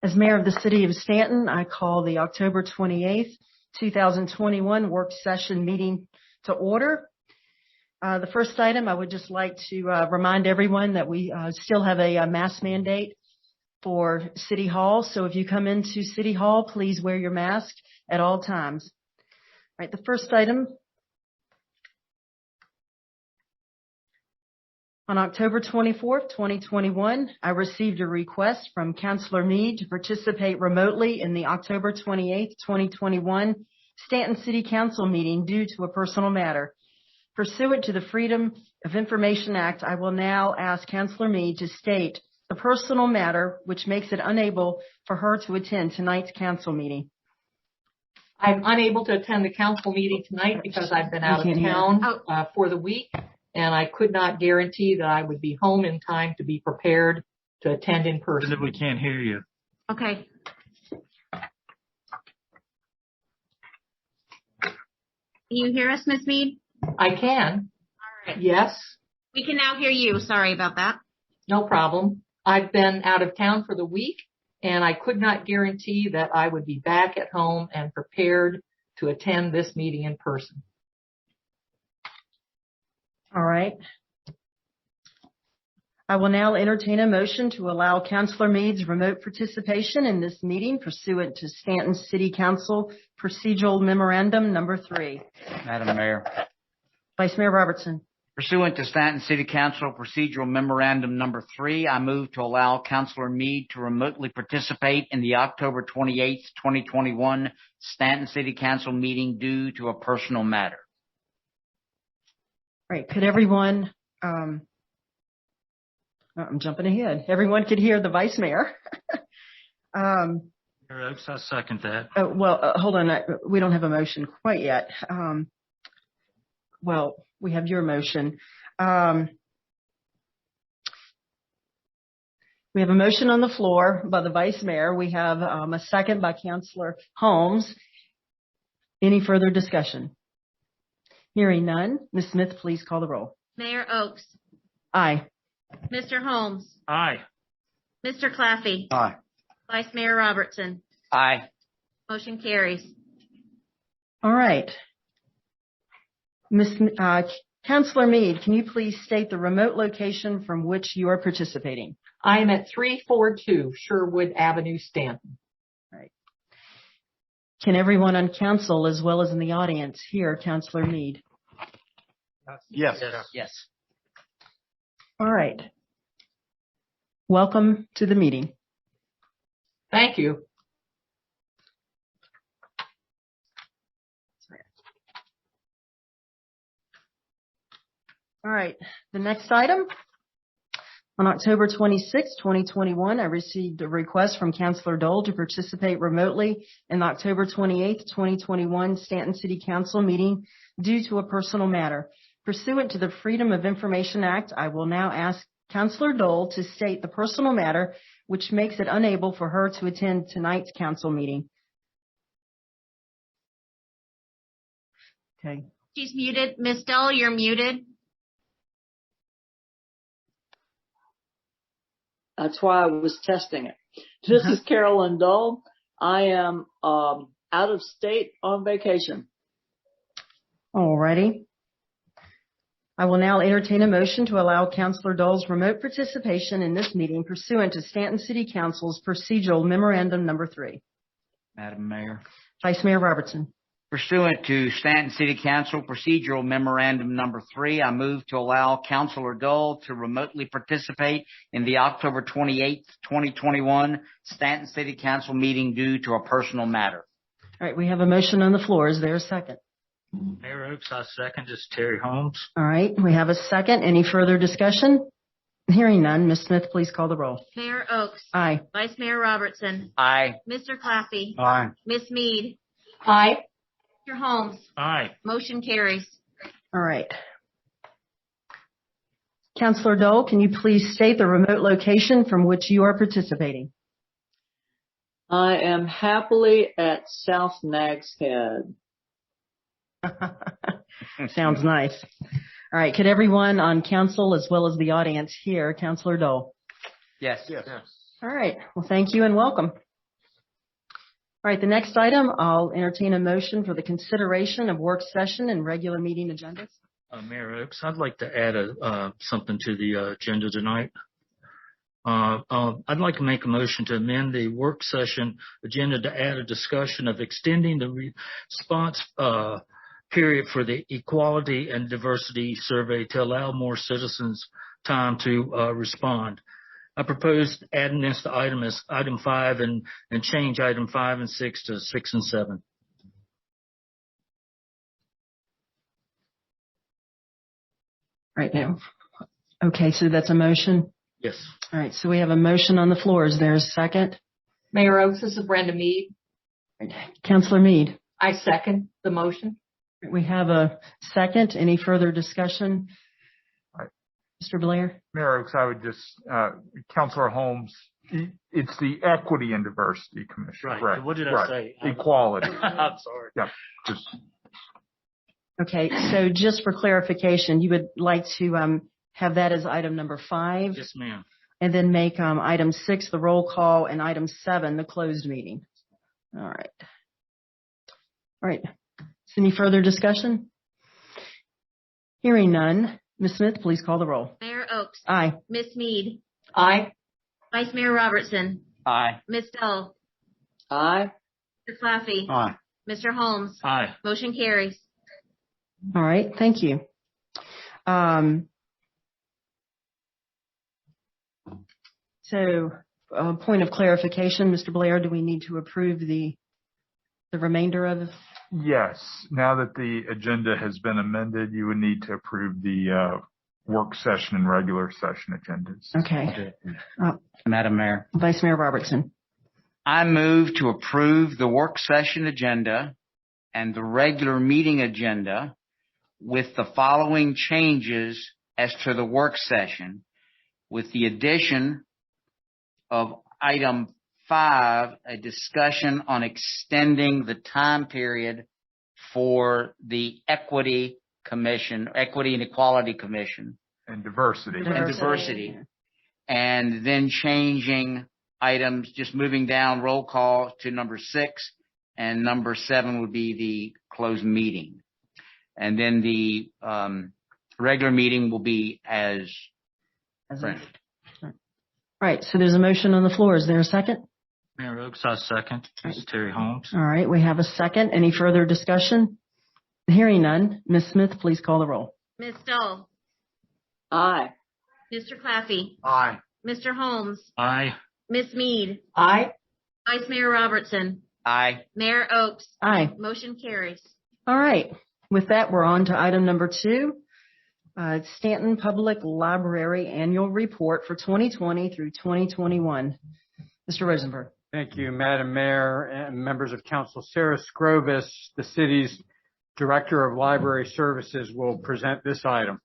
As mayor of the city of Stanton, I call the October 28th, 2021 work session meeting to order. The first item, I would just like to remind everyone that we still have a mask mandate for City Hall. So if you come into City Hall, please wear your mask at all times. All right, the first item. On October 24th, 2021, I received a request from Councilor Meade to participate remotely in the October 28th, 2021 Stanton City Council meeting due to a personal matter. Pursuant to the Freedom of Information Act, I will now ask Councilor Meade to state the personal matter which makes it unable for her to attend tonight's council meeting. I'm unable to attend the council meeting tonight because I've been out of town for the week, and I could not guarantee that I would be home in time to be prepared to attend in person. We can't hear you. Okay. Can you hear us, Ms. Meade? I can. All right. Yes. We can now hear you. Sorry about that. No problem. I've been out of town for the week, and I could not guarantee that I would be back at home and prepared to attend this meeting in person. All right. I will now entertain a motion to allow Councilor Meade's remote participation in this meeting pursuant to Stanton City Council Procedural Memorandum Number 3. Madam Mayor. Vice Mayor Robertson. Pursuant to Stanton City Council Procedural Memorandum Number 3, I move to allow Councilor Meade to remotely participate in the October 28th, 2021 Stanton City Council meeting due to a personal matter. All right. Could everyone, I'm jumping ahead. Everyone could hear the Vice Mayor. I second that. Hold on. We don't have a motion quite yet. We have your motion. We have a motion on the floor by the Vice Mayor. We have a second by Councilor Holmes. Any further discussion? Hearing none. Ms. Smith, please call the roll. Mayor Oakes. Aye. Mr. Holmes. Aye. Mr. Claffey. Aye. Vice Mayor Robertson. Aye. Motion carries. All right. Councilor Meade, can you please state the remote location from which you are participating? I am at 342 Sherwood Avenue, Stanton. Right. Can everyone on council as well as in the audience hear Councilor Meade? Yes. Yes. All right. Welcome to the meeting. Thank you. All right. The next item. On October 26, 2021, I received a request from Councilor Dole to participate remotely in the October 28, 2021 Stanton City Council meeting due to a personal matter. Pursuant to the Freedom of Information Act, I will now ask Councilor Dole to state the personal matter which makes it unable for her to attend tonight's council meeting. Okay. She's muted. Ms. Dole, you're muted. That's why I was testing it. This is Carolyn Dole. I am out of state on vacation. All righty. I will now entertain a motion to allow Councilor Dole's remote participation in this meeting pursuant to Stanton City Council's Procedural Memorandum Number 3. Madam Mayor. Vice Mayor Robertson. Pursuant to Stanton City Council Procedural Memorandum Number 3, I move to allow Councilor Dole to remotely participate in the October 28th, 2021 Stanton City Council meeting due to a personal matter. All right, we have a motion on the floor. Is there a second? Mayor Oakes, I second. This is Terry Holmes. All right, we have a second. Any further discussion? Hearing none. Ms. Smith, please call the roll. Mayor Oakes. Aye. Vice Mayor Robertson. Aye. Mr. Claffey. Aye. Ms. Meade. Aye. Mr. Holmes. Aye. Motion carries. All right. Councilor Dole, can you please state the remote location from which you are participating? I am happily at South Nags Head. Sounds nice. All right. Could everyone on council as well as the audience hear Councilor Dole? Yes. All right. Well, thank you and welcome. right, the next item, I'll entertain a motion for the consideration of work session and regular meeting agendas. Mayor Oaks, I'd like to add something to the agenda tonight. I'd like to make a motion to amend the work session agenda to add a discussion of extending the response period for the Equality and Diversity Survey to allow more citizens time to respond. I proposed adding this to item 5 and change item 5 and 6 to 6 and 7. Right now. Okay, so that's a motion. Yes. All right, so we have a motion on the floor. Is there a second? Mayor Oaks, this is Brenda Mead. Councilor Mead. I second the motion. We have a second. Any further discussion? Mr. Blair? Mayor Oaks, I would just, Councilor Holmes, it's the Equity and Diversity Commission, Right. correct? What did I say? Equality. I'm sorry. Yeah, just. Okay, so just for clarification, you would like to have that as item number 5? Yes, ma'am. And then make item 6 the roll call and item 7 the closed meeting. All right. All right. Is any further discussion? Hearing none. Ms. Smith, please call the roll. Mayor Oaks. Aye. Miss Mead. Aye. Vice Mayor Robertson. Aye. Miss Dull. Aye. Mr. Claffey. Aye. Mr. Holmes. Aye. Motion carries. All right. Thank you. So, point of clarification, Mr. Blair, do we need to approve the remainder of it? Yes. Now that the agenda has been amended, you would need to approve the work session and regular session agendas. Okay. Madam Mayor, Vice Mayor Robertson. I move to approve the work session agenda and the regular meeting agenda with the following changes as to the work session, with the addition of item 5, a discussion on extending the time period for the Equity Commission, Equity and Equality Commission, And diversity. and diversity, and then changing items, just moving down roll call to number 6, and number 7 would be the closed meeting. And then the regular meeting will be as printed. Right. So there's a motion on the floor. Is there a second? Mayor Oaks, I second. This is Terry Holmes. All right. We have a second. Any further discussion? Hearing none. Ms. Smith, please call the roll. Miss Dull. Aye. Mr. Claffey. Aye. Mr. Holmes. Aye. Miss Mead. Aye. Vice Mayor Robertson. Aye. Mayor Oaks. Aye. Motion carries. All right. With that, we're on to item number 2. Stanton Public Library Annual Report for 2020 through 2021. Mr. Rosenberg. Thank you, Madam Mayor and members of council. Sarah Scrovis, the city's Director of Library Services, will present this item.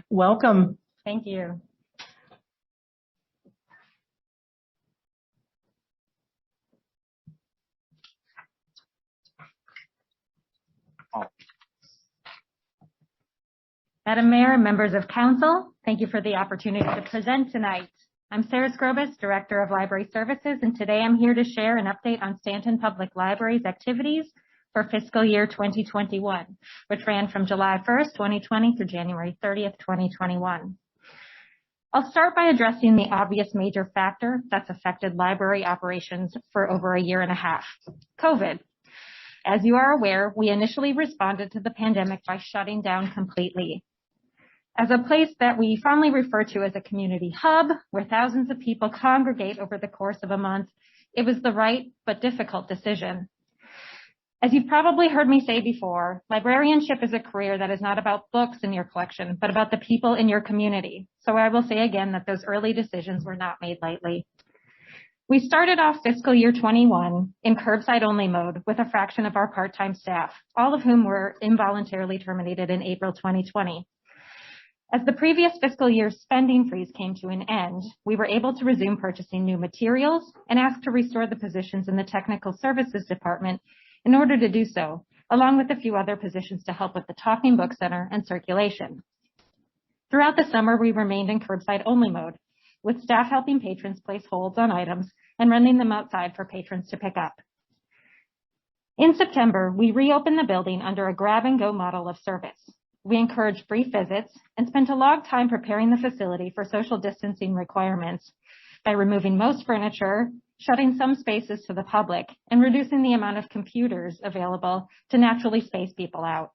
Welcome. Thank you. Madam Mayor and members of council, thank you for the opportunity to present tonight. I'm Sarah Scrovis, Director of Library Services, and today I'm here to share an update on Stanton Public Library's activities for fiscal year 2021, which ran from July 1st, 2020 through January 30th, 2021. I'll start by addressing the obvious major factor that's affected library operations for over a year and a half, COVID. As you are aware, we initially responded to the pandemic by shutting down completely. As a place that we fondly refer to as a community hub, where thousands of people congregate over the course of a month, it was the right but difficult decision. As you've probably heard me say before, librarianship is a career that is not about books in your collection, but about the people in your community. So I will say again that those early decisions were not made lightly. We started off fiscal year 21 in curbside only mode with a fraction of our part-time staff, all of whom were involuntarily terminated in April 2020. As the previous fiscal year's spending freeze came to an end, we were able to resume purchasing new materials and asked to restore the positions in the Technical Services Department in order to do so, along with a few other positions to help with the Talking Book Center and circulation. Throughout the summer, we remained in curbside only mode, with staff helping patrons place holds on items and running them outside for patrons to pick up. In September, we reopened the building under a grab-and-go model of service. We encouraged brief visits and spent a long time preparing the facility for social distancing requirements by removing most furniture, shutting some spaces to the public, and reducing the amount of computers available to naturally space people out.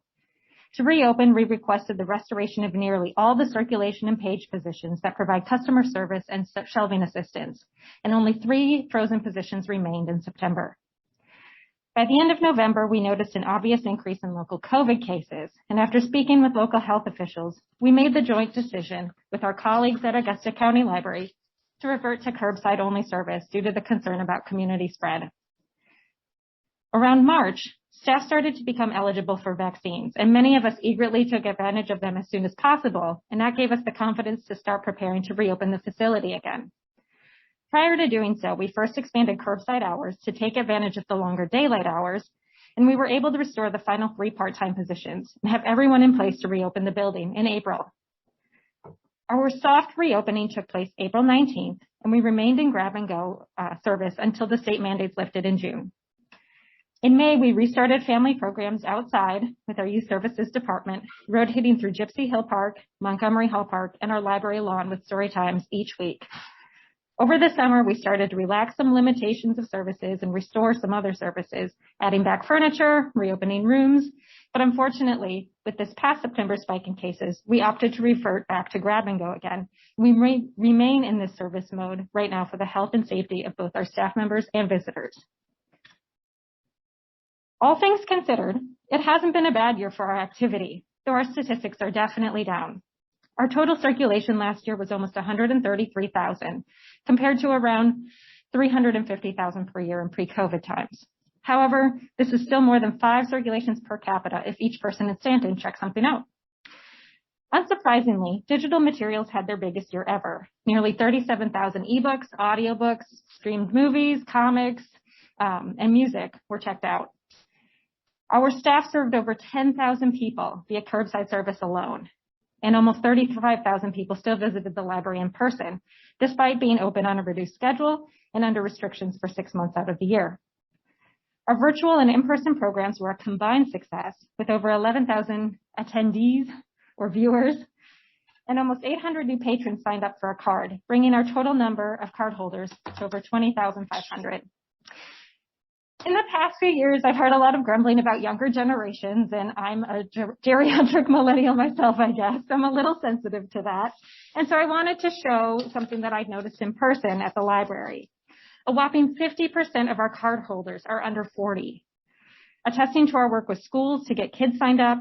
To reopen, we requested the restoration of nearly all the circulation and page positions that provide customer service and shelving assistance, and only 3 frozen positions remained in September. By the end of November, we noticed an obvious increase in local COVID cases, and after speaking with local health officials, we made the joint decision with our colleagues at Augusta County Library to revert to curbside-only service due to the concern about community spread. Around March, staff started to become eligible for vaccines, and many of us eagerly took advantage of them as soon as possible, and that gave us the confidence to start preparing to reopen the facility again. Prior to doing so, we first expanded curbside hours to take advantage of the longer daylight hours, and we were able to restore the final 3 part-time positions and have everyone in place to reopen the building in April. Our soft reopening took place April 19th, and we remained in grab-and-go service until the state mandates lifted in June. In May, we restarted family programs outside with our Youth Services Department, rotating through Gypsy Hill Park, Montgomery Hall Park, and our library lawn with story times each week. Over the summer, we started to relax some limitations of services and restore some other services, adding back furniture, reopening rooms. But unfortunately, with this past September spike in cases, we opted to revert back to grab and go again. We remain in this service mode right now for the health and safety of both our staff members and visitors. All things considered, it hasn't been a bad year for our activity, though our statistics are definitely down. Our total circulation last year was almost 133,000, compared to around 350,000 per year in pre-COVID times. However, this is still more than 5 circulations per capita if each person in Stanton checks something out. Unsurprisingly, digital materials had their biggest year ever. Nearly 37,000 ebooks, audiobooks, streamed movies, comics, and music were checked out. Our staff served over 10,000 people via curbside service alone, and almost 35,000 people still visited the library in person, despite being open on a reduced schedule and under restrictions for 6 months out of the year. Our virtual and in-person programs were a combined success, with over 11,000 attendees or viewers, and almost 800 new patrons signed up for a card, bringing our total number of card holders to over 20,500. In the past few years, I've heard a lot of grumbling about younger generations, and I'm a geriatric millennial myself, I guess. I'm a little sensitive to that. And so I wanted to show something that I'd noticed in person at the library. A whopping 50% of our card holders are under 40, attesting to our work with schools to get kids signed up,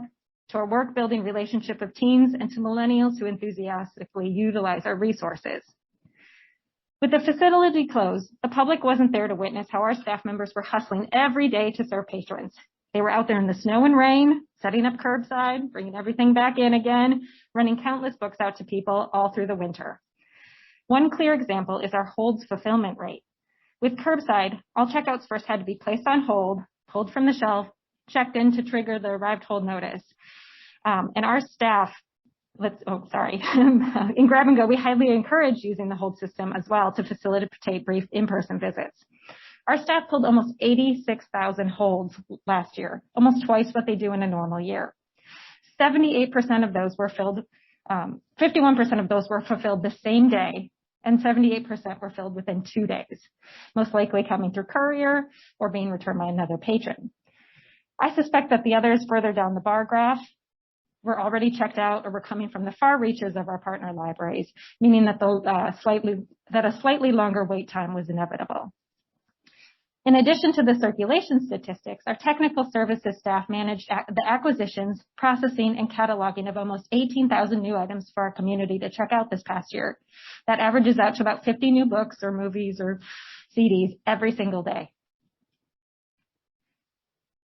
to our work building relationship with teens, and to millennials who enthusiastically utilize our resources. With the facility closed, the public wasn't there to witness how our staff members were hustling every day to serve patrons. They were out there in the snow and rain, setting up curbside, bringing everything back in again, running countless books out to people all through the winter. One clear example is our holds fulfillment rate. With curbside, all checkouts first had to be placed on hold, pulled from the shelf, checked in to trigger the arrived hold notice. And our staff, in grab and go, we highly encourage using the hold system as well to facilitate brief in-person visits. Our staff pulled almost 86,000 holds last year, almost twice what they do in a normal year. 78% of those were filled, 51% of those were fulfilled the same day, and 78% were filled within 2 days, most likely coming through courier or being returned by another patron. I suspect that the others further down the bar graph were already checked out or were coming from the far reaches of our partner libraries, meaning that a slightly longer wait time was inevitable. In addition to the circulation statistics, our technical services staff managed the acquisitions, processing, and cataloging of almost 18,000 new items for our community to check out this past year. That averages out to about 50 new books or movies or CDs every single day.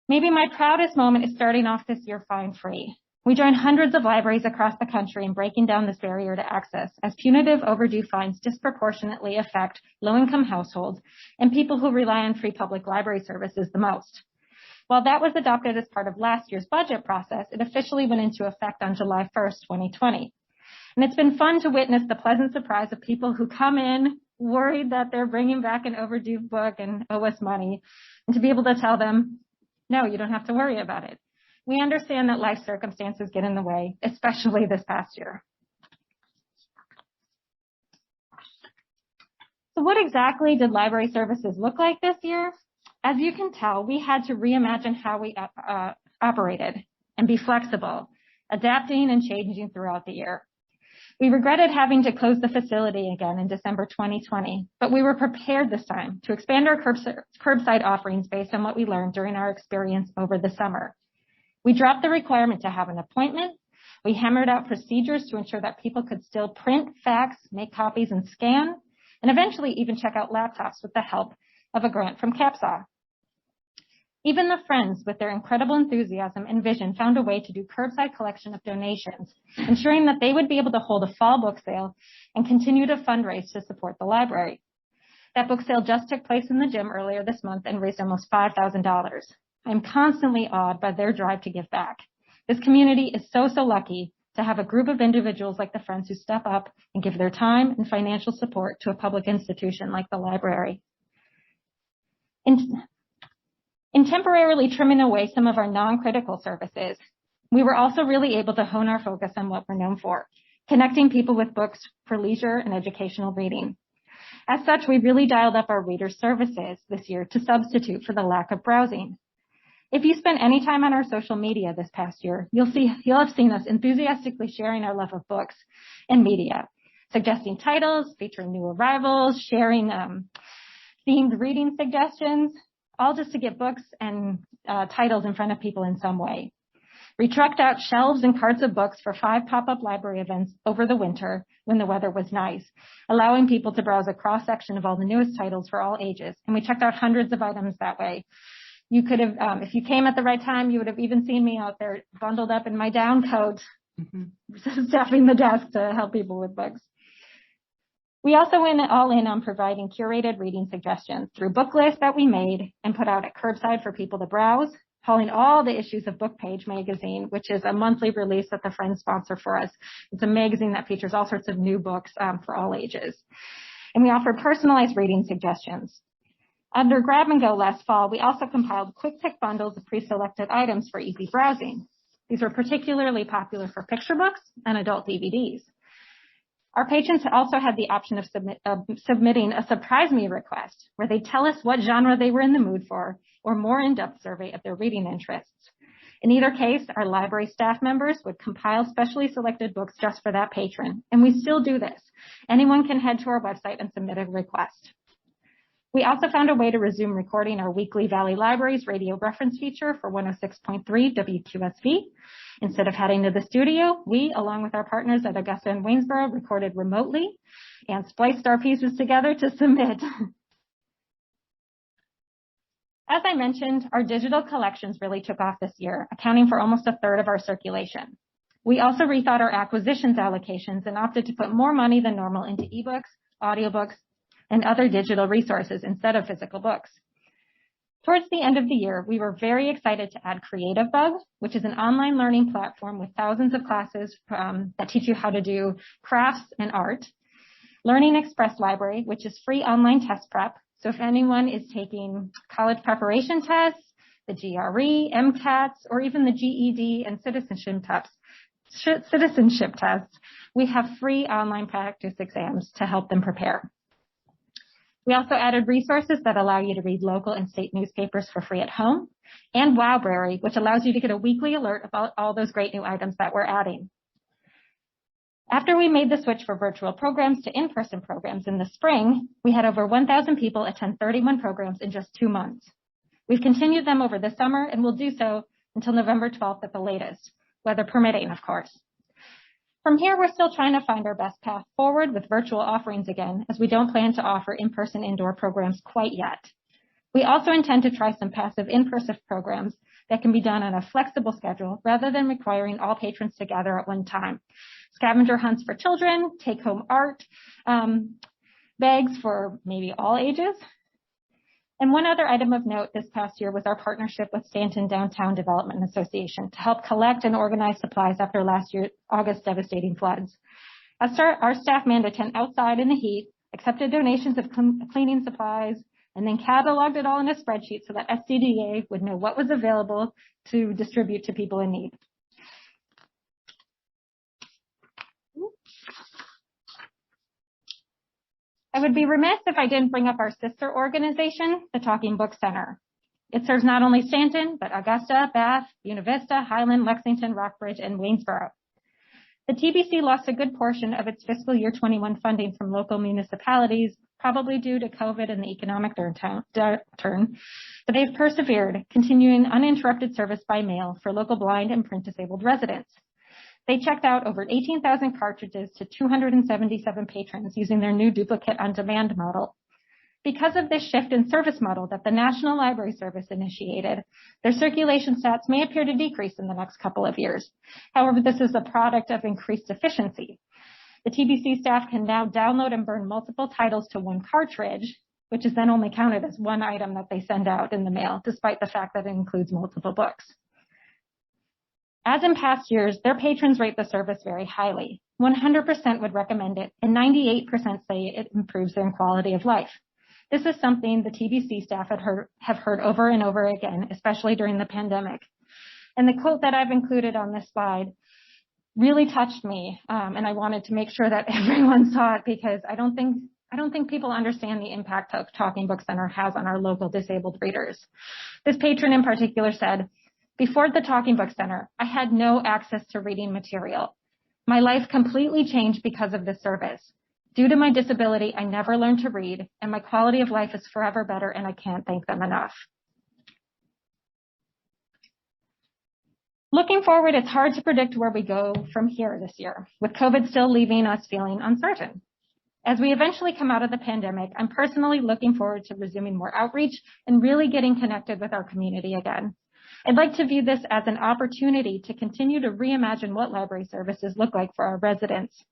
Maybe my proudest moment is starting off this year fine-free. We join hundreds of libraries across the country in breaking down this barrier to access, as punitive overdue fines disproportionately affect low-income households and people who rely on free public library services the most. While that was adopted as part of last year's budget process, it officially went into effect on July 1st, 2020. And it's been fun to witness the pleasant surprise of people who come in worried that they're bringing back an overdue book and owe us money, and to be able to tell them, No, you don't have to worry about it. We understand that life circumstances get in the way, especially this past year. So what exactly did library services look like this year? As you can tell, we had to reimagine how we operated and be flexible, adapting and changing throughout the year. We regretted having to close the facility again in December 2020, but we were prepared this time to expand our curbside offerings based on what we learned during our experience over the summer. We dropped the requirement to have an appointment. We hammered out procedures to ensure that people could still print, fax, make copies, and scan, and eventually even check out laptops with the help of a grant from CAPSA. Even the Friends, with their incredible enthusiasm and vision, found a way to do curbside collection of donations, ensuring that they would be able to hold a fall book sale and continue to fundraise to support the library. That book sale just took place in the gym earlier this month and raised almost $5,000. I'm constantly awed by their drive to give back. This community is so lucky to have a group of individuals like the Friends who step up and give their time and financial support to a public institution like the library. In temporarily trimming away some of our non-critical services, we were also really able to hone our focus on what we're known for, connecting people with books for leisure and educational reading. As such, we really dialed up our reader services this year to substitute for the lack of browsing. If you spent any time on our social media this past year, you'll have seen us enthusiastically sharing our love of books and media, suggesting titles, featuring new arrivals, sharing themed reading suggestions, all just to get books and titles in front of people in some way. We trucked out shelves and carts of books for 5 pop-up library events over the winter when the weather was nice, allowing people to browse a cross-section of all the newest titles for all ages. And we checked out hundreds of items that way. You could have, if you came at the right time, you would have even seen me out there bundled up in my down coat, staffing the desk to help people with books. We also went all in on providing curated reading suggestions through book lists that we made and put out at curbside for people to browse, hauling all the issues of Book Page magazine, which is a monthly release that the Friends sponsor for us. It's a magazine that features all sorts of new books for all ages. And we offer personalized reading suggestions. Under Grab and Go last fall, we also compiled quick pick bundles of pre-selected items for easy browsing. These were particularly popular for picture books and adult DVDs. Our patrons also had the option of submitting a surprise me request, where they tell us what genre they were in the mood for, or more in-depth survey of their reading interests. In either case, our library staff members would compile specially selected books just for that patron, and we still do this. Anyone can head to our website and submit a request. We also found a way to resume recording our weekly Valley Libraries radio reference feature for 106.3 WQSV. Instead of heading to the studio, we, along with our partners at Augusta and Waynesboro, recorded remotely and spliced our pieces together to submit. As I mentioned, our digital collections really took off this year, accounting for almost a third of our circulation. We also rethought our acquisitions allocations and opted to put more money than normal into ebooks, audiobooks, and other digital resources instead of physical books. Towards the end of the year, we were very excited to add Creative Bug, which is an online learning platform with thousands of classes that teach you how to do crafts and art. Learning Express Library, which is free online test prep. So if anyone is taking college preparation tests, the GRE, MCATs, or even the GED and citizenship tests, we have free online practice exams to help them prepare. We also added resources that allow you to read local and state newspapers for free at home, and Wowberry, which allows you to get a weekly alert about all those great new items that we're adding. After we made the switch for virtual programs to in-person programs in the spring, we had over 1,000 people attend 31 programs in just 2 months. We've continued them over the summer and will do so until November 12th at the latest, weather permitting, of course. From here, we're still trying to find our best path forward with virtual offerings again, as we don't plan to offer in-person indoor programs quite yet. We also intend to try some passive in-person programs that can be done on a flexible schedule rather than requiring all patrons to gather at one time. Scavenger hunts for children, take-home art, bags for maybe all ages. And one other item of note this past year was our partnership with Stanton Downtown Development Association to help collect and organize supplies after last year's August devastating floods. Our staff manned a tent outside in the heat, accepted donations of cleaning supplies, and then cataloged it all in a spreadsheet so that SCDA would know what was available to distribute to people in need. I would be remiss if I didn't bring up our sister organization, the Talking Book Center. It serves not only Stanton, but Augusta, Bath, Buena Vista, Highland, Lexington, Rockbridge, and Waynesboro. The TBC lost a good portion of its fiscal year 21 funding from local municipalities, probably due to COVID and the economic downturn, but they've persevered, continuing uninterrupted service by mail for local blind and print-disabled residents. They checked out over 18,000 cartridges to 277 patrons using their new duplicate on-demand model. Because of this shift in service model that the National Library Service initiated, their circulation stats may appear to decrease in the next couple of years. However, this is a product of increased efficiency. The TBC staff can now download and burn multiple titles to one cartridge, which is then only counted as one item that they send out in the mail, despite the fact that it includes multiple books. As in past years, their patrons rate the service very highly. 100% would recommend it, and 98% say it improves their quality of life. This is something the TBC staff have heard over and over again, especially during the pandemic. And the quote that I've included on this slide really touched me, and I wanted to make sure that everyone saw it because I don't think people understand the impact of Talking Book Center has on our local disabled readers. This patron in particular said, "Before the Talking Book Center, I had no access to reading material. My life completely changed because of this service. Due to my disability, I never learned to read, and my quality of life is forever better, and I can't thank them enough." Looking forward, it's hard to predict where we go from here this year, with COVID still leaving us feeling uncertain. As we eventually come out of the pandemic, I'm personally looking forward to resuming more outreach and really getting connected with our community again. I'd like to view this as an opportunity to continue to reimagine what library services look like for our residents.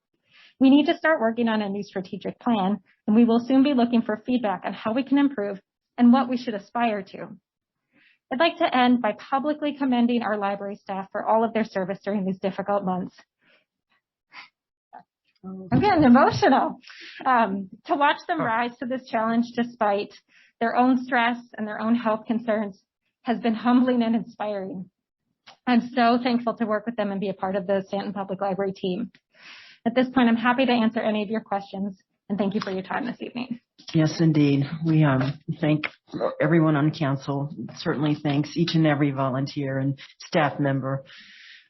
We need to start working on a new strategic plan, and we will soon be looking for feedback on how we can improve and what we should aspire to. I'd like to end by publicly commending our library staff for all of their service during these difficult months. I'm getting emotional. To watch them rise to this challenge despite their own stress and their own health concerns has been humbling and inspiring. I'm so thankful to work with them and be a part of the Stanton Public Library team. At this point, I'm happy to answer any of your questions, and thank you for your time this evening. Yes, indeed. We thank everyone on council. Certainly thanks each and every volunteer and staff member.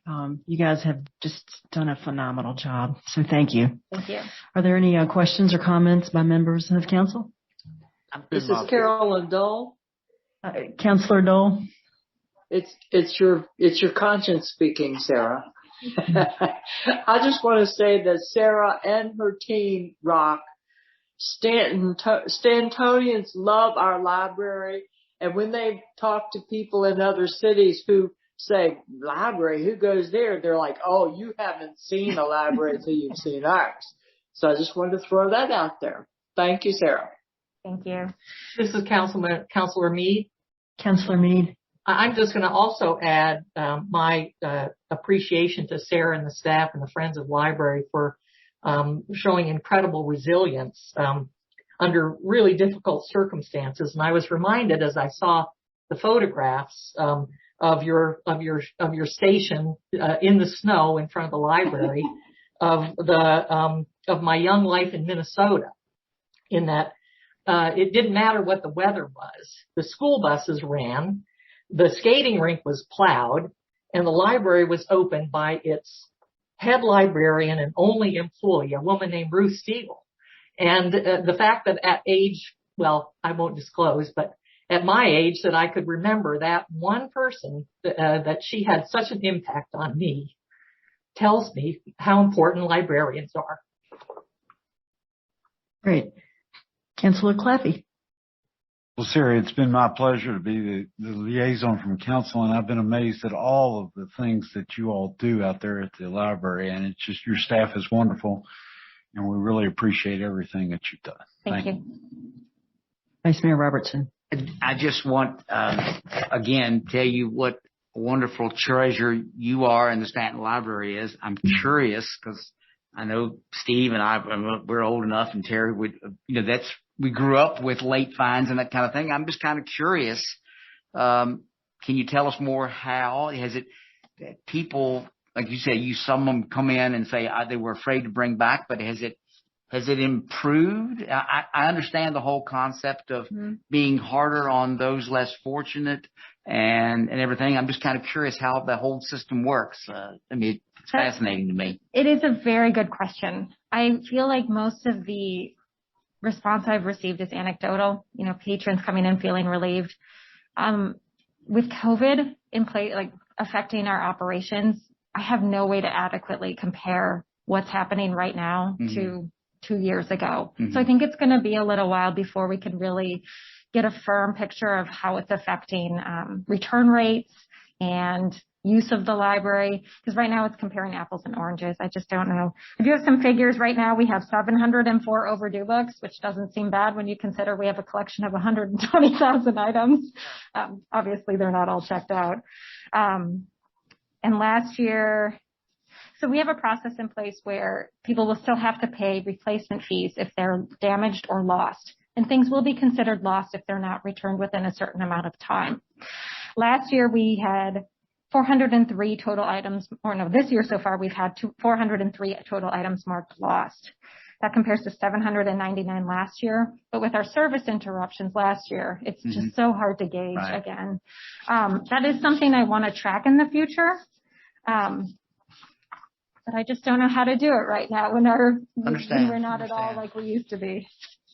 You guys have just done a phenomenal job, so thank you. Thank you. Are there any questions or comments by members of council? This is Carolyn Dole. Councilor Dole? It's your conscience speaking, Sarah. I just want to say that Sarah and her team rock. Stantonians love our library, and when they talk to people in other cities who say, "Library, who goes there?" they're like, "Oh, you haven't seen a library until you've seen ours." So I just wanted to throw that out there. Thank you, Sarah. Thank you. This is Councilor Meade. Councilor Meade. I'm just going to also add my appreciation to Sarah and the staff and the Friends of Library for showing incredible resilience under really difficult circumstances. And I was reminded as I saw the photographs of your station in the snow in front of the library of my young life in Minnesota. In that it didn't matter what the weather was. The school buses ran. The skating rink was plowed, and the library was opened by its head librarian and only employee, a woman named Ruth Stiegel. And the fact that at age, well, I won't disclose, but at my age that I could remember that one person, that she had such an impact on me, tells me how important librarians are. Great. Councilor Claffey. Well, Sarah, it's been my pleasure to be the liaison from council, and I've been amazed at all of the things that you all do out there at the library, and it's just your staff is wonderful, and we really appreciate everything that you've done. Thank you. Vice Mayor Robertson. I just want, again, tell you what a wonderful treasure you are and the Stanton Library is. I'm curious because I know Steve and we're old enough, and Terry would, that's we grew up with late fines and that kind of thing. I'm just kind of curious. Can you tell us more? How has it, people, like you said, some of them come in and say they were afraid to bring back, but has it improved? I understand the whole concept of being harder on those less fortunate and everything. I'm just kind of curious how the whole system works. It's fascinating to me. It is a very good question. I feel like most of the response I've received is anecdotal, patrons coming in feeling relieved. With COVID in play, like affecting our operations, I have no way to adequately compare what's happening right now to 2 years ago. So I think it's going to be a little while before we can really get a firm picture of how it's affecting return rates and use of the library, because right now it's comparing apples and oranges. I just don't know. I do have some figures right now. We have 704 overdue books, which doesn't seem bad when you consider we have a collection of 120,000 items. Obviously, they're not all checked out. And last year, so we have a process in place where people will still have to pay replacement fees if they're damaged or lost. And things will be considered lost if they're not returned within a certain amount of time. Last year, we had 403 total items, this year so far, we've had 403 total items marked lost. That compares to 799 last year. But with our service interruptions last year, it's just so hard to gauge again. That is something I want to track in the future. But I just don't know how to do it right now when we're not at all like we used to be.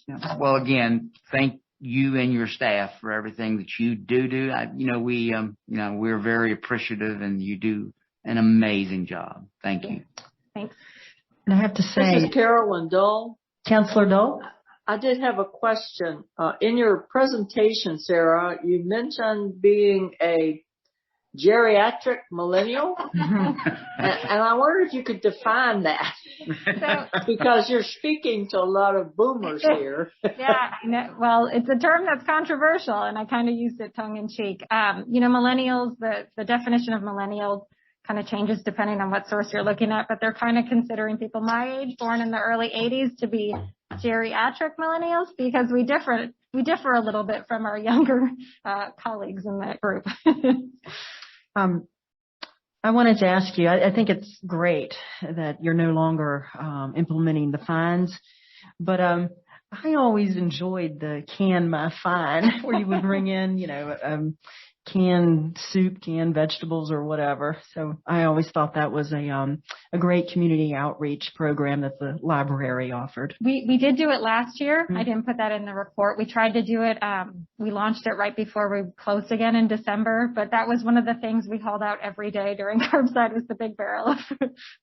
Yeah. Well, again, thank you and your staff for everything that you do. We're very appreciative, and you do an amazing job. Thank you. Thanks. And I have to say, This is Carolyn Dole. Councilor Dole? I did have a question. In your presentation, Sarah, you mentioned being a geriatric millennial. And I wonder if you could define that. Because you're speaking to a lot of boomers here. Yeah, well, it's a term that's controversial, and I kind of used it tongue in cheek. Millennials, the definition of millennials kind of changes depending on what source you're looking at, but they're kind of considering people my age, born in the early 80s, to be geriatric millennials because we differ a little bit from our younger colleagues in that group. I wanted to ask you, I think it's great that you're no longer implementing the fines, but I always enjoyed the can my fine where you would bring in, canned soup, canned vegetables or whatever. So I always thought that was a great community outreach program that the library offered. We did do it last year. I didn't put that in the report. We tried to do it. We launched it right before we closed again in December, but that was one of the things we hauled out every day during curbside was the big barrel of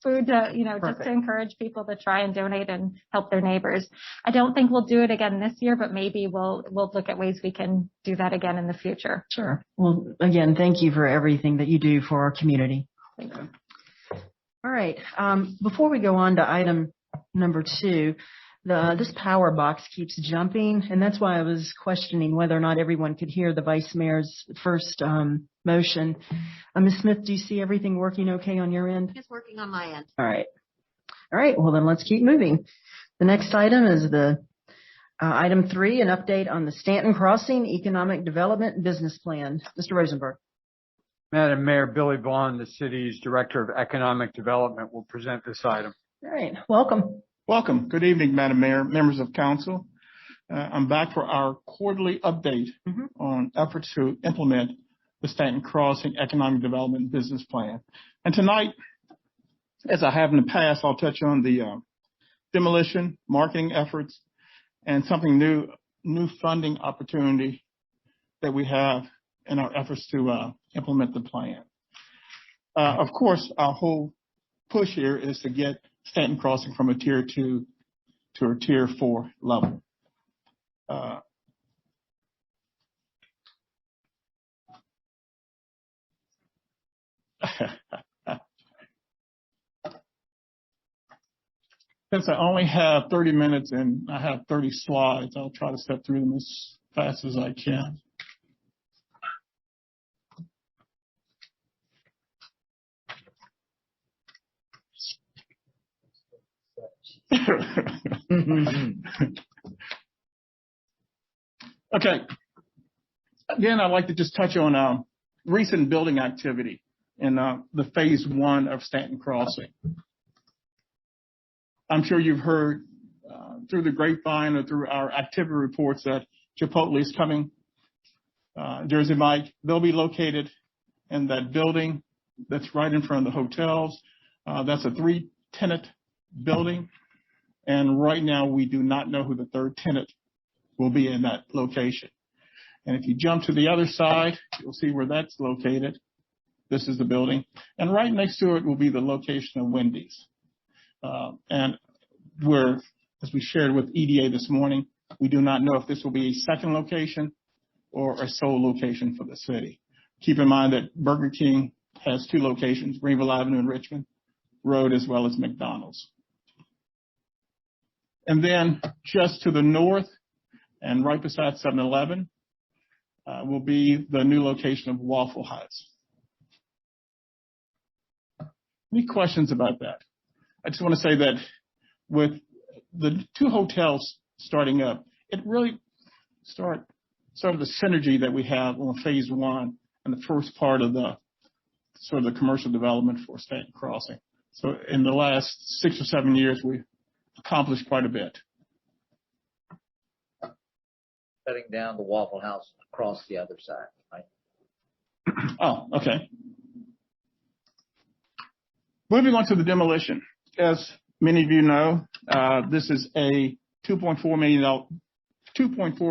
food to, just to encourage people to try and donate and help their neighbors. I don't think we'll do it again this year, but maybe we'll look at ways we can do that again in the future. Sure. Well, again, thank you for everything that you do for our community. Thank you. All right. Before we go on to item number 2, this power box keeps jumping, and that's why I was questioning whether or not everyone could hear the Vice Mayor's first motion. Ms. Smith, do you see everything working okay on your end? It's working on my end. All right. All right. Well, then let's keep moving. The next item is item 3, an update on the Stanton Crossing Economic Development Business Plan. Mr. Rosenberg. Madam Mayor, Billy Vaughn, the city's Director of Economic Development, will present this item. All right. Welcome. Welcome. Good evening, Madam Mayor, members of council. I'm back for our quarterly update on efforts to implement the Stanton Crossing Economic Development Business Plan. And tonight, as I have in the past, I'll touch on the demolition, marketing efforts, and something new funding opportunity that we have in our efforts to implement the plan. Of course, our whole push here is to get Stanton Crossing from a tier 2 to a tier 4 level. Since I only have 30 minutes and I have 30 slides, I'll try to step through them as fast as I can. Okay. Again, I'd like to just touch on recent building activity in the phase 1 of Stanton Crossing. I'm sure you've heard through the grapevine or through our activity reports that Chipotle is coming. Jersey Mike, they'll be located in that building that's right in front of the hotels. That's a 3-tenant building. And right now, we do not know who the third tenant will be in that location. And if you jump to the other side, you'll see where that's located. This is the building. And right next to it will be the location of Wendy's. And as we shared with EDA this morning, we do not know if this will be a second location or a sole location for the city. Keep in mind that Burger King has 2 locations, Greenville Avenue and Richmond Road, as well as McDonald's. And then just to the north and right beside 7-Eleven will be the new location of Waffle House. Any questions about that? I just want to say that with the 2 hotels starting up, it really started the synergy that we have on phase 1 and the first part of the sort of the commercial development for Stanton Crossing. So in the last 6 or 7 years, we've accomplished quite a bit. Shutting down the Waffle House across the other side, right? Oh, okay. Moving on to the demolition. As many of you know, this is a $2.4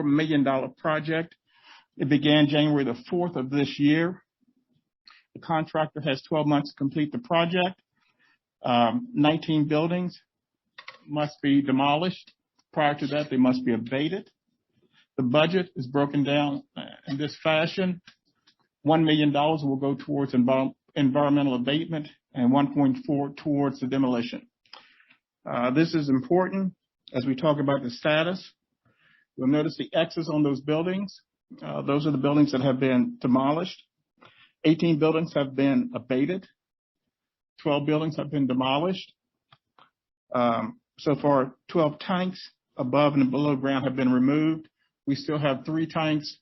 million project. It began January the 4th of this year. The contractor has 12 months to complete the project. 19 buildings must be demolished. Prior to that, they must be abated. The budget is broken down in this fashion. $1 million will go towards environmental abatement and 1.4 towards the demolition. This is important as we talk about the status. You'll notice the X's on those buildings. Those are the buildings that have been demolished. 18 buildings have been abated. 12 buildings have been demolished. So far, 12 tanks above and below ground have been removed. We still have 3 tanks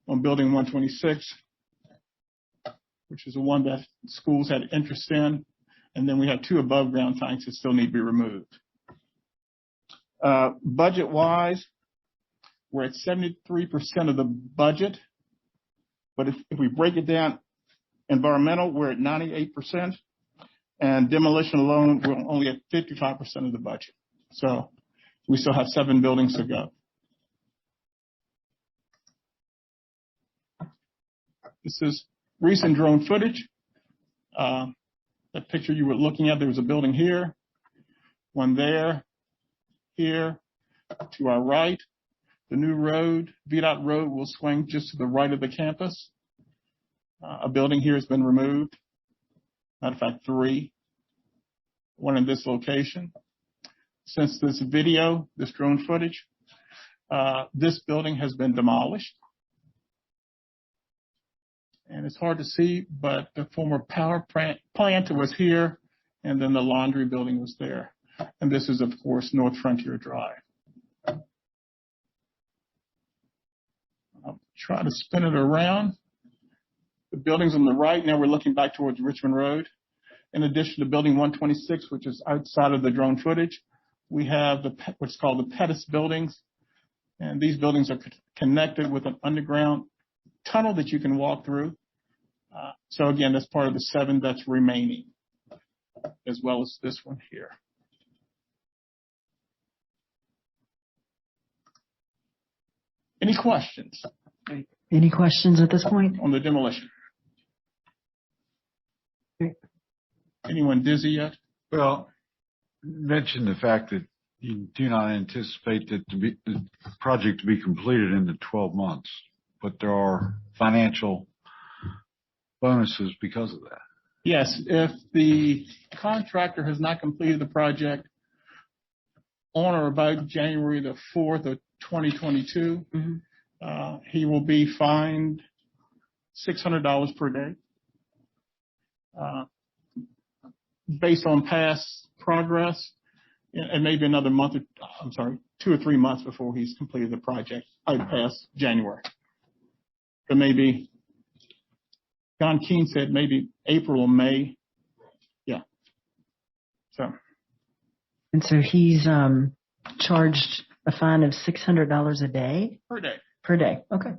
on building 126, which is the one that schools had interest in. And then we have 2 above ground tanks that still need to be removed. Budget-wise, we're at 73% of the budget. But if we break it down, environmental, we're at 98%. And demolition alone, we're only at 55% of the budget. So we still have 7 buildings to go. This is recent drone footage. That picture you were looking at, there was a building here, one there, here, to our right. The new road, VDOT road, will swing just to the right of the campus. A building here has been removed. Matter of fact, 3. One in this location. Since this video, this drone footage, this building has been demolished. And it's hard to see, but the former power plant was here, and then the laundry building was there. And this is, of course, North Frontier Drive. I'll try to spin it around. The buildings on the right, now we're looking back towards Richmond Road. In addition to building 126, which is outside of the drone footage, we have what's called the Pettis buildings. And these buildings are connected with an underground tunnel that you can walk through. So again, that's part of the 7 that's remaining, as well as this one here. Any questions? Any questions at this point? On the demolition? Anyone dizzy yet? Well, mention the fact that you do not anticipate that the project to be completed in the 12 months, but there are financial bonuses because of that. Yes, if the contractor has not completed the project on or about January the 4th of 2022, he will be fined $600 per day. Based on past progress, and maybe another month, 2 or 3 months before he's completed the project. Past January. But maybe, John Keene said maybe April or May. Yeah. So. And so he's charged a fine of $600 a day? Per day. Per day. Okay.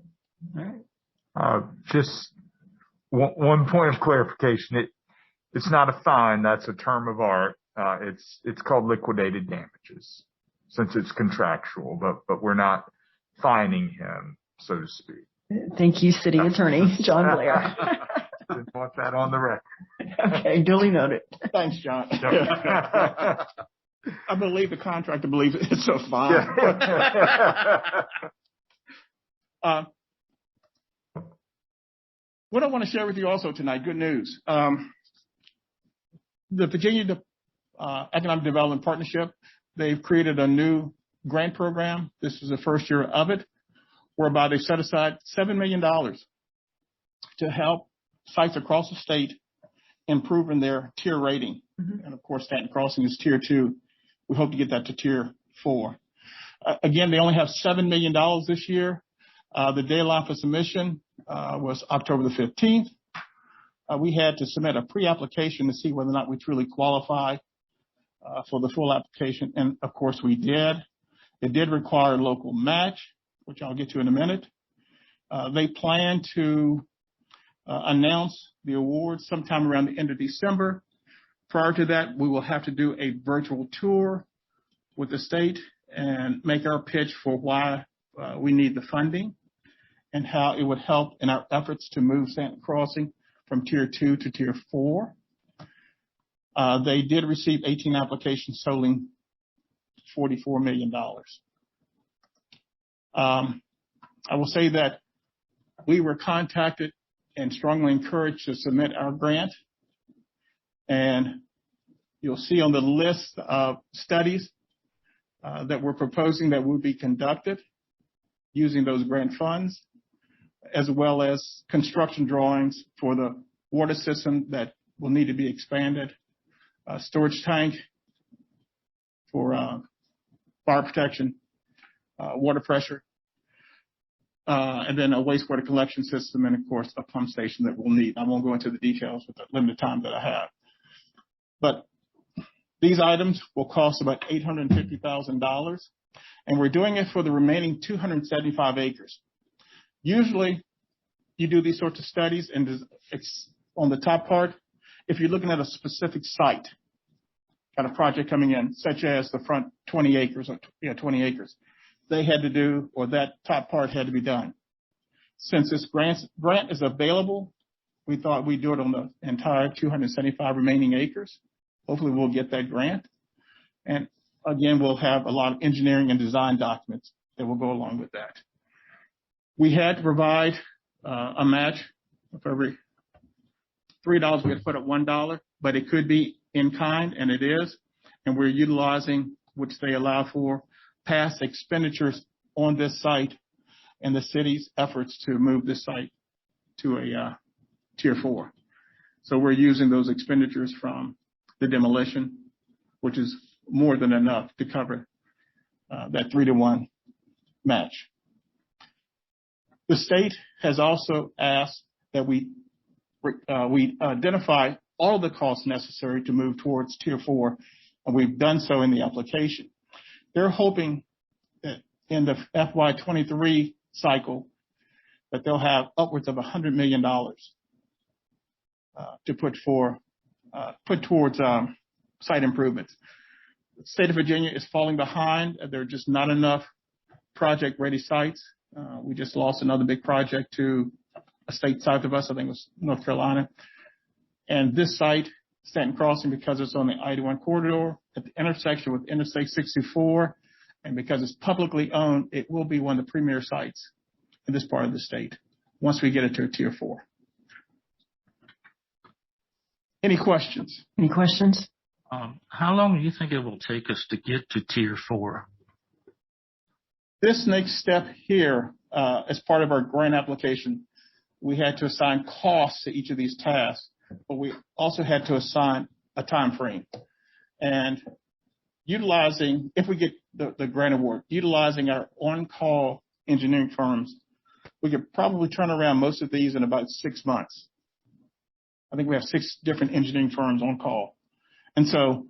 All right. Just one point of clarification. It's not a fine. That's a term of art. It's called liquidated damages since it's contractual, but we're not fining him, so to speak. Thank you, City Attorney John Blair. Didn't want that on the record. Okay, duly noted. Thanks, John. I believe the contractor believes it's a fine. What I want to share with you also tonight, good news. The Virginia Economic Development Partnership, they've created a new grant program. This is the first year of it, whereby they set aside $7 million to help sites across the state improve in their tier rating. Mm-hmm. And of course, Stanton Crossing is tier 2. We hope to get that to tier 4. Again, they only have $7 million this year. The deadline for submission was October the 15th. We had to submit a pre-application to see whether or not we truly qualify for the full application. And of course we did. It did require a local match, which I'll get to in a minute. They plan to announce the awards sometime around the end of December. Prior to that, we will have to do a virtual tour with the state and make our pitch for why we need the funding and how it would help in our efforts to move Stanton Crossing from tier 2 to tier 4. They did receive 18 applications totaling $44 million. I will say that we were contacted and strongly encouraged to submit our grant. And you'll see on the list of studies that we're proposing that will be conducted using those grant funds, as well as construction drawings for the water system that will need to be expanded, storage tank for fire protection, water pressure, and then a wastewater collection system, and of course a pump station that we'll need. I won't go into the details with the limited time that I have. But these items will cost about $850,000, and we're doing it for the remaining 275 acres. Usually, you do these sorts of studies, and it's on the top part, if you're looking at a specific site, got a project coming in, such as the front 20 acres, or 20 acres, they had to do, or that top part had to be done. Since this grant is available, we thought we'd do it on the entire 275 remaining acres. Hopefully we'll get that grant. And again, we'll have a lot of engineering and design documents that will go along with that. We had to provide a match for every $3, we had to put up $1, but it could be in kind, and it is. And we're utilizing, which they allow for, past expenditures on this site and the city's efforts to move this site to a tier 4. So we're using those expenditures from the demolition, which is more than enough to cover that 3-to-1 match. The state has also asked that we identify all of the costs necessary to move towards tier 4, and we've done so in the application. They're hoping that in the FY23 cycle that they'll have upwards of $100 million to put towards site improvements. The state of Virginia is falling behind. There are just not enough project-ready sites. We just lost another big project to a state south of us, I think it was North Carolina. And this site, Stanton Crossing, because it's on the I-81 corridor at the intersection with Interstate 64, and because it's publicly owned, it will be one of the premier sites in this part of the state once we get it to a tier 4. Any questions? Any questions? How long do you think it will take us to get to tier 4? This next step here, as part of our grant application, we had to assign costs to each of these tasks, but we also had to assign a time frame. And utilizing, if we get the grant award, utilizing our on-call engineering firms, we could probably turn around most of these in about 6 months. I think we have 6 different engineering firms on call. And so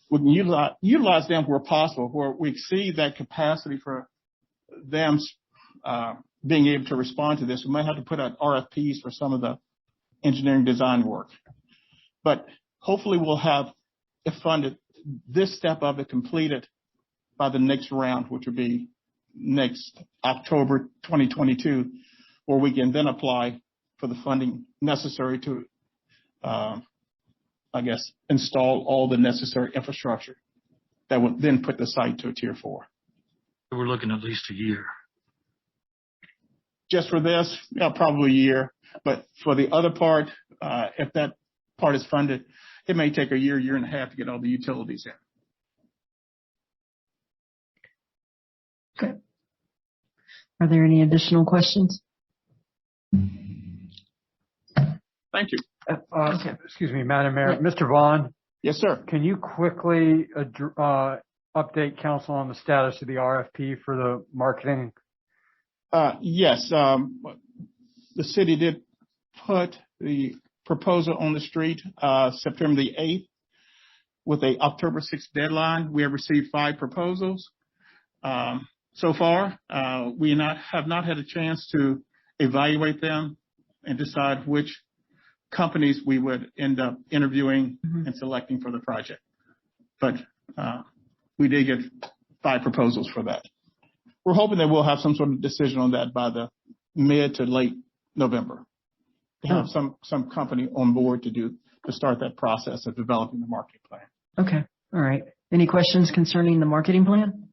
we can utilize them where possible, where we exceed that capacity for them being able to respond to this. We might have to put out RFPs for some of the engineering design work. But hopefully we'll have, if funded, this step of it completed by the next round, which would be next October 2022, where we can then apply for the funding necessary to, install all the necessary infrastructure that would then put the site to a tier 4. We're looking at least a year. Just for this, probably a year. But for the other part, if that part is funded, it may take a year, year and a half to get all the utilities in. Okay. Are there any additional questions? Thank you. Okay. Excuse me, Madam Mayor. Mr. Vaughn? Yes, sir. Can you quickly update council on the status of the RFP for the marketing? Yes. The city did put the proposal on the street September the 8th with a October 6th deadline. We have received 5 proposals. So far, we have not had a chance to evaluate them and decide which companies we would end up interviewing and selecting for the project. But we did get 5 proposals for that. We're hoping that we'll have some sort of decision on that by the mid to late November. To have some company on board to start that process of developing the marketing plan. Okay. All right. Any questions concerning the marketing plan?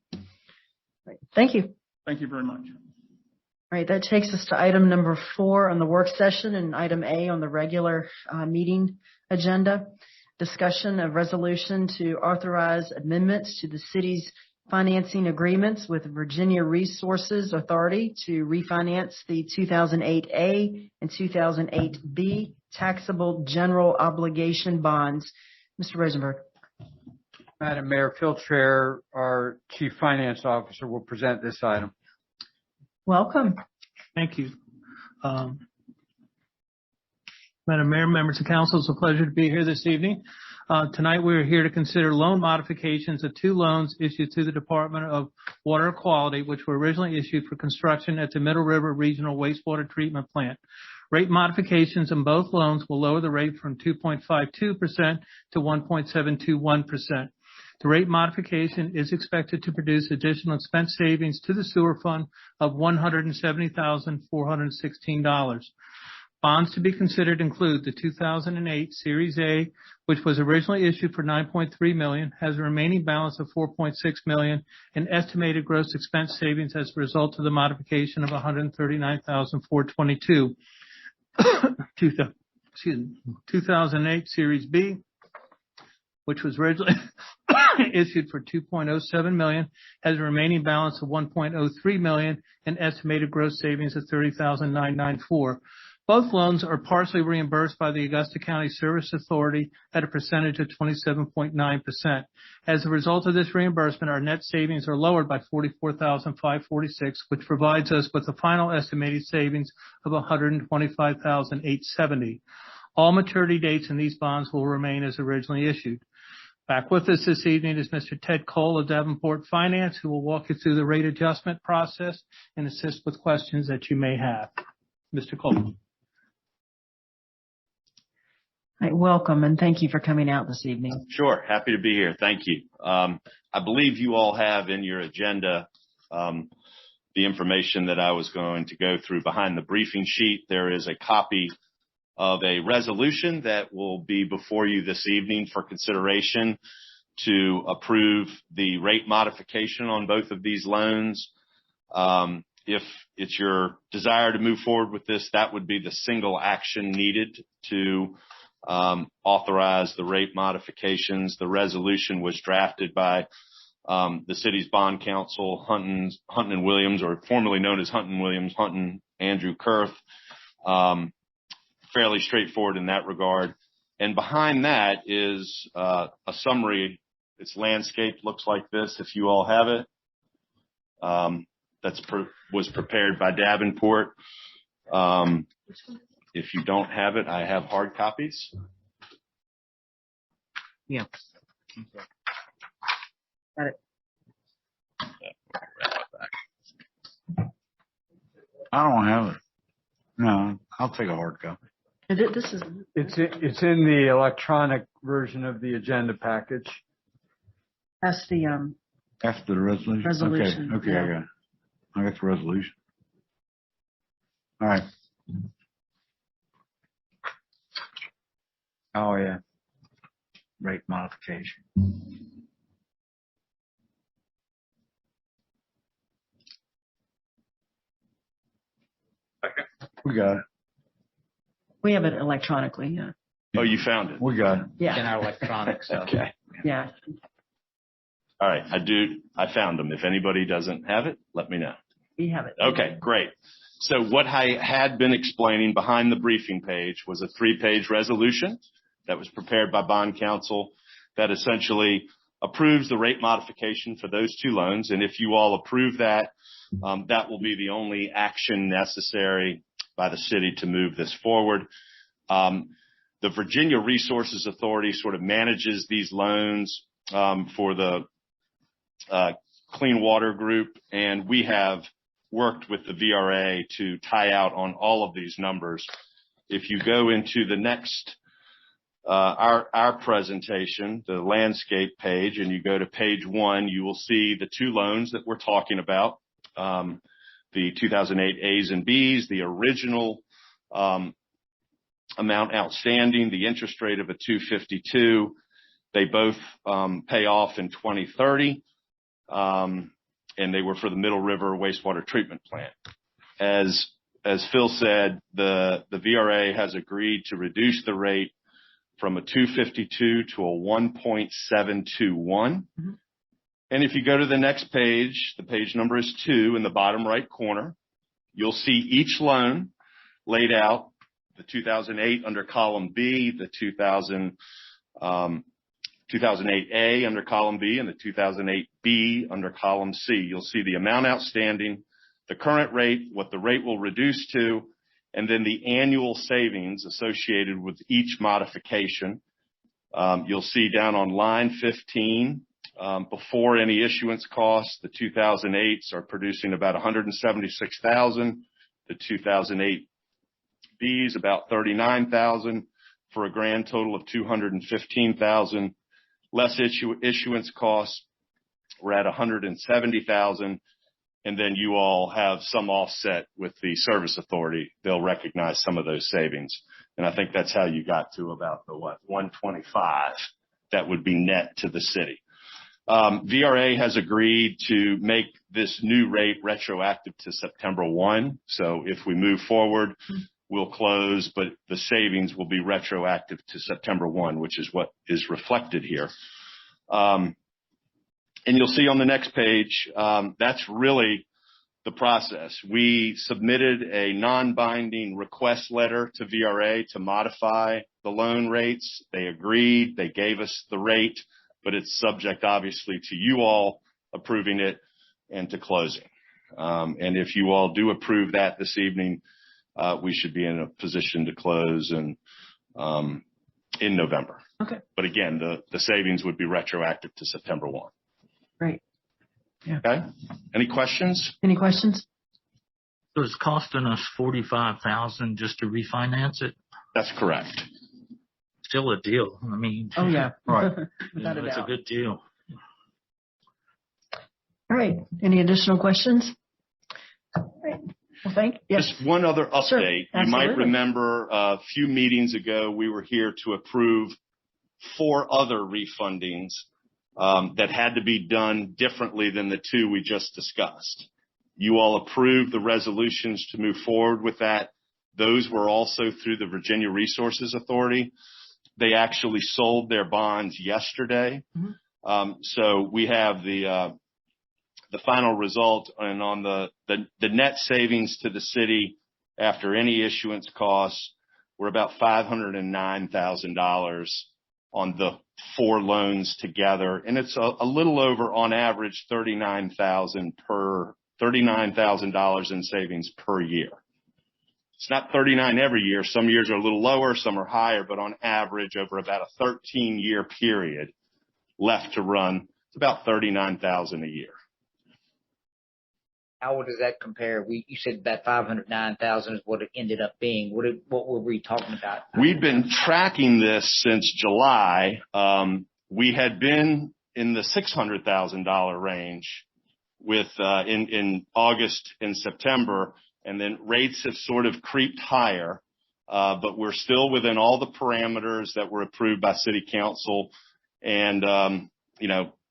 Right. Thank you. Thank you very much. All right. That takes us to item number 4 on the work session and item A on the regular meeting agenda. Discussion of resolution to authorize amendments to the city's financing agreements with Virginia Resources Authority to refinance the 2008A and 2008B taxable general obligation bonds. Mr. Rosenberg. Madam Mayor, Phil Traer, our Chief Finance Officer, will present this item. Welcome. Thank you. Madam Mayor, members of council, it's a pleasure to be here this evening. Tonight we are here to consider loan modifications of 2 loans issued to the Department of Water Quality, which were originally issued for construction at the Middle River Regional Wastewater Treatment Plant. Rate modifications in both loans will lower the rate from 2.52% to 1.721%. The rate modification is expected to produce additional expense savings to the sewer fund of $170,416. Bonds to be considered include the 2008 Series A, which was originally issued for $9.3 million, has a remaining balance of $4.6 million, and estimated gross expense savings as a result of the modification of $139,422. 2008 Series B, which was originally issued for $2.07 million, has a remaining balance of $1.03 million, and estimated gross savings of $30,994. Both loans are partially reimbursed by the Augusta County Service Authority at a percentage of 27.9%. As a result of this reimbursement, our net savings are lowered by $44,546, which provides us with a final estimated savings of $125,870. All maturity dates in these bonds will remain as originally issued. Back with us this evening is Mr. Ted Cole of Davenport Finance, who will walk you through the rate adjustment process and assist with questions that you may have. Mr. Cole. Right, welcome, and thank you for coming out this evening. Sure. Happy to be here. Thank you. I believe you all have in your agenda the information that I was going to go through behind the briefing sheet. There is a copy of a resolution that will be before you this evening for consideration to approve the rate modification on both of these loans. If it's your desire to move forward with this, that would be the single action needed to authorize the rate modifications. The resolution was drafted by the city's bond counsel, Hunton and Williams, or formerly known as Hunton Williams, Hunton Andrew Kurth. Fairly straightforward in that regard. And behind that is a summary It's landscaped, looks like this if you all have it. Was prepared by Davenport. If you don't have it, I have hard copies. Yeah. Got it. I don't have it. No, I'll take a hard copy. This is. It's in the electronic version of the agenda package. That's the After the resolution? Resolution, Okay, yeah. I got it. I got the resolution. All right. Oh, yeah. Rate modification. We got it. We have it electronically. Yeah. Oh, you found it. We got it. Yeah. In our electronic stuff. Okay. Yeah. All right. I found them. If anybody doesn't have it, let me know. We have it. Okay, great. So what I had been explaining behind the briefing page was a 3-page resolution that was prepared by bond counsel that essentially approves the rate modification for those 2 loans. And if you all approve that, that will be the only action necessary by the city to move this forward. The Virginia Resources Authority sort of manages these loans for the Clean Water Group, and we have worked with the VRA to tie out on all of these numbers. If you go into the next, our presentation, the landscape page, and you go to page 1, you will see the 2 loans that we're talking about. The 2008 A's and B's, the original amount outstanding, the interest rate of a 2.52. They both pay off in 2030, and they were for the Middle River wastewater treatment plant. As Phil said, the VRA has agreed to reduce the rate from a 2.52 to a 1.721. Mm-hmm. And if you go to the next page, the page number is 2 in the bottom right corner, you'll see each loan laid out, the 2008 under column B, the 2008A under column B, and the 2008B under column C. You'll see the amount outstanding, the current rate, what the rate will reduce to, and then the annual savings associated with each modification. You'll see down on line 15, before any issuance costs, the 2008s are producing about $176,000. The 2008 B's about $39,000 for a grand total of $215,000. Less issuance costs, we're at $170,000. And then you all have some offset with the service authority. They'll recognize some of those savings. And I think that's how you got to about the 125 that would be net to the city. VRA has agreed to make this new rate retroactive to September 1. So if we move forward, we'll close, but the savings will be retroactive to September 1, which is what is reflected here. And you'll see on the next page, that's really the process. We submitted a non-binding request letter to VRA to modify the loan rates. They agreed. They gave us the rate, but it's subject, obviously, to you all approving it and to closing. And if you all do approve that this evening, we should be in a position to close in November. Okay. But again, the savings would be retroactive to September 1. Great. Yeah. Okay. Any questions? Any questions? So it's costing us $45,000 just to refinance it? That's correct. Still a deal. I mean. Oh yeah. Right. Without a It's a doubt. good deal. All right. Any additional questions? All right. Well, yes. Just one other update. Sure. You Absolutely. might remember a few meetings ago, we were here to approve 4 other refundings that had to be done differently than the 2 we just discussed. You all approved the resolutions to move forward with that. Those were also through the Virginia Resources Authority. They actually sold their bonds yesterday. Mm-hmm. So we have the final result, and on the net savings to the city after any issuance costs were about $509,000 on the 4 loans together, and it's a little over, on average, $39,000 in savings per year. It's not 39 every year. Some years are a little lower, some are higher, but on average, over about a 13-year period left to run, it's about $39,000 a year. How does that compare? You said that $509,000 is what it ended up being. What were we talking about? We've been tracking this since July. We had been in the $600,000 range in August and September, and then rates have sort of creeped higher. But we're still within all the parameters that were approved by City Council, and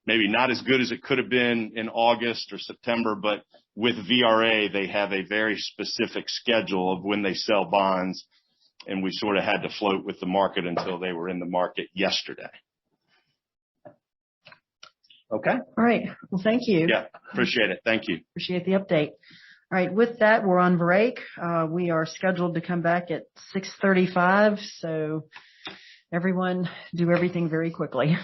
maybe not as good as it could have been in August or September, but with VRA, they have a very specific schedule of when they sell bonds, and we sort of had to float with the market until they were in the market yesterday. Okay. All right. Well, thank you. Yeah, appreciate it. Thank you. Appreciate the update. All right. With that, we're on break. We are scheduled to come back at 6:35. So everyone do everything very quickly.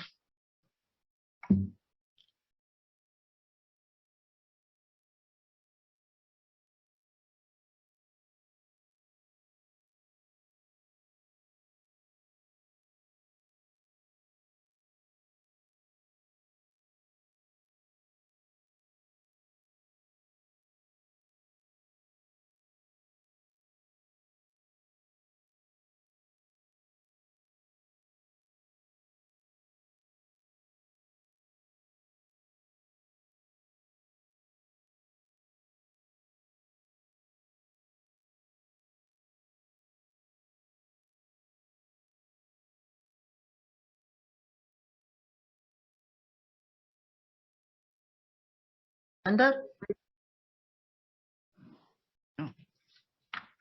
Linda? Are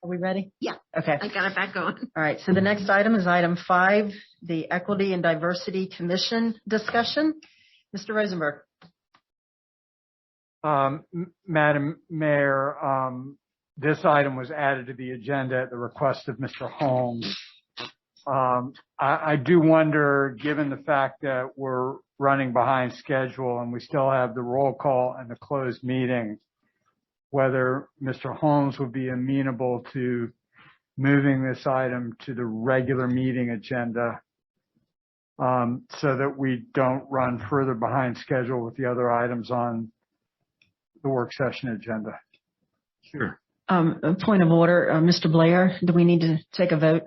we ready? Yeah. Okay. I got it back going. All right. So the next item is item 5, the Equity and Diversity Commission discussion. Mr. Rosenberg. Madam Mayor, this item was added to the agenda at the request of Mr. Holmes. I do wonder, given the fact that we're running behind schedule and we still have the roll call and the closed meeting, whether Mr. Holmes would be amenable to moving this item to the regular meeting agenda, so that we don't run further behind schedule with the other items on the work session agenda. Sure. A point of order, Mr. Blair, do we need to take a vote?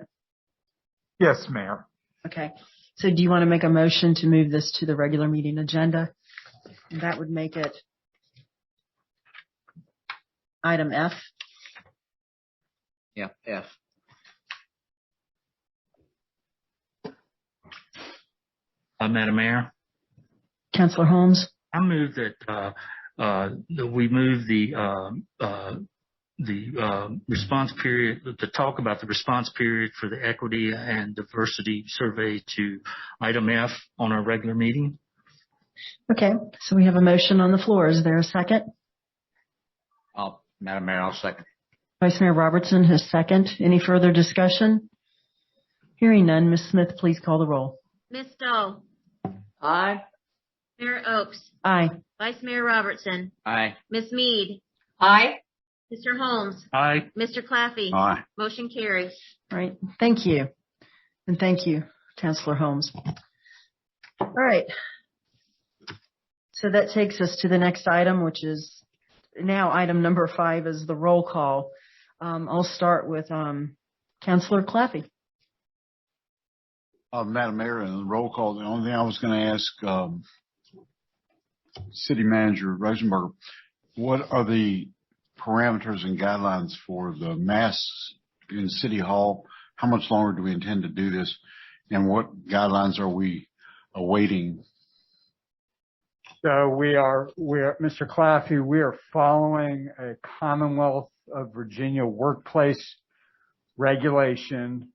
Yes, Mayor. Okay. So do you want to make a motion to move this to the regular meeting agenda? And that would make it item F. Yeah, F. Madam Mayor, Councilor Holmes. I move that we move the response period, to talk about the response period for the equity and diversity survey to item F on our regular meeting. Okay. So we have a motion on the floor. Is there a second? Madam Mayor, I'll second. Vice Mayor Robertson has second. Any further discussion? Hearing none, Ms. Smith, please call the roll. Ms. Stoll. Aye. Mayor Oakes. Aye. Vice Mayor Robertson. Aye. Ms. Mead. Aye. Mr. Holmes. Aye. Mr. Claffey. Aye. Motion carries. All right. Thank you. And thank you, Councilor Holmes. All right. So that takes us to the next item, which is now item number 5 is the roll call. I'll start with Councilor Claffey. Madam Mayor, in the roll call, the only thing I was going to ask City Manager Rosenberg, what are the parameters and guidelines for the masks in City Hall? How much longer do we intend to do this? And what guidelines are we awaiting? So Mr. Claffey, we are following a Commonwealth of Virginia workplace regulation,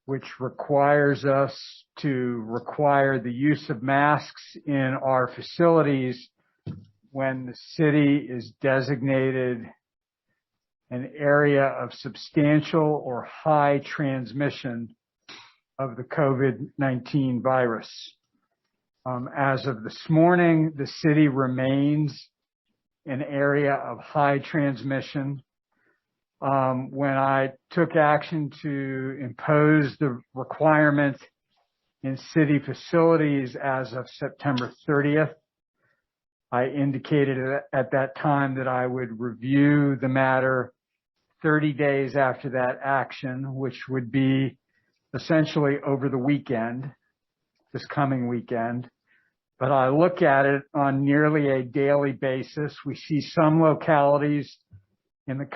which requires us to require the use of masks in our facilities when the city is designated an area of substantial or high transmission of the COVID-19 virus. As of this morning, the city remains an area of high transmission. When I took action to impose the requirement in city facilities as of September 30th, I indicated at that time that I would review the matter 30 days after that action, which would be essentially over the weekend, this coming weekend. But I look at it on nearly a daily basis. We see some localities in the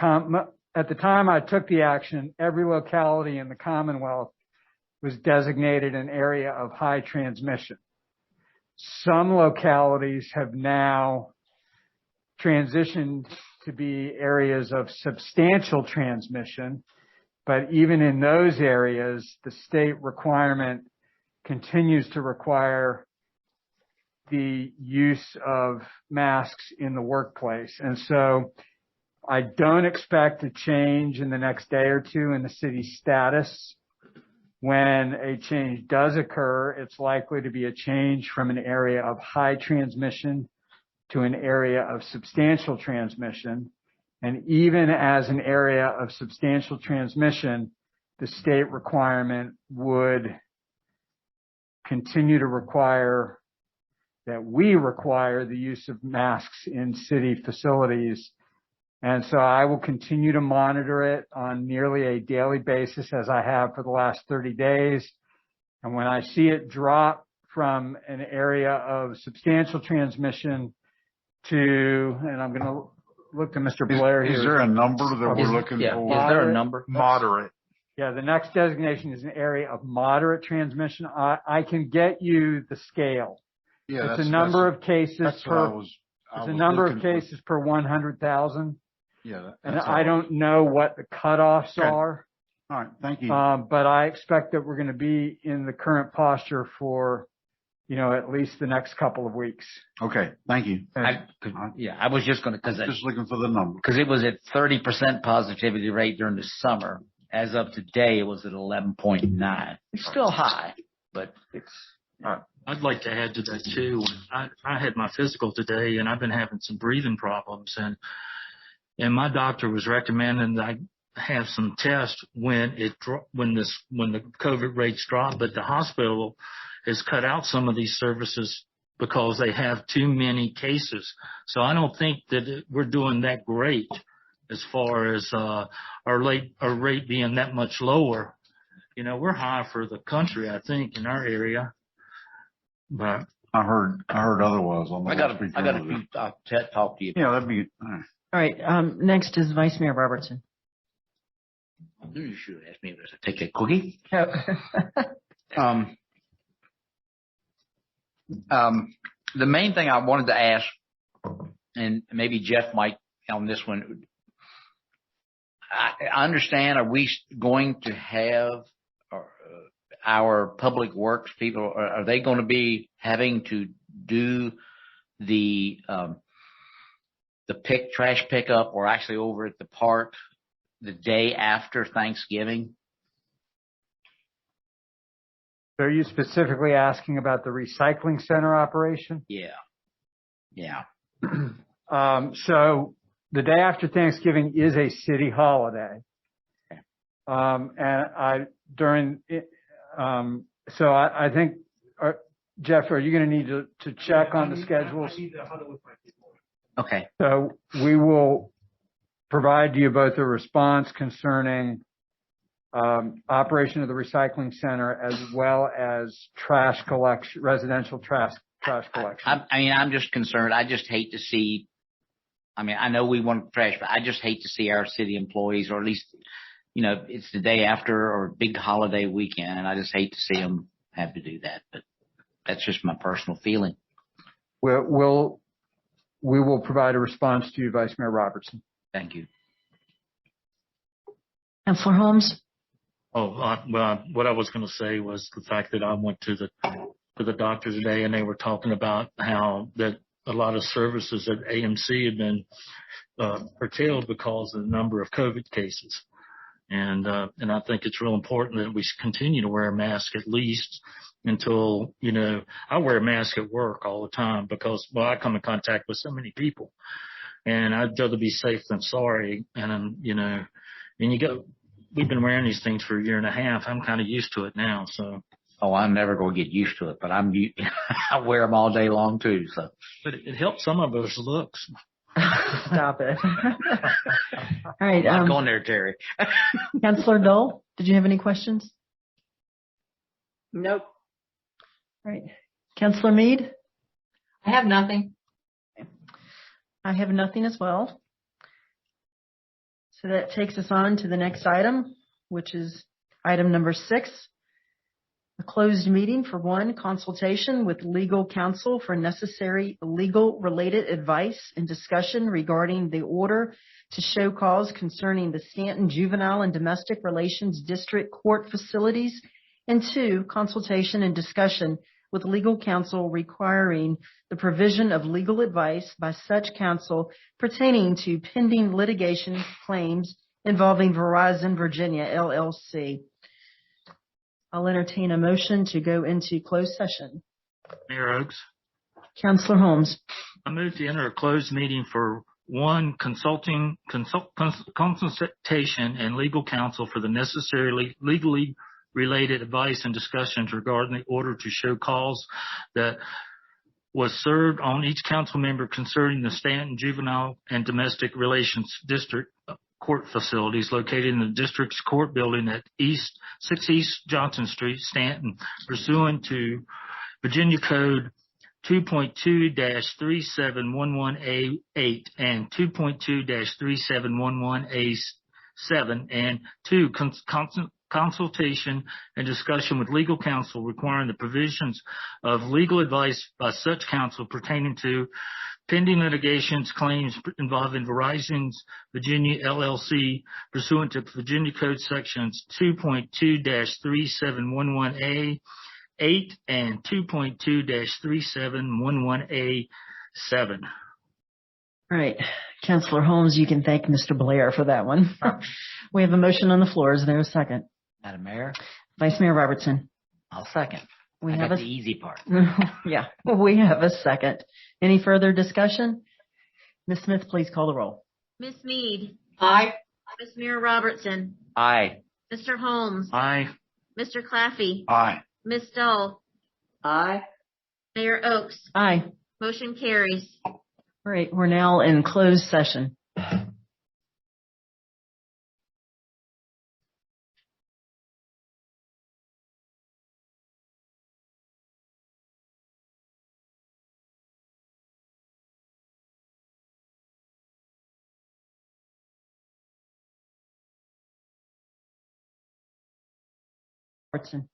at the time I took the action, every locality in the Commonwealth was designated an area of high transmission. Some localities have now transitioned to be areas of substantial transmission, but even in those areas, the state requirement continues to require the use of masks in the workplace. And so I don't expect a change in the next day or two in the city's status. When a change does occur, it's likely to be a change from an area of high transmission to an area of substantial transmission. And even as an area of substantial transmission, the state requirement would continue to require that we require the use of masks in city facilities. And so I will continue to monitor it on nearly a daily basis as I have for the last 30 days. And when I see it drop from an area of substantial transmission to, and I'm going to look to Mr. Blair here. Is there a number that we're looking for? Is there a number? Moderate. Yeah, the next designation is an area of moderate transmission. I can get you the scale. Yeah, it's a number of cases per. It's a number of cases per 100,000. Yeah, and I don't know what the cutoffs are. All right, thank you. But I expect that we're going to be in the current posture for, at least the next couple of weeks. Okay, thank you. I was just going to, just looking for the number. Because it was at 30% positivity rate during the summer. As of today, it was at 11.9. It's still high, but it's. I'd like to add to that too. I had my physical today, and I've been having some breathing problems, and my doctor was recommending that I have some tests when the COVID rates drop. But the hospital has cut out some of these services because they have too many cases. So I don't think that we're doing that great as far as our rate being that much lower. We're high for the country, I think, in our area. But I heard otherwise. I got to talk to you. Yeah, that'd be all right. Next is Vice Mayor Robertson. You should ask me to take a cookie. The main thing I wanted to ask, and maybe Jeff might on this one. I understand. Are we going to have our public works people, are they going to be having to do the trash pickup or actually over at the park the day after Thanksgiving? Are you specifically asking about the recycling center operation? Yeah. So the day after Thanksgiving is a city holiday. And so I think, Jeff, are you going to need to check on the schedules? Okay. So we will provide you both a response concerning operation of the recycling center as well as trash collection, residential trash collection. I'm just concerned. I just hate to see. I know we want trash, but I just hate to see our city employees, or at least, it's the day after or big holiday weekend, and I just hate to see them have to do that. But that's just my personal feeling. We will provide a response to you, Vice Mayor Robertson. Thank you. Councilor Holmes? Well, what I was going to say was the fact that I went to the doctor today, and they were talking about how that a lot of services at AMC had been curtailed because of the number of COVID cases. And I think it's real important that we continue to wear a mask at least until, I wear a mask at work all the time because, I come in contact with so many people and I'd rather be safe than sorry. And, we've been wearing these things for a year and a half. I'm kind of used to it now. So. Oh, I'm never going to get used to it, but I wear them all day long too. So. But it helps some of us looks. Stop it. All right. I'm going there, Terry. Councilor Dole, did you have any questions? Nope. All right. Councilor Meade? I have nothing. I have nothing as well. So that takes us on to the next item, which is item number 6. A closed meeting for consultation with legal counsel for necessary legal related advice and discussion regarding the order to show cause concerning the Stanton Juvenile and Domestic Relations District Court facilities, and 2, consultation and discussion with legal counsel requiring the provision of legal advice by such counsel pertaining to pending litigation claims involving Verizon Virginia, LLC. I'll entertain a motion to go into closed session. Mayor Oakes. Councilor Holmes. I move to enter a closed meeting for 1, consultation and legal counsel for the necessary legally related advice and discussions regarding the order to show cause that was served on each council member concerning the Stanton Juvenile and Domestic Relations District Court facilities located in the district's court building at 6 East Johnson Street, Stanton, pursuant to Virginia Code 2.2-3711A8 and 2.2-3711A7, and 2, consultation and discussion with legal counsel requiring the provisions of legal advice by such counsel pertaining to pending litigations claims involving Verizon's Virginia LLC pursuant to Virginia Code sections 2.2-3711A8 and 2.2-3711A7. All right. Councilor Holmes, you can thank Mr. Blair for that one. We have a motion on the floor. Is there a second? Madam Mayor? Vice Mayor Robertson? I'll second. We I have got the easy part. Yeah, we have a second. Any further discussion? Ms. Smith, please call the roll. Ms. Meade. Aye. Vice Mayor Robertson. Aye. Mr. Holmes. Aye. Mr. Claffey. Aye. Ms. Dull. Aye. Mayor Oakes. Aye. Motion carries. All right, we're now in closed session. Robertson.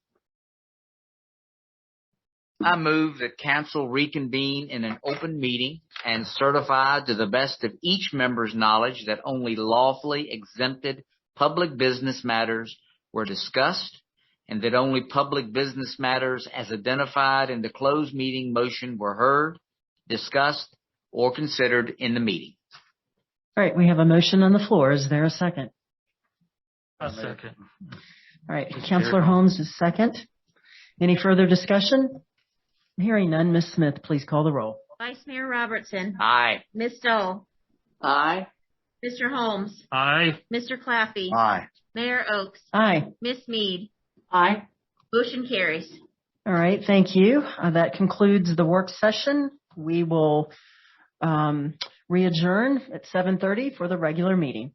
I move that council reconvene in an open meeting and certify to the best of each member's knowledge that only lawfully exempted public business matters were discussed, and that only public business matters as identified in the closed meeting motion were heard, discussed, or considered in the meeting. All right, we have a motion on the floor. Is there a second? A second. All right, Councilor Holmes is second. Any further discussion? Hearing none, Ms. Smith, please call the roll. Vice Mayor Robertson. Aye. Ms. Dull. Aye. Mr. Holmes. Aye. Mr. Claffey. Aye. Mayor Oakes. Aye. Miss Meade. Aye. Motion carries. All right, thank you. That concludes the work session. We will re-adjourn at 7:30 for the regular meeting.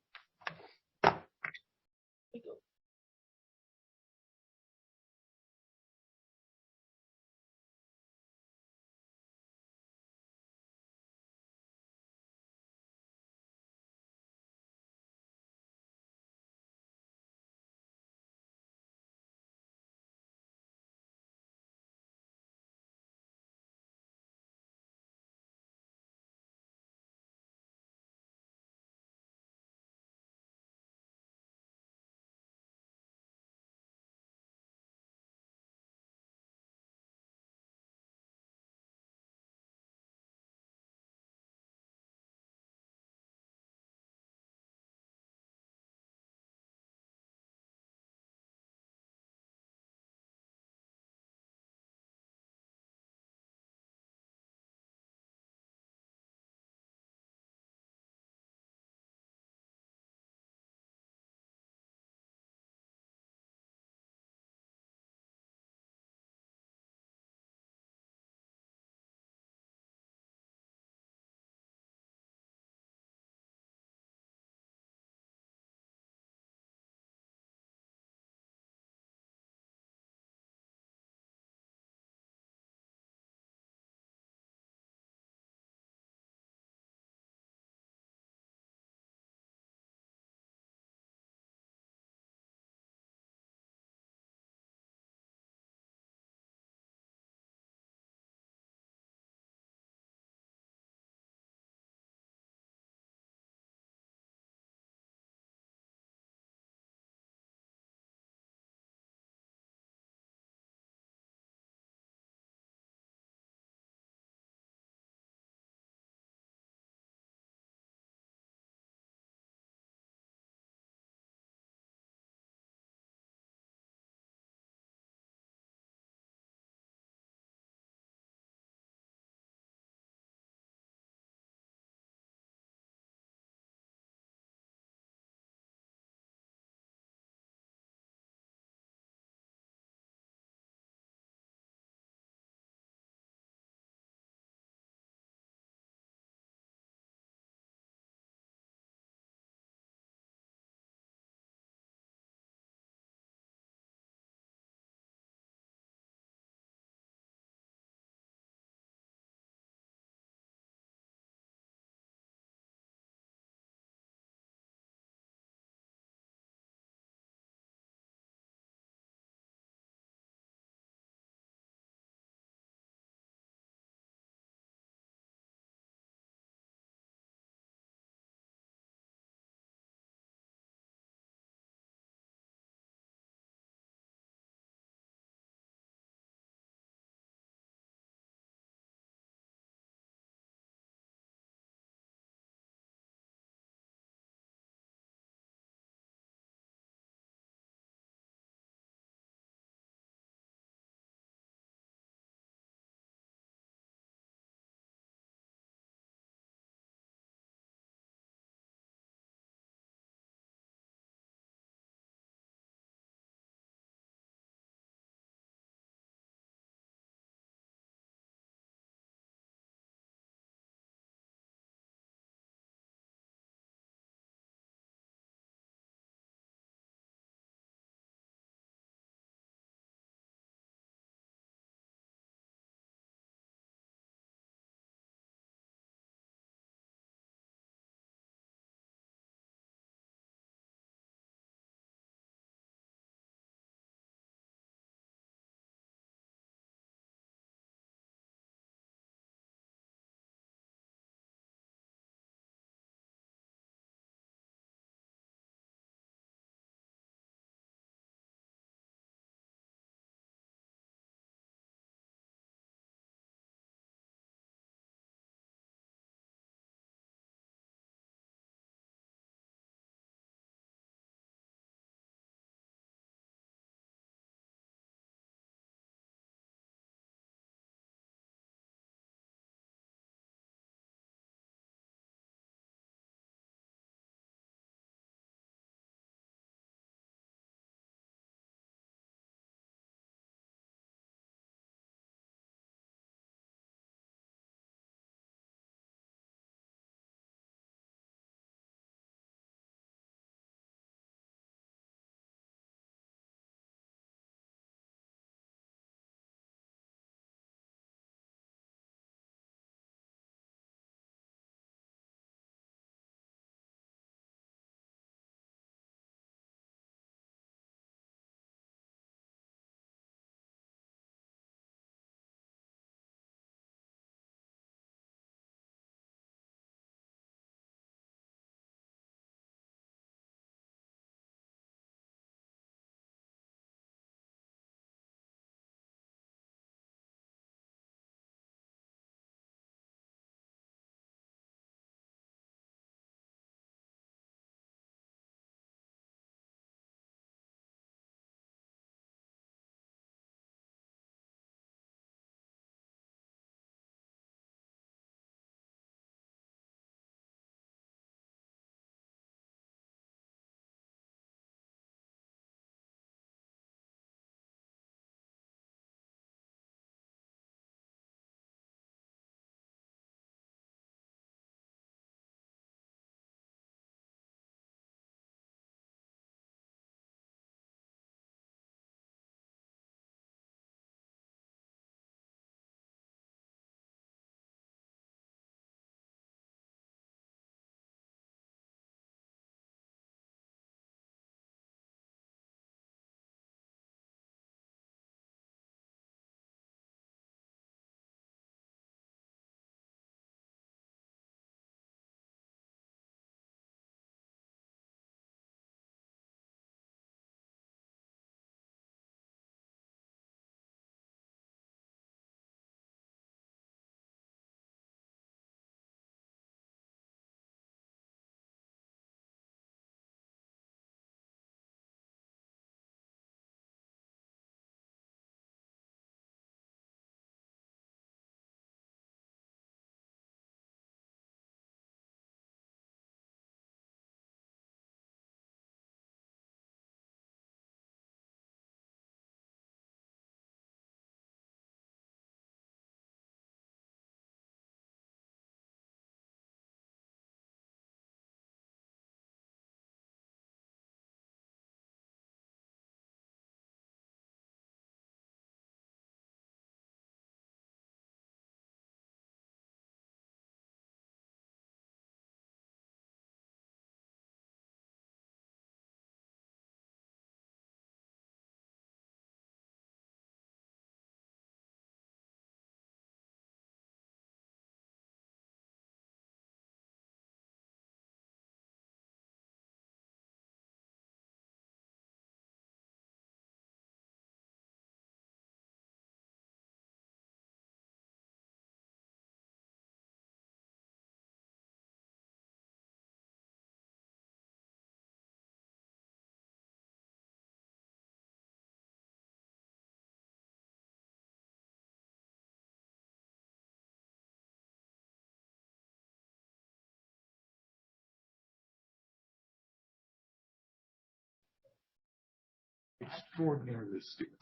Extraordinarily stupid.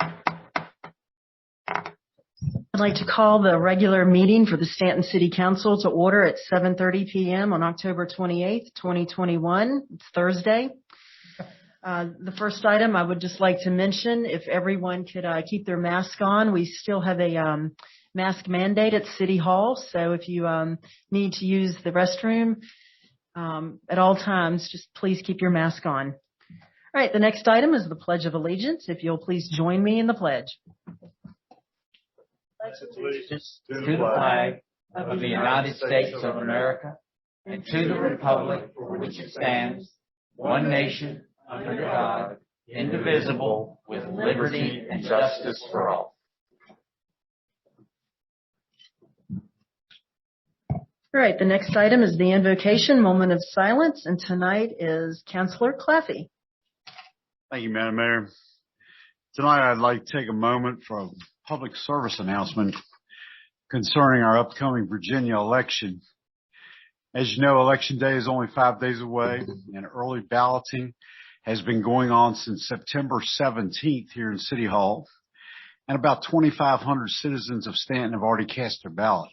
I'd like to call the regular meeting for the Stanton City Council to order at 7:30 p.m. on October 28th, 2021. It's Thursday. The first item I would just like to mention, if everyone could keep their mask on, we still have a mask mandate at City Hall. So if you need to use the restroom at all times, just please keep your mask on. All right, the next item is the Pledge of Allegiance. If you'll please join me in the pledge. Allegiance to the flag of the United States of America and to the republic for which it stands, one nation, under God, indivisible, with liberty and justice for all. All right, the next item is the invocation, moment of silence, and tonight is Councilor Claffey. Thank you, Madam Mayor. Tonight, I'd like to take a moment for a public service announcement concerning our upcoming Virginia election. As you know, Election Day is only 5 days away, and early balloting has been going on since September 17th here in City Hall, and about 2,500 citizens of Stanton have already cast their ballot.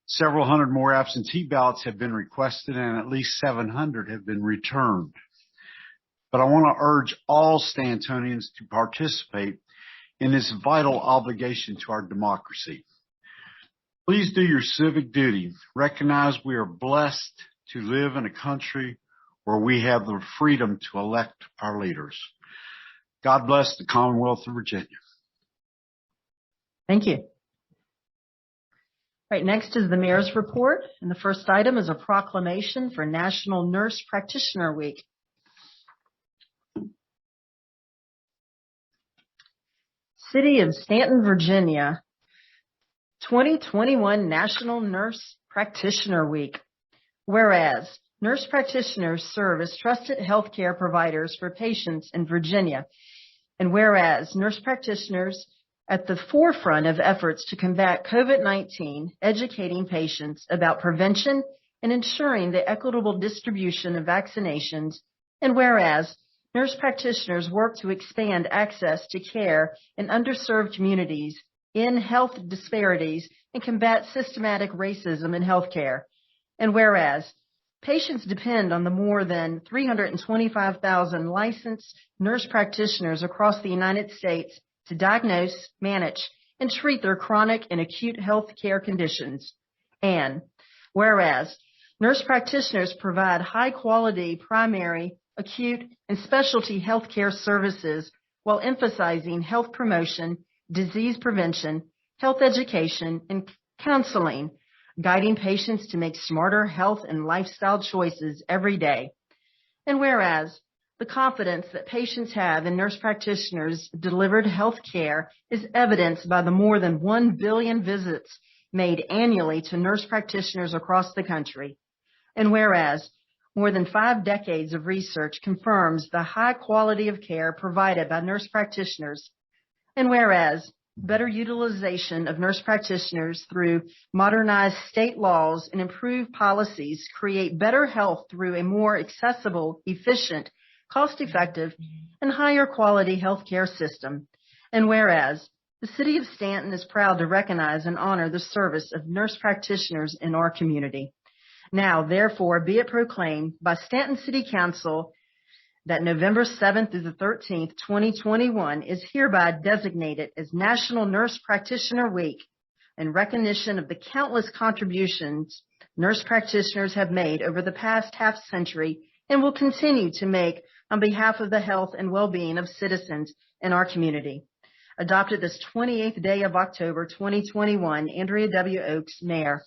Several hundred more absentee ballots have been requested, and at least 700 have been returned. But I want to urge all Stantonians to participate in this vital obligation to our democracy. Please do your civic duty. Recognize we are blessed to live in a country where we have the freedom to elect our leaders. God bless the Commonwealth of Virginia. Thank you. All right, next is the mayor's report, and the first item is a proclamation for National Nurse Practitioner Week. City of Stanton, Virginia, 2021 National Nurse Practitioner Week. Whereas nurse practitioners serve as trusted healthcare providers for patients in Virginia, and whereas nurse practitioners at the forefront of efforts to combat COVID-19, educating patients about prevention and ensuring the equitable distribution of vaccinations, and whereas nurse practitioners work to expand access to care in underserved communities, end health disparities, and combat systematic racism in healthcare. And whereas patients depend on the more than 325,000 licensed nurse practitioners across the United States to diagnose, manage, and treat their chronic and acute health care conditions. And whereas nurse practitioners provide high-quality primary, acute, and specialty health care services while emphasizing health promotion, disease prevention, health education, and counseling, guiding patients to make smarter health and lifestyle choices every day. And whereas the confidence that patients have in nurse practitioners' delivered health care is evidenced by the more than 1 billion visits made annually to nurse practitioners across the country. And whereas more than 5 decades of research confirms the high quality of care provided by nurse practitioners. And whereas better utilization of nurse practitioners through modernized state laws and improved policies create better health through a more accessible, efficient, cost-effective, and higher quality healthcare system. And whereas the City of Stanton is proud to recognize and honor the service of nurse practitioners in our community. Now, therefore, be it proclaimed by Stanton City Council that November 7th through the 13th, 2021 is hereby designated as National Nurse Practitioner Week in recognition of the countless contributions nurse practitioners have made over the past half century and will continue to make on behalf of the health and well-being of citizens in our community. Adopted this 28th day of October, 2021, Andrea W. Oakes, Mayor.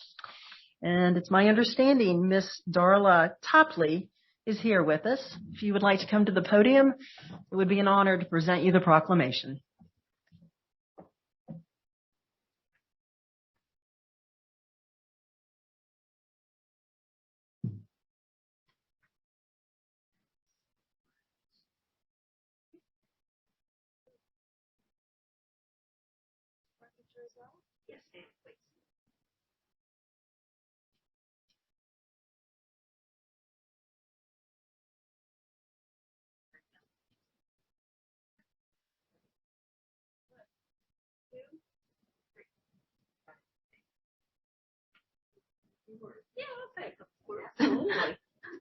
And it's my understanding Miss Darla Topley is here with us. If you would like to come to the podium, it would be an honor to present you the proclamation.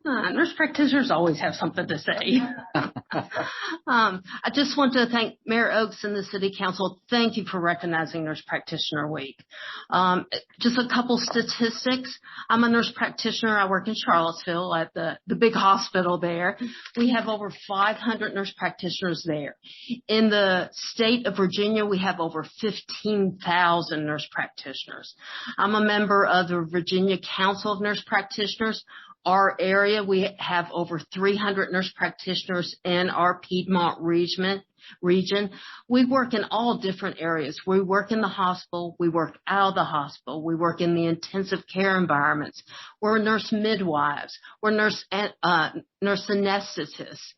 Nurse practitioners always have something to say. I just want to thank Mayor Oakes and the City Council. Thank you for recognizing Nurse Practitioner Week. Just a couple statistics. I'm a nurse practitioner. I work in Charlottesville at the big hospital there. We have over 500 nurse practitioners there. In the state of Virginia, we have over 15,000 nurse practitioners. I'm a member of the Virginia Council of Nurse Practitioners. Our area, we have over 300 nurse practitioners in our Piedmont region. We work in all different areas. We work in the hospital. We work out of the hospital. We work in the intensive care environments. We're nurse midwives. We're nurse anesthetists.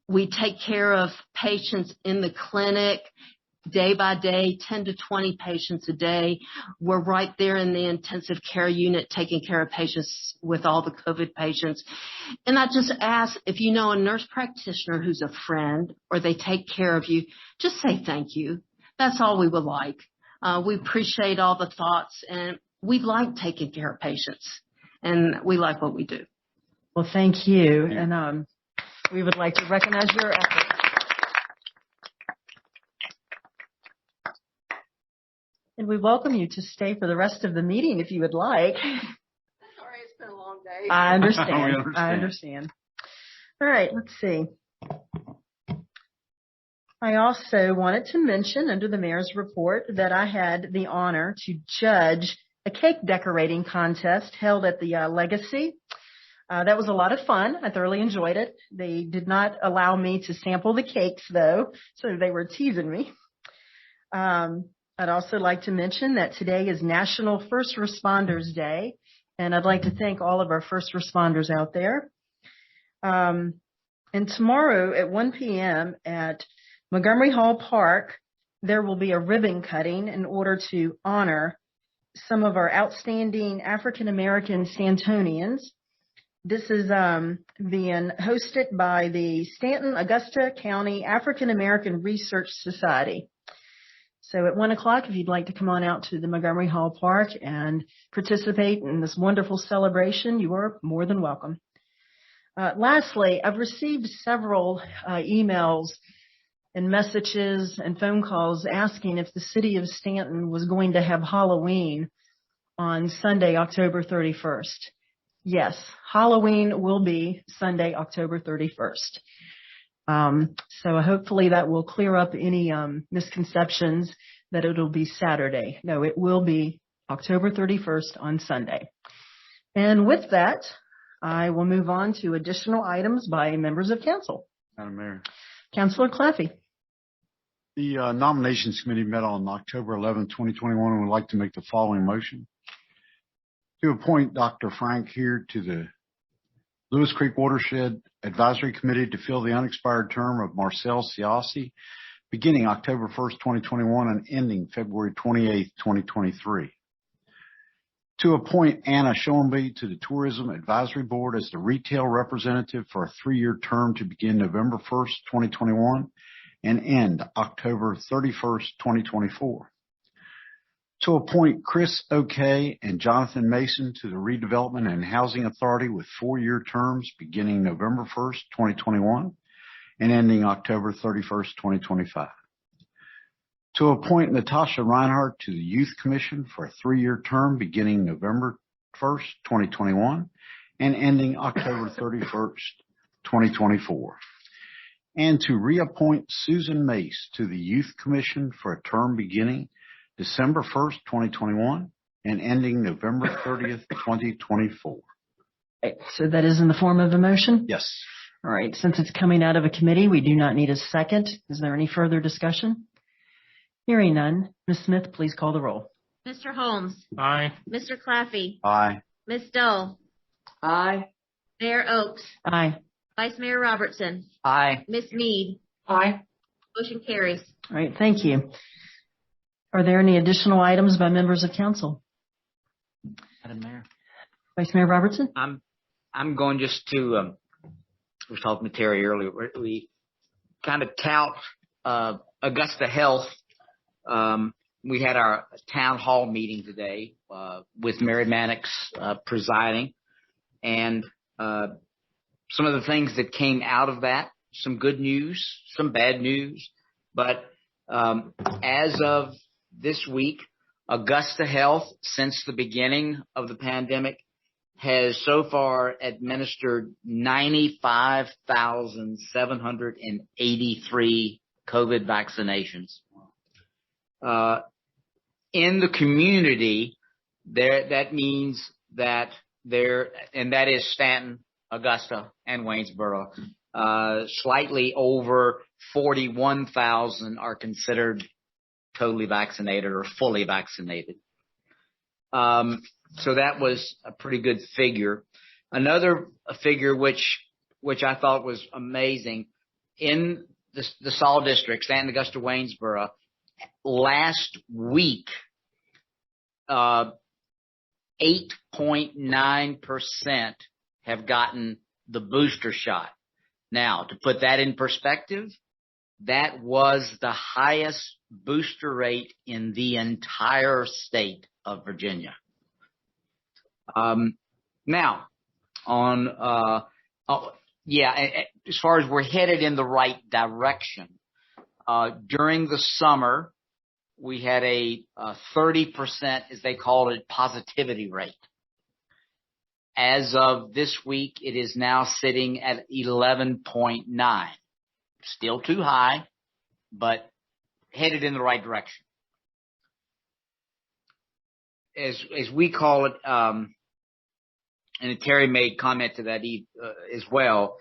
We take care of patients in the clinic day by day, 10 to 20 patients a day. We're right there in the intensive care unit taking care of patients with all the COVID patients. And I just ask, if you know a nurse practitioner who's a friend or they take care of you, just say thank you. That's all we would like. We appreciate all the thoughts, and we like taking care of patients, and we like what we do. Well, thank you. And we would like to recognize your efforts. And we welcome you to stay for the rest of the meeting if you would like. Sorry, it's been a long day. I understand. I understand. All right, let's see. I also wanted to mention under the mayor's report that I had the honor to judge a cake decorating contest held at the Legacy. That was a lot of fun. I thoroughly enjoyed it. They did not allow me to sample the cakes, though, so they were teasing me. I'd also like to mention that today is National First Responders Day, and I'd like to thank all of our first responders out there. And tomorrow at 1 p.m. at Montgomery Hall Park, there will be a ribbon cutting in order to honor some of our outstanding African-American Stantonians. This is being hosted by the Stanton, Augusta County African-American Research Society. So at 1 o'clock, if you'd like to come on out to the Montgomery Hall Park and participate in this wonderful celebration, you are more than welcome. Lastly, I've received several emails and messages and phone calls asking if the city of Stanton was going to have Halloween on Sunday, October 31st. Yes, Halloween will be Sunday, October 31st. So hopefully that will clear up any misconceptions that it'll be Saturday. No, it will be October 31st on Sunday. And with that, I will move on to additional items by members of council. Madam Mayor. Councilor Claffey. The Nominations Committee met on October 11, 2021, and would like to make the following motion. To appoint Dr. Frank here to the Lewis Creek Watershed Advisory Committee to fill the unexpired term of Marcel Siassi, beginning October 1st, 2021 and ending February 28th, 2023. To appoint Anna Schoenby to the Tourism Advisory Board as the retail representative for a 3-year term to begin November 1st, 2021 and end October 31st, 2024. To appoint Chris O'Kay and Jonathan Mason to the Redevelopment and Housing Authority with 4-year terms beginning November 1st, 2021 and ending October 31st, 2025. To appoint Natasha Reinhardt to the Youth Commission for a 3-year term beginning November 1st, 2021 and ending October 31st, 2024. And to reappoint Susan Mace to the Youth Commission for a term beginning December 1st, 2021 and ending November 30th, 2024. Right, so that is in the form of a motion? Yes. All right. Since it's coming out of a committee, we do not need a second. Is there any further discussion? Hearing none. Ms. Smith, please call the roll. Mr. Holmes. Aye. Mr. Claffey. Aye. Ms. Dull. Aye. Mayor Oakes. Aye. Vice Mayor Robertson. Aye. Ms. Mead. Aye. Motion carries. All right. Thank you. Are there any additional items by members of council? Madam Mayor. Vice Mayor Robertson? I'm going just to, we were talking to Terry earlier, we kind of tout Augusta Health we had our town hall meeting today, with Mary Mannix, presiding, and, some of the things that came out of that, some good news, some bad news, but, as of this week, Augusta Health, since the beginning of the pandemic, has so far administered 95,783 COVID vaccinations. In the community, that means that and that is Stanton, Augusta, and Waynesboro. Slightly over 41,000 are considered totally vaccinated or fully vaccinated. So that was a pretty good figure. Another figure which I thought was amazing, in the Saul district, Stanton, Augusta, Waynesboro, last week, 8.9% have gotten the booster shot. Now, to put that in perspective, that was the highest booster rate in the entire state of Virginia. Now, as far as we're headed in the right direction, during the summer, we had a 30%, as they called it, positivity rate. As of this week, it is now sitting at 11.9. Still too high, but headed in the right direction. As we call it, and Terry made comment to that as well,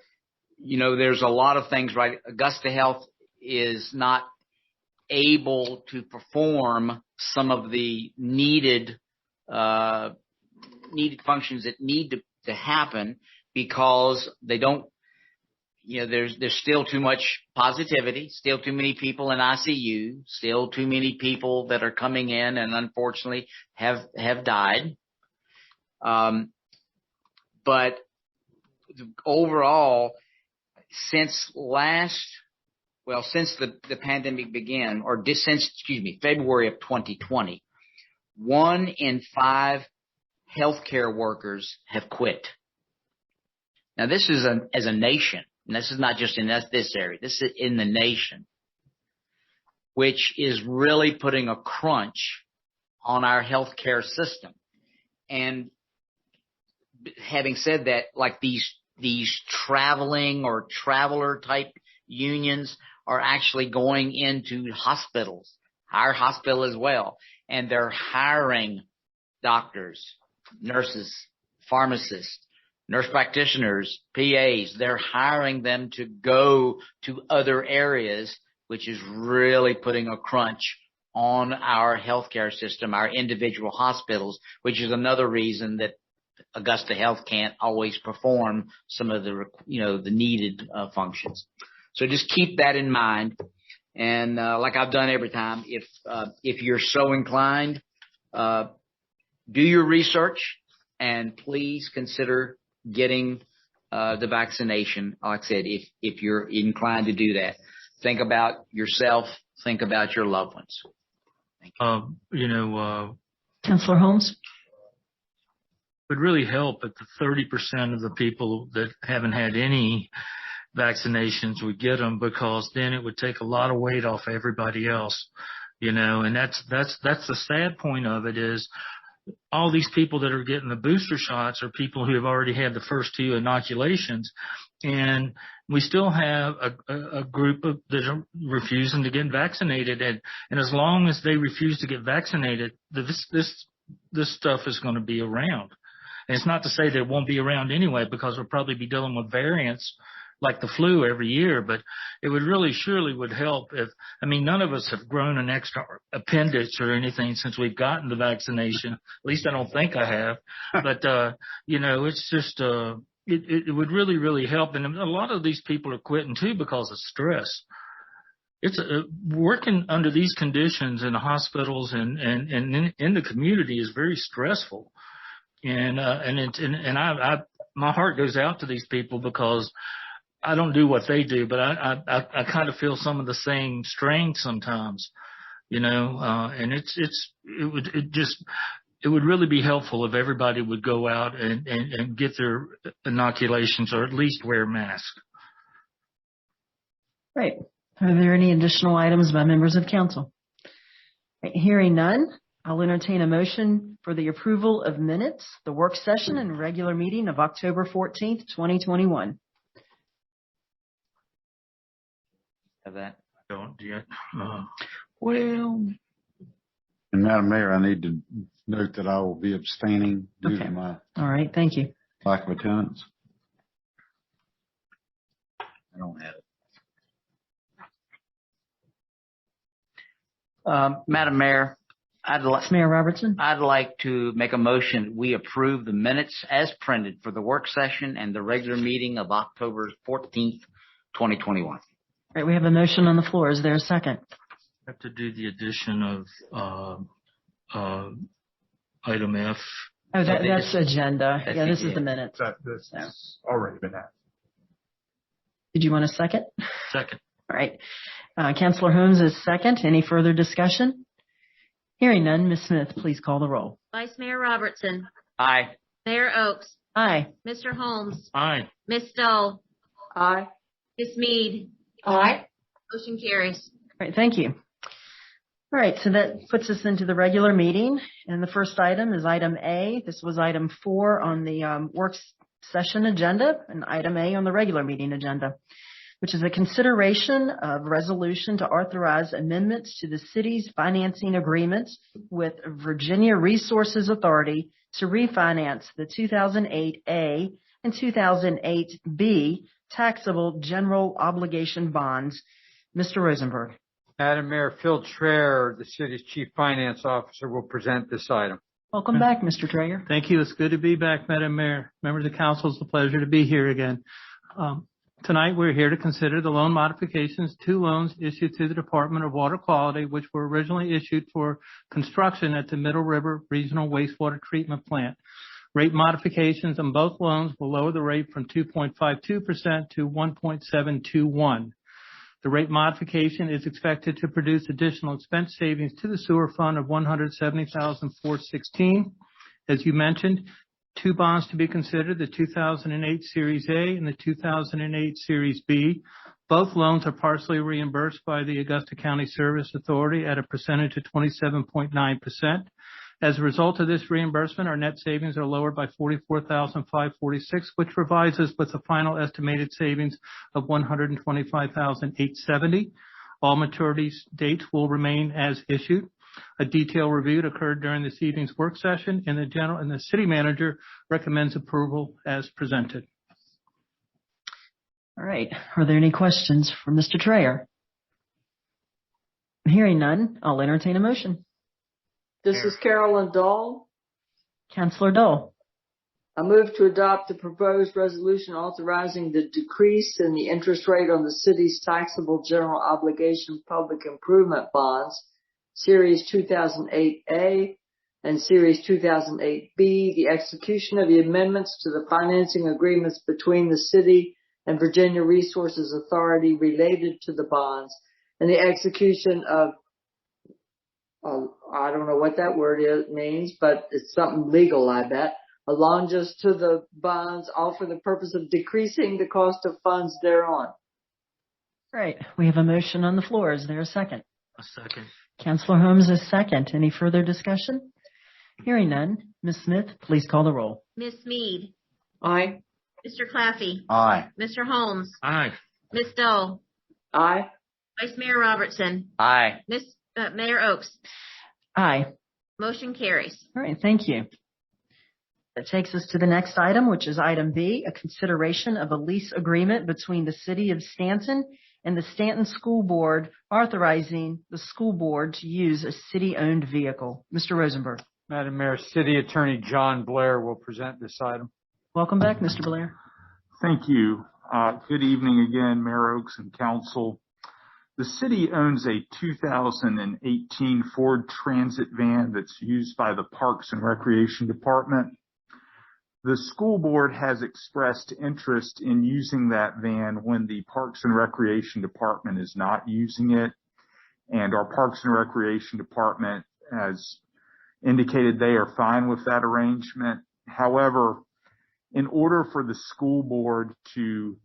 there's a lot of things, right? Augusta Health is not able to perform some of the needed functions that need to happen because they don't, there's still too much positivity, still too many people in ICU, still too many people that are coming in and unfortunately have died. But overall, since the pandemic began, since February of 2020, 1 in 5 healthcare workers have quit. Now, this is as a nation, and this is not just in this area. This is in the nation, which is really putting a crunch on our healthcare system. And having said that, like these traveling or traveler type unions are actually going into hospitals, our hospital as well, and they're hiring doctors, nurses, pharmacists, nurse practitioners, PAs. They're hiring them to go to other areas, which is really putting a crunch on our healthcare system, our individual hospitals, which is another reason that Augusta Health can't always perform some of the, the needed functions. So just keep that in mind. And like I've done every time, if you're so inclined, do your research and please consider getting the vaccination. Like I said, if you're inclined to do that, think about yourself, think about your loved ones. Thank you. Councilor Holmes? Would really help if the 30% of the people that haven't had any vaccinations would get them, because then it would take a lot of weight off everybody else, and that's the sad point of it is all these people that are getting the booster shots are people who have already had the first 2 inoculations, and we still have a group that are refusing to get vaccinated, and as long as they refuse to get vaccinated, this stuff is going to be around. And it's not to say that it won't be around anyway, because we'll probably be dealing with variants like the flu every year, but it would surely would help if, none of us have grown an extra appendix or anything since we've gotten the vaccination. At least I don't think I have, but, it's just, it would really, really help. And a lot of these people are quitting too because of stress. It's working under these conditions in the hospitals and in the community is very stressful. And my heart goes out to these people because I don't do what they do, but I kind of feel some of the same strain sometimes. and it would really be helpful if everybody would go out and get their inoculations or at least wear masks. Right. Are there any additional items by members of council? Right, hearing none, I'll entertain a motion for the approval of minutes, the work session and regular meeting of October 14th, 2021. Have that. Don't yet. Well. And Madam Mayor, I need to note that I will be abstaining due to my All right, thank you. lack of attendance. I don't have it. Madam Mayor, Mayor Robertson. I'd like to make a motion. We approve the minutes as printed for the work session and the regular meeting of October 14th, 2021. All right, we have a motion on the floor. Is there a second? I have to do the addition of item F. Oh, that's agenda. That's Yeah, this it. is the minutes. This has already been added. Did you want a second? Second. All right. Councilor Holmes is second. Any further discussion? Hearing none, Ms. Smith, please call the roll. Vice Mayor Robertson. Aye. Mayor Oakes. Aye. Mr. Holmes. Aye. Ms. Stoll. Aye. Ms. Mead. Aye. Motion carries. All right, thank you. All right, so that puts us into the regular meeting. And the first item is item A. This was item 4 on the work session agenda and item A on the regular meeting agenda, which is a consideration of resolution to authorize amendments to the city's financing agreements with Virginia Resources Authority to refinance the 2008A and 2008B taxable general obligation bonds. Mr. Rosenberg. Madam Mayor, Phil Traer, the city's Chief Finance Officer, will present this item. Welcome back, Mr. Traeger. Thank you. It's good to be back, Madam Mayor. Members of council, it's a pleasure to be here again. Tonight, we're here to consider the loan modifications, 2 loans issued to the Department of Water Quality, which were originally issued for construction at the Middle River Regional Wastewater Treatment Plant. Rate modifications on both loans will lower the rate from 2.52% to 1.721. The rate modification is expected to produce additional expense savings to the sewer fund of $170,416. As you mentioned, 2 bonds to be considered, the 2008 Series A and the 2008 Series B. Both loans are partially reimbursed by the Augusta County Service Authority at a percentage of 27.9%. As a result of this reimbursement, our net savings are lowered by $44,546, which provides us with a final estimated savings of $125,870. All maturity dates will remain as issued. A detailed review occurred during this evening's work session, and the city manager recommends approval as presented. All right. Are there any questions for Mr. Traer? Hearing none, I'll entertain a motion. This is Carolyn Dahl. Councilor Dole. I move to adopt the proposed resolution authorizing the decrease in the interest rate on the city's taxable general obligation public improvement bonds, Series 2008A and Series 2008B, the execution of the amendments to the financing agreements between the city and Virginia Resources Authority related to the bonds, and the execution of I don't know what that word means, but it's something legal, I bet. Allonges to the bonds, all for the purpose of decreasing the cost of funds thereon. Right. We have a motion on the floor. Is there a second? A second. Councilor Holmes is second. Any further discussion? Hearing none. Ms. Smith, please call the roll. Ms. Mead. Aye. Mr. Claffey. Aye. Mr. Holmes. Aye. Ms. Stoll. Aye. Vice Mayor Robertson. Aye. Mayor Oakes. Aye. Motion carries. All right. Thank you. That takes us to the next item, which is item B, a consideration of a lease agreement between the city of Stanton and the Stanton School Board, authorizing the school board to use a city-owned vehicle. Mr. Rosenberg. Madam Mayor, City Attorney John Blair will present this item. Welcome back, Mr. Blair. Thank you. Good evening again, Mayor Oakes and Council. The city owns a 2018 Ford Transit van that's used by the Parks and Recreation Department. The school board has expressed interest in using that van when the Parks and Recreation Department is not using it. and our Parks and Recreation Department has indicated they are fine with that arrangement. However, in order for the school board to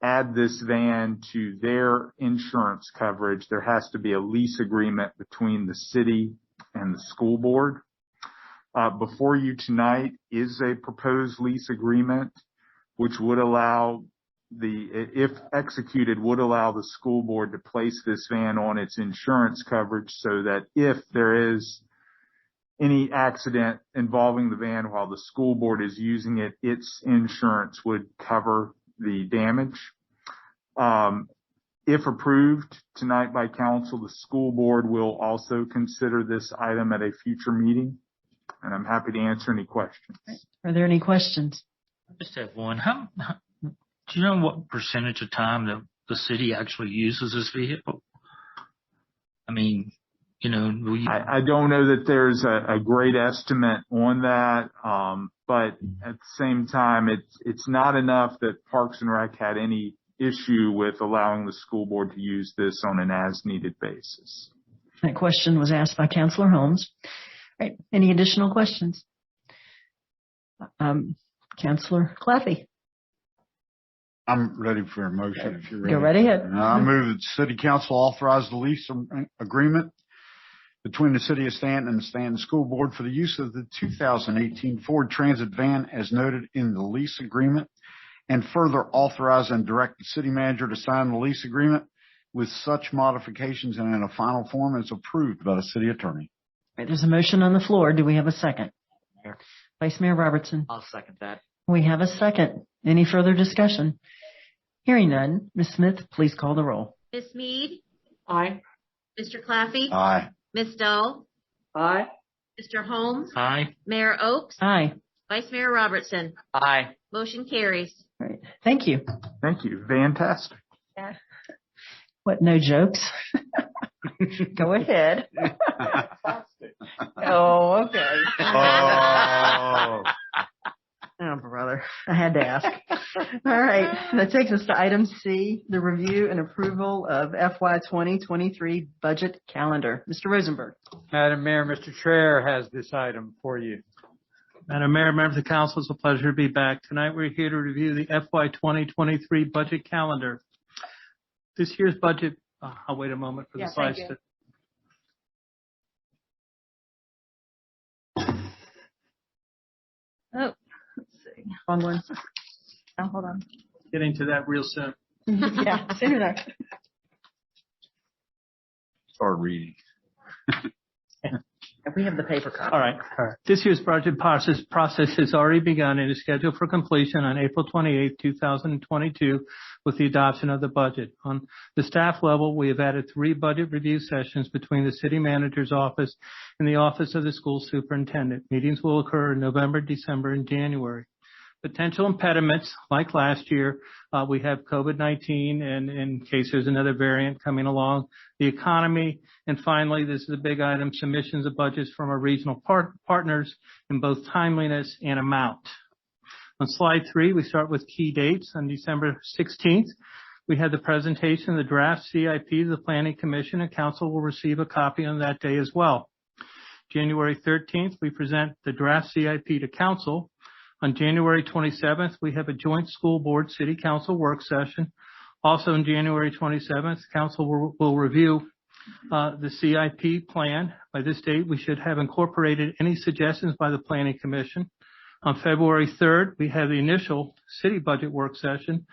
add this van to their insurance coverage, there has to be a lease agreement between the city and the school board. Before you tonight is a proposed lease agreement, which would allow if executed, would allow the school board to place this van on its insurance coverage so that if there is any accident involving the van while the school board is using it, its insurance would cover the damage. If approved tonight by council, the school board will also consider this item at a future meeting, and I'm happy to answer any questions. Are there any questions? I just have one. Do you know what percentage of time that the city actually uses this vehicle? I mean, you know, I don't know that there's a great estimate on that, but at the same time, it's not enough that Parks and Rec had any issue with allowing the school board to use this on an as-needed basis. That question was asked by Councilor Holmes. All right. Any additional questions? Councilor Claffey. I'm ready for a motion if you're ready. Go right ahead. I move that the City Council authorize the lease agreement between the City of Stanton and the Stanton School Board for the use of the 2018 Ford Transit van as noted in the lease agreement, and further authorize and direct the city manager to sign the lease agreement with such modifications and in a final form as approved by the city attorney. All right, there's a motion on the floor. Do we have a second? Mayor. Vice Mayor Robertson. I'll second that. We have a second. Any further discussion? Hearing none. Ms. Smith, please call the roll. Miss Mead, Aye. Mr. Claffey, Aye. Miss Dull, Aye. Mr. Holmes, Aye. Mayor Oakes, Aye. Vice Mayor Robertson. Aye. Motion carries. All right. Thank you. Thank you. Fantastic. What, no jokes? Go ahead. Oh, okay. Oh, brother. I had to ask. All right. That takes us to item C, the review and approval of FY 2023 budget calendar. Mr. Rosenberg. Madam Mayor, Mr. Chair has this item for you. Madam Mayor, members of the council, it's a pleasure to be back. Tonight we're here to review the FY 2023 budget calendar. This year's budget, I'll wait a moment for the slides to. Oh, let's see. Wrong one. Oh, hold on. Getting to that real soon. Yeah, sooner there. Start reading. We have the paper copy. All right. This year's budget process has already begun and is scheduled for completion on April 28, 2022 with the adoption of the budget. On the staff level, we have added 3 budget review sessions between the city manager's office and the office of the school superintendent. Meetings will occur in November, December, and January. Potential impediments, like last year, we have COVID-19 and in case there's another variant coming along, the economy, and finally, this is a big item, submissions of budgets from our regional partners in both timeliness and amount. On slide 3, we start with key dates. On December 16th, we had the presentation of the draft CIP to the Planning Commission, and Council will receive a copy on that day as well. January 13th, we present the draft CIP to Council. On January 27th, we have a joint school board city council work session. Also on January 27th, council will review the CIP plan. By this date, we should have incorporated any suggestions by the Planning Commission. On February 3rd, we have the initial city budget work session.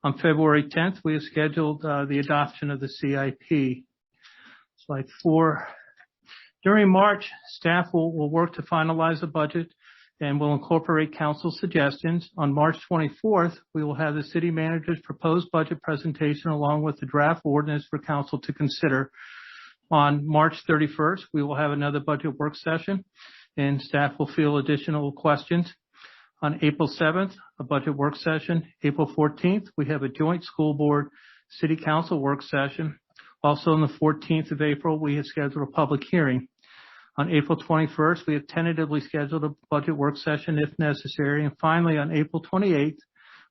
On February 10th, we have scheduled the adoption of the CIP. Slide 4. During March, staff will work to finalize the budget and will incorporate council suggestions. On March 24th, we will have the city manager's proposed budget presentation along with the draft ordinance for council to consider. On March 31st, we will have another budget work session and staff will field additional questions. On April 7th, a budget work session. April 14th, we have a joint school board city council work session. Also on the 14th of April, we have scheduled a public hearing. On April 21st, we have tentatively scheduled a budget work session if necessary. And finally, on April 28th,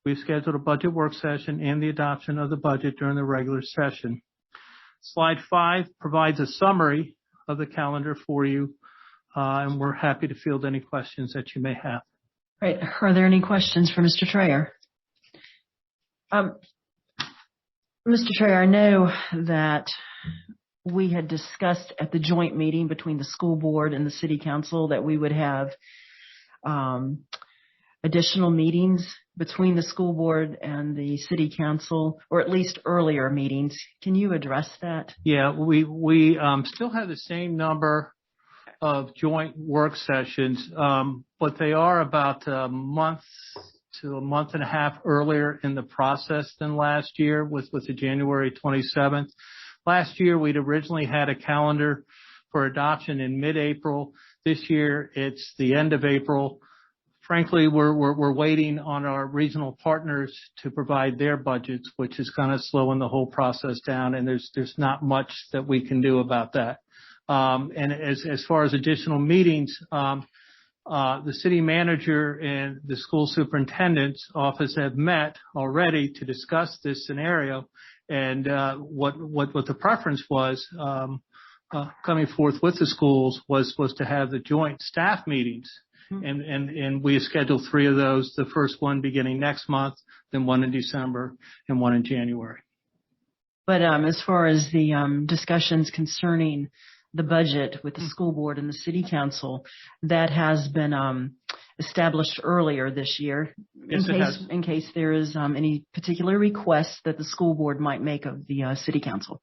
we have scheduled a budget work session and the adoption of the budget during the regular session. Slide 5 provides a summary of the calendar for you, and we're happy to field any questions that you may have. Right. Are there any questions for Mr. Trayer? Mr. Trayer, I know that we had discussed at the joint meeting between the school board and the city council that we would have additional meetings between the school board and the city council, or at least earlier meetings. Can you address that? Yeah, we still have the same number of joint work sessions, but they are about a month to a month and a half earlier in the process than last year with the January 27th. Last year, we'd originally had a calendar for adoption in mid-April. This year, it's the end of April. Frankly, we're waiting on our regional partners to provide their budgets, which is kind of slowing the whole process down, and there's not much that we can do about that. And as far as additional meetings, the city manager and the school superintendent's office have met already to discuss this scenario, and what the preference was coming forth with the schools was to have the joint staff meetings. And we scheduled 3 of those, the first one beginning next month, then one in December, and one in January. But as far as the discussions concerning the budget with the school board and the city council, that has been established earlier this year. Yes, it has. In case there is any particular requests that the school board might make of the city council.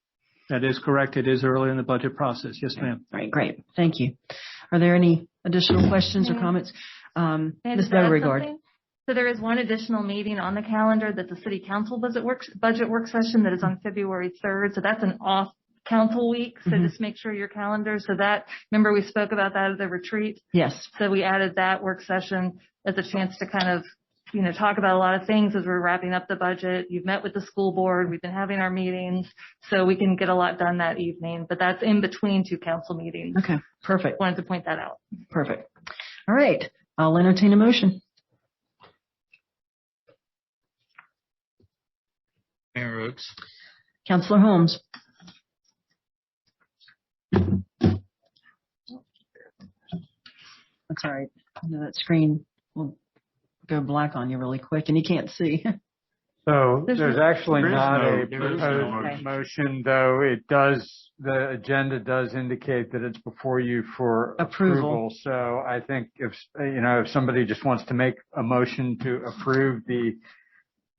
That is correct. It is early in the budget process. Yes, ma'am. All right, great. Thank you. Are there any additional questions or comments? Ms. Beauregard. So there is one additional meeting on the calendar that the city council budget work session that is on February 3rd. So that's an off council week. So just make sure your calendar. So that, remember we spoke about that at the retreat? Yes. So we added that work session as a chance to kind of, talk about a lot of things as we're wrapping up the budget. You've met with the school board. We've been having our meetings so we can get a lot done that evening, but that's in between 2 council meetings. Okay, perfect. Wanted to point that out. Perfect. All right. I'll entertain a motion. Mayor Oakes. Councilor Holmes. That's all right. I know that screen will go black on you really quick and you can't see. So there's actually not a proposed proposed motion, though the agenda does indicate that it's before you for approval. So I think if somebody just wants to make a motion to approve the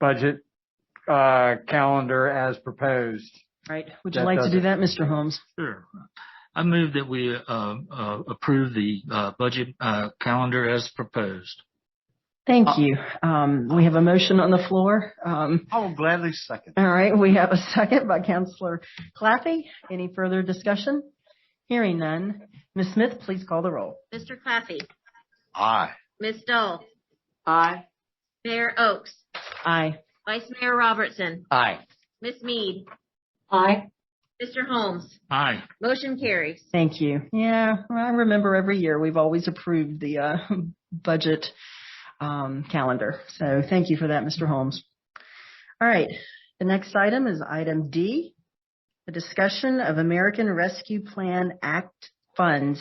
budget calendar as proposed. Right. Would you like to do that, Mr. Holmes? Sure. I move that we approve the budget calendar as proposed. Thank you. We have a motion on the floor. I will gladly second. All right. We have a second by Councilor Claffey. Any further discussion? Hearing none. Ms. Smith, please call the roll. Mr. Claffey. Aye. Ms. Dahl. Aye. Mayor Oakes. Aye. Vice Mayor Robertson. Aye. Ms. Mead. Aye. Mr. Holmes. Aye. Motion carries. Thank you. Yeah, I remember every year we've always approved the budget calendar. So thank you for that, Mr. Holmes. All right. The next item is item D, the discussion of American Rescue Plan Act funds.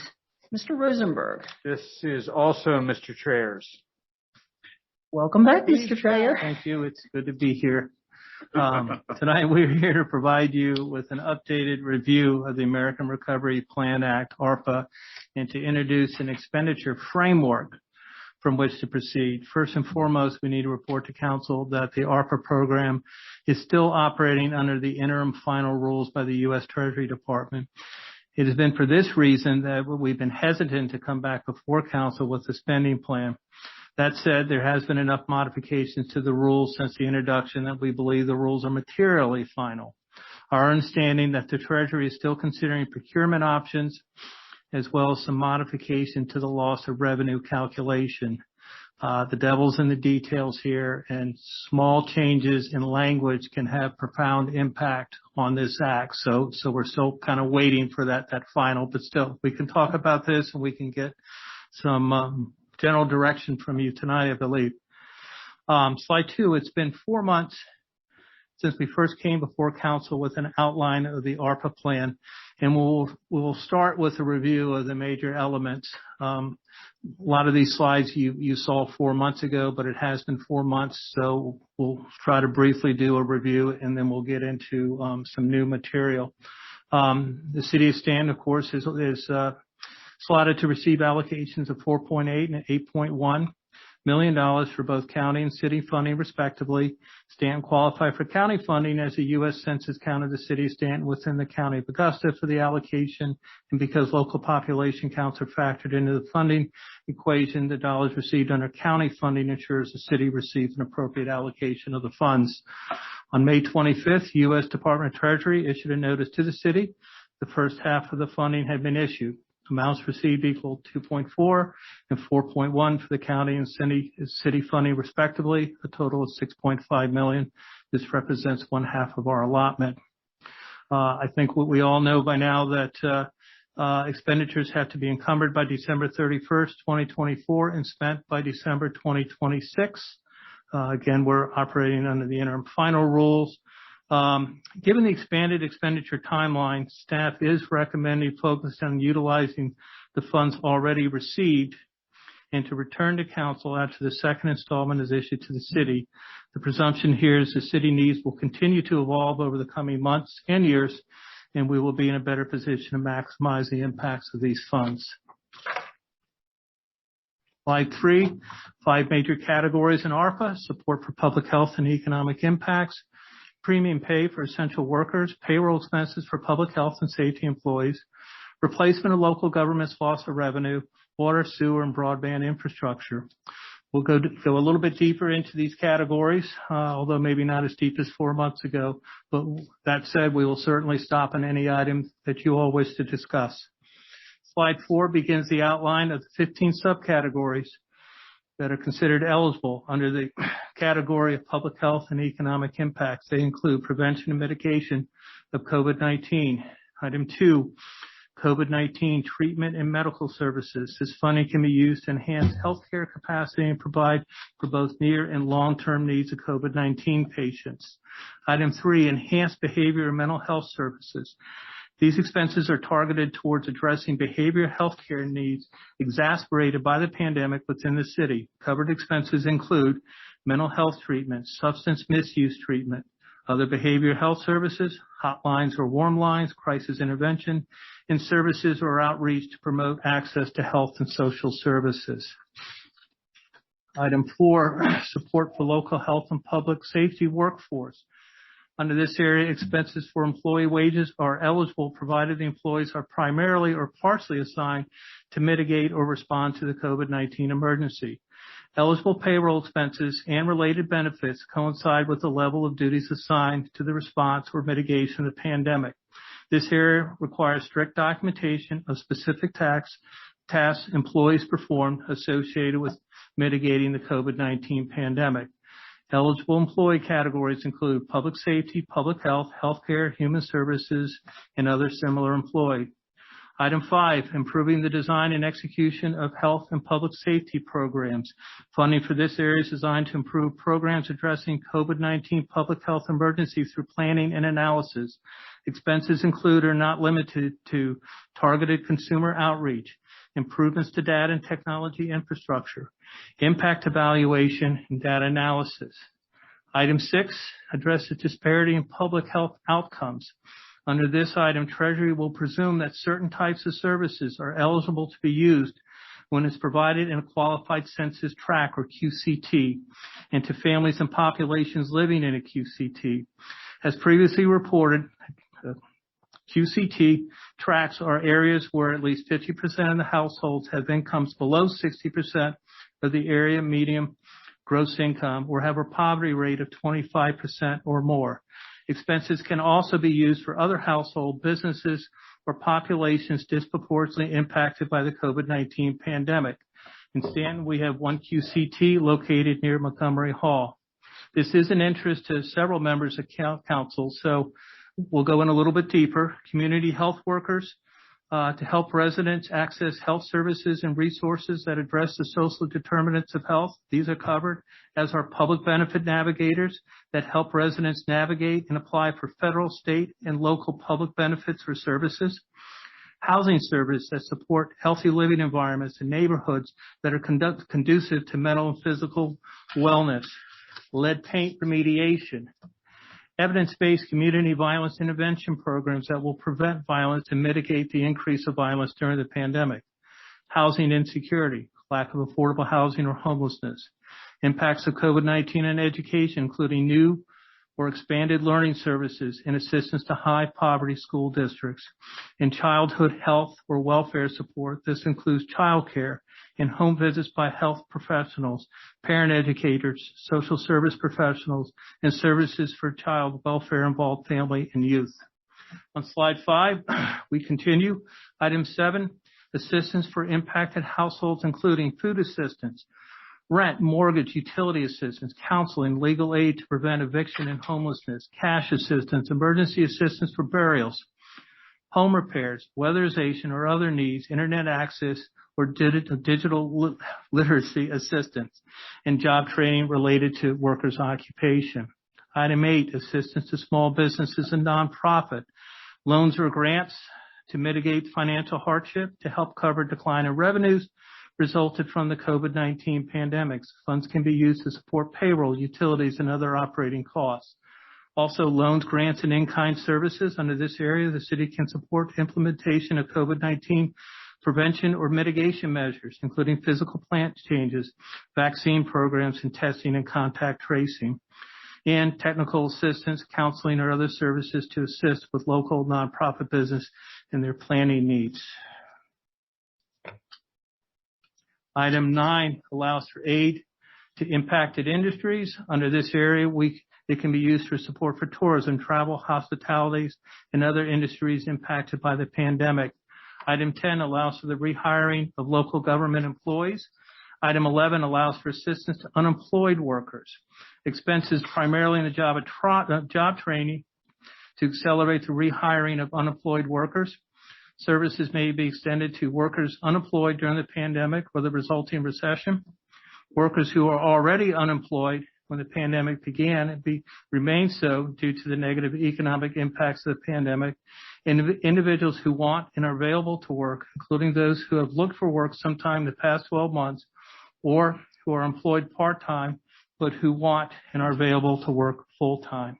Mr. Rosenberg. This is also Mr. Trayer's. Welcome back, Mr. Trayer. Thank you. It's good to be here. Tonight we're here to provide you with an updated review of the American Recovery Plan Act, ARPA, and to introduce an expenditure framework from which to proceed. First and foremost, we need to report to Council that the ARPA program is still operating under the interim final rules by the U.S. Treasury Department. It has been for this reason that we've been hesitant to come back before Council with a spending plan. That said, there has been enough modifications to the rules since the introduction that we believe the rules are materially final. Our understanding that the Treasury is still considering procurement options as well as some modification to the loss of revenue calculation. The devil's in the details here, and small changes in language can have profound impact on this act. So we're still kind of waiting for that final, but still we can talk about this and we can get some general direction from you tonight, I believe. Slide 2, it's been 4 months since we first came before council with an outline of the ARPA plan, and we'll start with a review of the major elements. A lot of these slides you saw 4 months ago, but it has been 4 months, so we'll try to briefly do a review, and then we'll get into some new material. The city of Stanton, of course, is slotted to receive allocations of $4.8 and $8.1 million for both county and city funding, respectively. Stanton qualified for county funding as the U.S. Census counted the city of Stanton within the county of Augusta for the allocation, and because local population counts are factored into the funding equation, the dollars received under county funding ensures the city receives an appropriate allocation of the funds. On May 25th, U.S. Department of Treasury issued a notice to the city. The first half of the funding had been issued. Amounts received equal 2.4 and 4.1 for the county and city funding, respectively, a total of $6.5 million. This represents one half of our allotment. I think what we all know by now that expenditures have to be encumbered by December 31st, 2024, and spent by December 2026. Again, we're operating under the interim final rules. Given the expanded expenditure timeline, staff is recommending focus on utilizing the funds already received and to return to council after the second installment is issued to the city. The presumption here is the city needs will continue to evolve over the coming months and years, and we will be in a better position to maximize the impacts of these funds. Slide 3, 5 major categories in ARPA: support for public health and economic impacts, premium pay for essential workers, payroll expenses for public health and safety employees, replacement of local government's loss of revenue, water, sewer, and broadband infrastructure. We'll go a little bit deeper into these categories, although maybe not as deep as 4 months ago. But that said, we will certainly stop on any items that you all wish to discuss. Slide 4 begins the outline of the 15 subcategories that are considered eligible under the category of public health and economic impacts. They include prevention and mitigation of COVID-19. Item 2, COVID-19 treatment and medical services. This funding can be used to enhance healthcare capacity and provide for both near and long-term needs of COVID-19 patients. Item 3, enhanced behavior and mental health services. These expenses are targeted towards addressing behavioral health care needs exacerbated by the pandemic within the city. Covered expenses include mental health treatment, substance misuse treatment, other behavioral health services, hotlines or warm lines, crisis intervention, and services or outreach to promote access to health and social services. Item 4, support for local health and public safety workforce. Under this area, expenses for employee wages are eligible provided the employees are primarily or partially assigned to mitigate or respond to the COVID-19 emergency. Eligible payroll expenses and related benefits coincide with the level of duties assigned to the response or mitigation of the pandemic. This area requires strict documentation of specific tasks employees performed associated with mitigating the COVID-19 pandemic. Eligible employee categories include public safety, public health, healthcare, human services, and other similar employees. Item 5, improving the design and execution of health and public safety programs. Funding for this area is designed to improve programs addressing COVID-19 public health emergency through planning and analysis. Expenses include or not limited to targeted consumer outreach, improvements to data and technology infrastructure, impact evaluation, and data analysis. Item 6 addresses disparity in public health outcomes. Under this item, Treasury will presume that certain types of services are eligible to be used when it's provided in a qualified census tract or QCT and to families and populations living in a QCT. As previously reported, QCT tracts are areas where at least 50% of the households have incomes below 60% of the area median gross income or have a poverty rate of 25% or more. Expenses can also be used for other household businesses or populations disproportionately impacted by the COVID-19 pandemic. In Stanton, we have one QCT located near Montgomery Hall. This is an interest to several members of council, so we'll go in a little bit deeper. Community health workers, to help residents access health services and resources that address the social determinants of health. These are covered, as are public benefit navigators that help residents navigate and apply for federal, state, and local public benefits or services. Housing services that support healthy living environments in neighborhoods that are conducive to mental and physical wellness. Lead paint remediation. Evidence-based community violence intervention programs that will prevent violence and mitigate the increase of violence during the pandemic. Housing insecurity, lack of affordable housing or homelessness. Impacts of COVID-19 on education, including new or expanded learning services and assistance to high poverty school districts. In childhood health or welfare support, this includes child care and home visits by health professionals, parent educators, social service professionals, and services for child welfare involved family and youth. On slide 5, we continue. Item 7, assistance for impacted households, including food assistance, rent, mortgage, utility assistance, counseling, legal aid to prevent eviction and homelessness, cash assistance, emergency assistance for burials, home repairs, weatherization or other needs, internet access or digital literacy assistance, and job training related to workers' occupation. Item 8, assistance to small businesses and nonprofit, loans or grants to mitigate financial hardship to help cover decline in revenues resulted from the COVID-19 pandemic. Funds can be used to support payroll, utilities, and other operating costs. Also, loans, grants, and in-kind services. Under this area, the city can support implementation of COVID-19 prevention or mitigation measures, including physical plant changes, vaccine programs, and testing and contact tracing, and technical assistance, counseling, or other services to assist with local nonprofit business in their planning needs. Item 9 allows for aid to impacted industries. Under this area, it can be used for support for tourism, travel, hospitalities, and other industries impacted by the pandemic. Item 10 allows for the rehiring of local government employees. Item 11 allows for assistance to unemployed workers. Expenses primarily in the job training to accelerate the rehiring of unemployed workers. Services may be extended to workers unemployed during the pandemic or the resulting recession. Workers who are already unemployed when the pandemic began and remain so due to the negative economic impacts of the pandemic. Individuals who want and are available to work, including those who have looked for work sometime in the past 12 months or who are employed part-time but who want and are available to work full-time.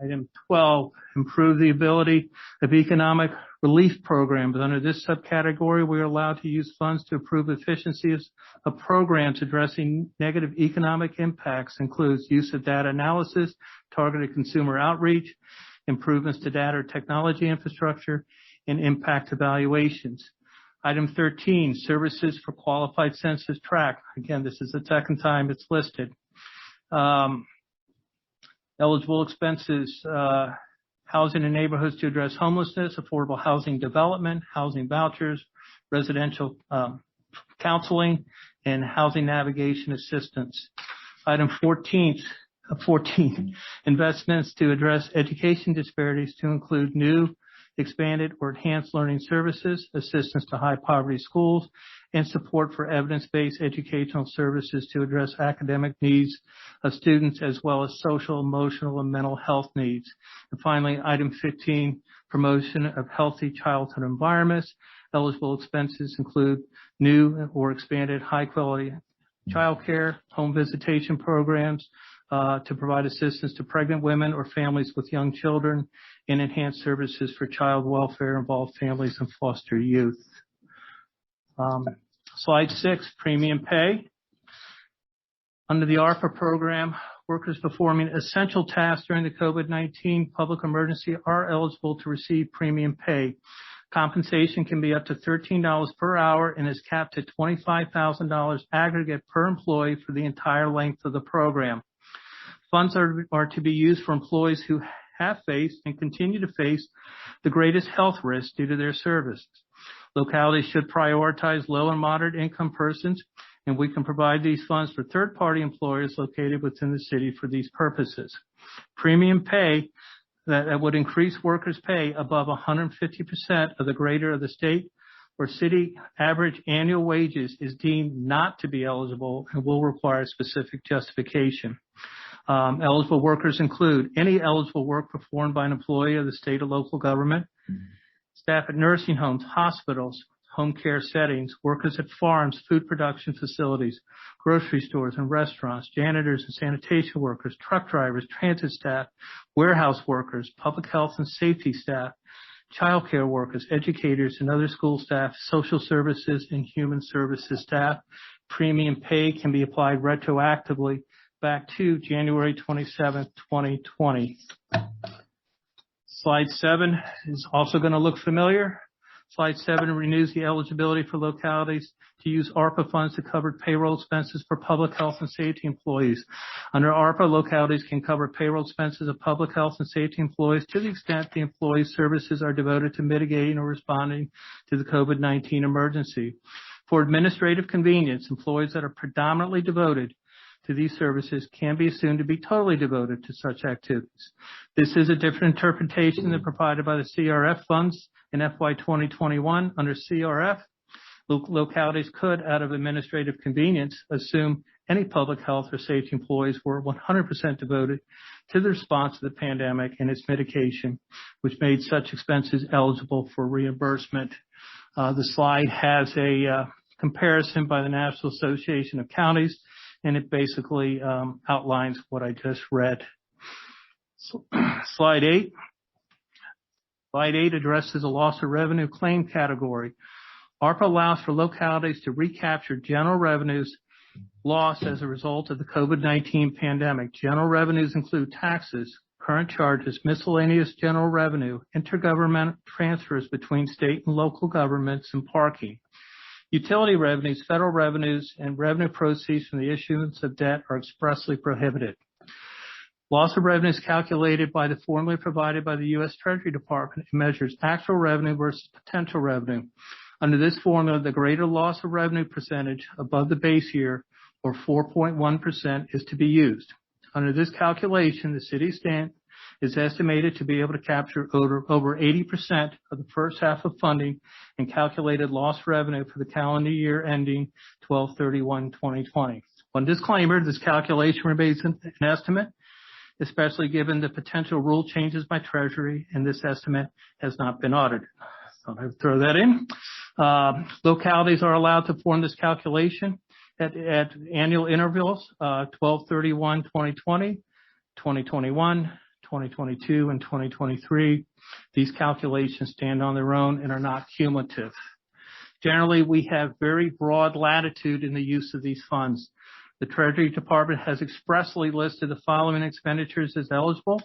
Item 12, improve the ability of economic relief programs. Under this subcategory, we are allowed to use funds to improve efficiencies of programs addressing negative economic impacts, includes use of data analysis, targeted consumer outreach, improvements to data or technology infrastructure, and impact evaluations. Item 13, services for qualified census tract. Again, this is the second time it's listed. Eligible expenses, housing in neighborhoods to address homelessness, affordable housing development, housing vouchers, residential counseling, and housing navigation assistance. Item 14, investments to address education disparities to include new, expanded, or enhanced learning services, assistance to high poverty schools, and support for evidence-based educational services to address academic needs of students as well as social, emotional, and mental health needs. And finally, item 15, promotion of healthy childhood environments. Eligible expenses include new or expanded high-quality child care, home visitation programs to provide assistance to pregnant women or families with young children, and enhanced services for child welfare involved families and foster youth. Slide 6, premium pay. Under the Arpa program, workers performing essential tasks during the COVID-19 public emergency are eligible to receive premium pay. Compensation can be up to $13 per hour and is capped at $25,000 aggregate per employee for the entire length of the program. Funds are to be used for employees who have faced and continue to face the greatest health risks due to their services. Localities should prioritize low and moderate income persons, and we can provide these funds for third-party employers located within the city for these purposes. Premium pay that would increase workers' pay above 150% of the greater of the state or city average annual wages is deemed not to be eligible and will require specific justification. Eligible workers include any eligible work performed by an employee of the state or local government, staff at nursing homes, hospitals, home care settings, workers at farms, food production facilities, grocery stores and restaurants, janitors and sanitation workers, truck drivers, transit staff, warehouse workers, public health and safety staff, child care workers, educators and other school staff, social services and human services staff. Premium pay can be applied retroactively back to January 27th, 2020. Slide 7 is also going to look familiar. Slide 7 renews the eligibility for localities to use ARPA funds to cover payroll expenses for public health and safety employees. Under ARPA, localities can cover payroll expenses of public health and safety employees to the extent the employee's services are devoted to mitigating or responding to the COVID-19 emergency. For administrative convenience, employees that are predominantly devoted to these services can be assumed to be totally devoted to such activities. This is a different interpretation than provided by the CRF funds in FY 2021. Under CRF, localities could, out of administrative convenience, assume any public health or safety employees were 100% devoted to the response to the pandemic and its mitigation, which made such expenses eligible for reimbursement. The slide has a comparison by the National Association of Counties, and it basically outlines what I just read. Slide 8. Slide 8 addresses a loss of revenue claim category. ARPA allows for localities to recapture general revenues lost as a result of the COVID-19 pandemic. General revenues include taxes, current charges, miscellaneous general revenue, intergovernmental transfers between state and local governments, and parking. Utility revenues, federal revenues, and revenue proceeds from the issuance of debt are expressly prohibited. Loss of revenue is calculated by the formula provided by the U.S. Treasury Department. It measures actual revenue versus potential revenue. Under this formula, the greater loss of revenue percentage above the base year, or 4.1%, is to be used. Under this calculation, the city of Stanton is estimated to be able to capture over 80% of the first half of funding and calculated lost revenue for the calendar year ending 12/31/2020. One disclaimer, this calculation remains an estimate, especially given the potential rule changes by Treasury, and this estimate has not been audited. So I would throw that in. Localities are allowed to form this calculation at annual intervals, 12/31/2020, 2021, 2022, and 2023. These calculations stand on their own and are not cumulative. Generally, we have very broad latitude in the use of these funds. The Treasury Department has expressly listed the following expenditures as eligible: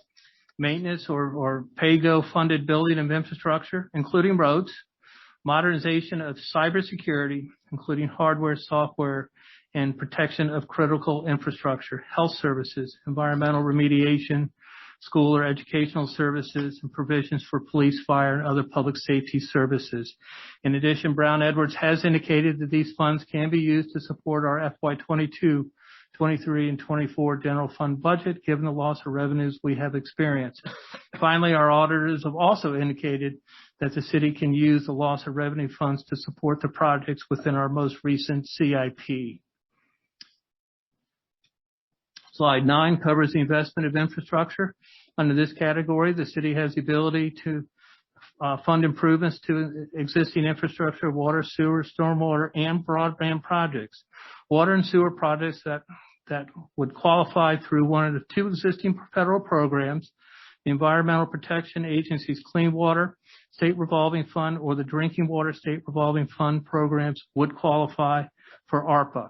maintenance or pay-go funded building of infrastructure, including roads, modernization of cybersecurity, including hardware, software, and protection of critical infrastructure, health services, environmental remediation, school or educational services, and provisions for police, fire, and other public safety services. In addition, Brown Edwards has indicated that these funds can be used to support our FY 22, 23, and 24 general fund budget, given the loss of revenues we have experienced. Finally, our auditors have also indicated that the city can use the loss of revenue funds to support the projects within our most recent CIP. Slide 9 covers the investment of infrastructure. Under this category, the city has the ability to fund improvements to existing infrastructure, water, sewer, stormwater, and broadband projects. Water and sewer projects that would qualify through one of the two existing federal programs, the Environmental Protection Agency's Clean Water State Revolving Fund or the Drinking Water State Revolving Fund programs would qualify for ARPA.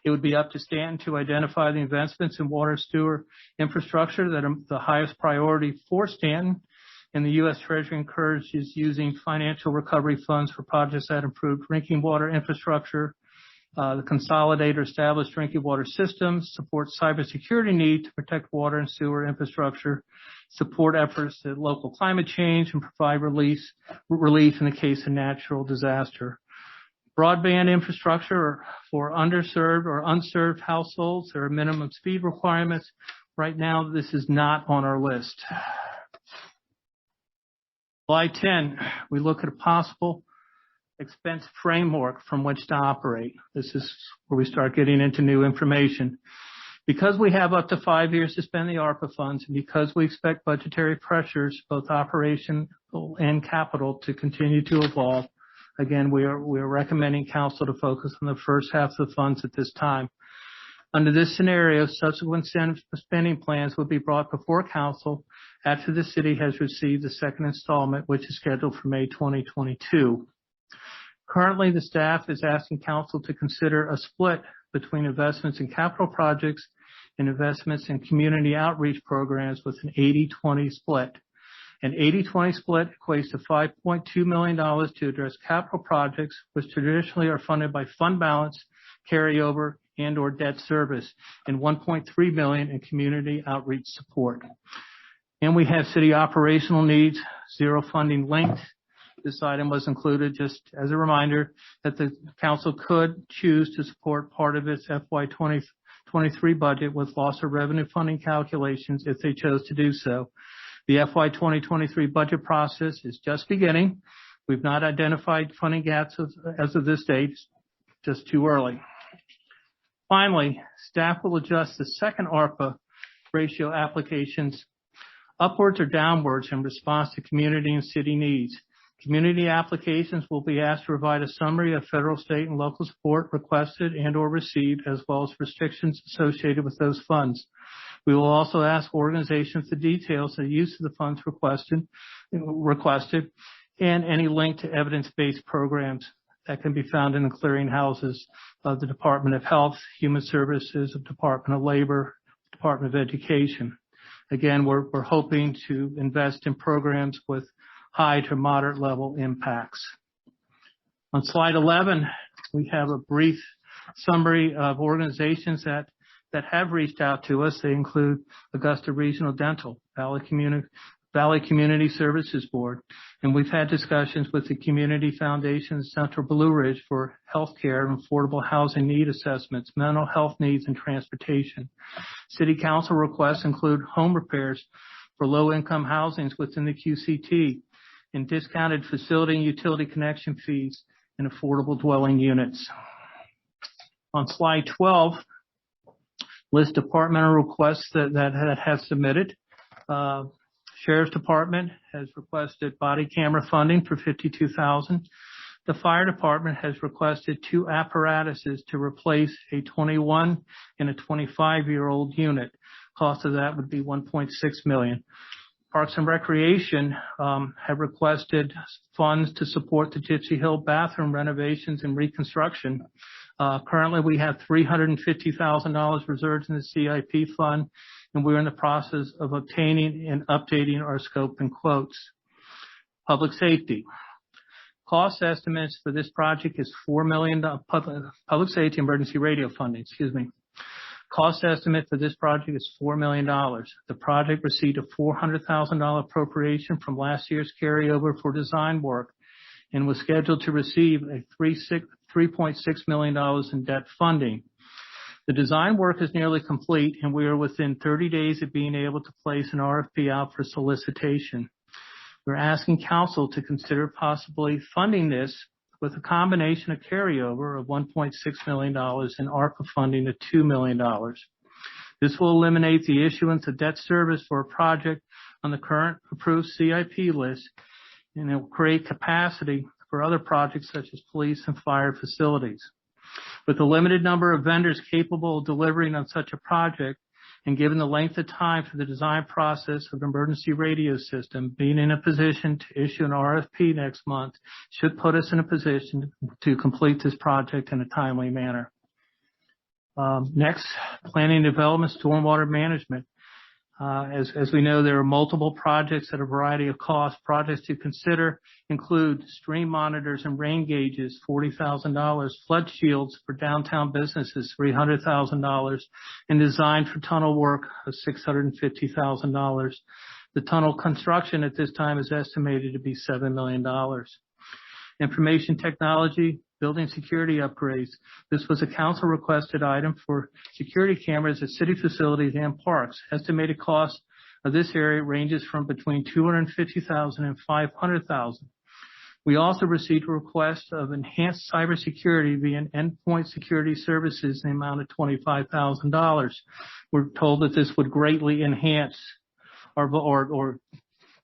It would be up to Stanton to identify the investments in water sewer infrastructure that are the highest priority for Stanton, and the U.S. Treasury encourages using financial recovery funds for projects that improve drinking water infrastructure, the consolidate or establish drinking water systems, support cybersecurity need to protect water and sewer infrastructure, support efforts to local climate change, and provide relief in the case of natural disaster. Broadband infrastructure for underserved or unserved households. There are minimum speed requirements. Right now, this is not on our list. Slide 10, we look at a possible expense framework from which to operate. This is where we start getting into new information. Because we have up to 5 years to spend the ARPA funds, and because we expect budgetary pressures, both operational and capital, to continue to evolve, again, we are recommending council to focus on the first half of the funds at this time. Under this scenario, subsequent spending plans will be brought before council after the city has received the second installment, which is scheduled for May 2022. Currently, the staff is asking council to consider a split between investments in capital projects and investments in community outreach programs with an 80-20 split. An 80-20 split equates to $5.2 million to address capital projects, which traditionally are funded by fund balance, carryover, and or debt service, and $1.3 million in community outreach support. And we have city operational needs, zero funding linked. This item was included just as a reminder that the council could choose to support part of its FY 2023 budget with loss of revenue funding calculations if they chose to do so. The FY 2023 budget process is just beginning. We've not identified funding gaps as of this date, just too early. Finally, staff will adjust the second ARPA ratio applications upwards or downwards in response to community and city needs. Community applications will be asked to provide a summary of federal, state, and local support requested and or received, as well as restrictions associated with those funds. We will also ask organizations the details of the use of the funds requested and any link to evidence-based programs that can be found in the clearinghouses of the Department of Health, Human Services, of Department of Labor, Department of Education. Again, we're hoping to invest in programs with high to moderate level impacts. On slide 11, we have a brief summary of organizations that have reached out to us. They include Augusta Regional Dental, Valley Community Services Board, and we've had discussions with the Community Foundation Central Blue Ridge for healthcare and affordable housing need assessments, mental health needs, and transportation. City Council requests include home repairs for low-income housings within the QCT, and discounted facility and utility connection fees in affordable dwelling units. On slide 12, list departmental requests that have submitted. Sheriff's Department has requested body camera funding for $52,000. The Fire Department has requested 2 apparatuses to replace a 21 and a 25-year-old unit. Cost of that would be $1.6 million. Parks and Recreation have requested funds to support the Gypsy Hill bathroom renovations and reconstruction. Currently, we have $350,000 reserved in the CIP fund, and we're in the process of obtaining and updating our scope and quotes. Public Safety. Cost estimates for this project is $4 million. Public Safety Emergency Radio funding, Cost estimate for this project is $4 million. The project received a $400,000 appropriation from last year's carryover for design work and was scheduled to receive a $3.6 million in debt funding. The design work is nearly complete, and we are within 30 days of being able to place an RFP out for solicitation. We're asking council to consider possibly funding this with a combination of carryover of $1.6 million and ARPA funding of $2 million. This will eliminate the issuance of debt service for a project on the current approved CIP list, and it will create capacity for other projects such as police and fire facilities. With a limited number of vendors capable of delivering on such a project, and given the length of time for the design process of the emergency radio system, being in a position to issue an RFP next month should put us in a position to complete this project in a timely manner. Next, planning and development, stormwater management. As we know, there are multiple projects at a variety of costs. Projects to consider include stream monitors and rain gauges, $40,000, flood shields for downtown businesses, $300,000, and design for tunnel work of $650,000. The tunnel construction at this time is estimated to be $7 million. Information technology, building security upgrades. This was a council requested item for security cameras at city facilities and parks. Estimated cost of this area ranges from between $250,000 and $500,000. We also received a request of enhanced cybersecurity via endpoint security services in the amount of $25,000. We're told that this would greatly enhance or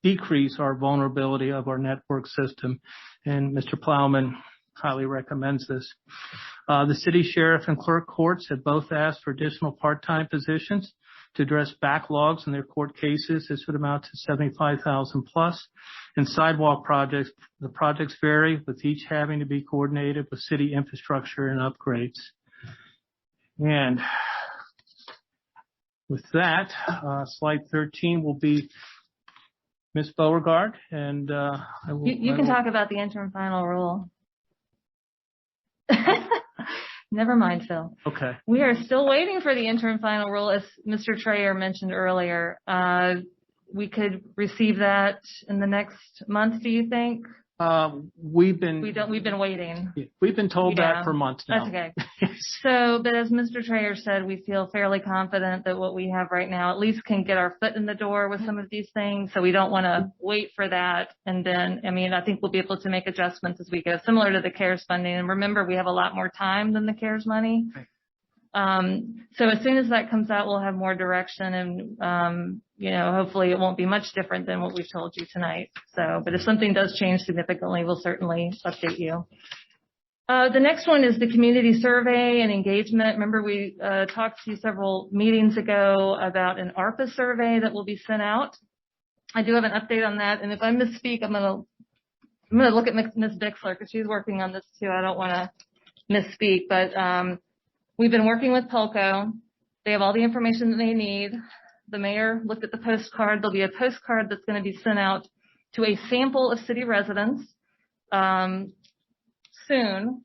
decrease our vulnerability of our network system, and Mr. Plowman highly recommends this. The city sheriff and clerk courts have both asked for additional part-time positions to address backlogs in their court cases. This would amount to $75,000 plus. And sidewalk projects, the projects vary, with each having to be coordinated with city infrastructure and upgrades. And with that, slide 13 will be Ms. Beauregard, and you can talk about the interim final rule. Never mind, Phil. Okay. We are still waiting for the interim final rule, as Mr. Trayer mentioned earlier. We could receive that in the next month, do you think? We've been waiting. We've been told that for months now. That's okay. So, but as Mr. Trayer said, we feel fairly confident that what we have right now at least can get our foot in the door with some of these things. So we don't want to wait for that. And then, I think we'll be able to make adjustments as we go, similar to the CARES funding. And remember, we have a lot more time than the CARES money. So as soon as that comes out, we'll have more direction, and hopefully it won't be much different than what we've told you tonight. So, but if something does change significantly, we'll certainly update you. The next one is the community survey and engagement. Remember, we talked to you several meetings ago about an Arpa survey that will be sent out. I do have an update on that, and if I misspeak, I'm gonna look at Ms. Bixler because she's working on this too. I don't want to misspeak, but we've been working with Polco. They have all the information that they need. The mayor looked at the postcard. There'll be a postcard that's going to be sent out to a sample of city residents soon,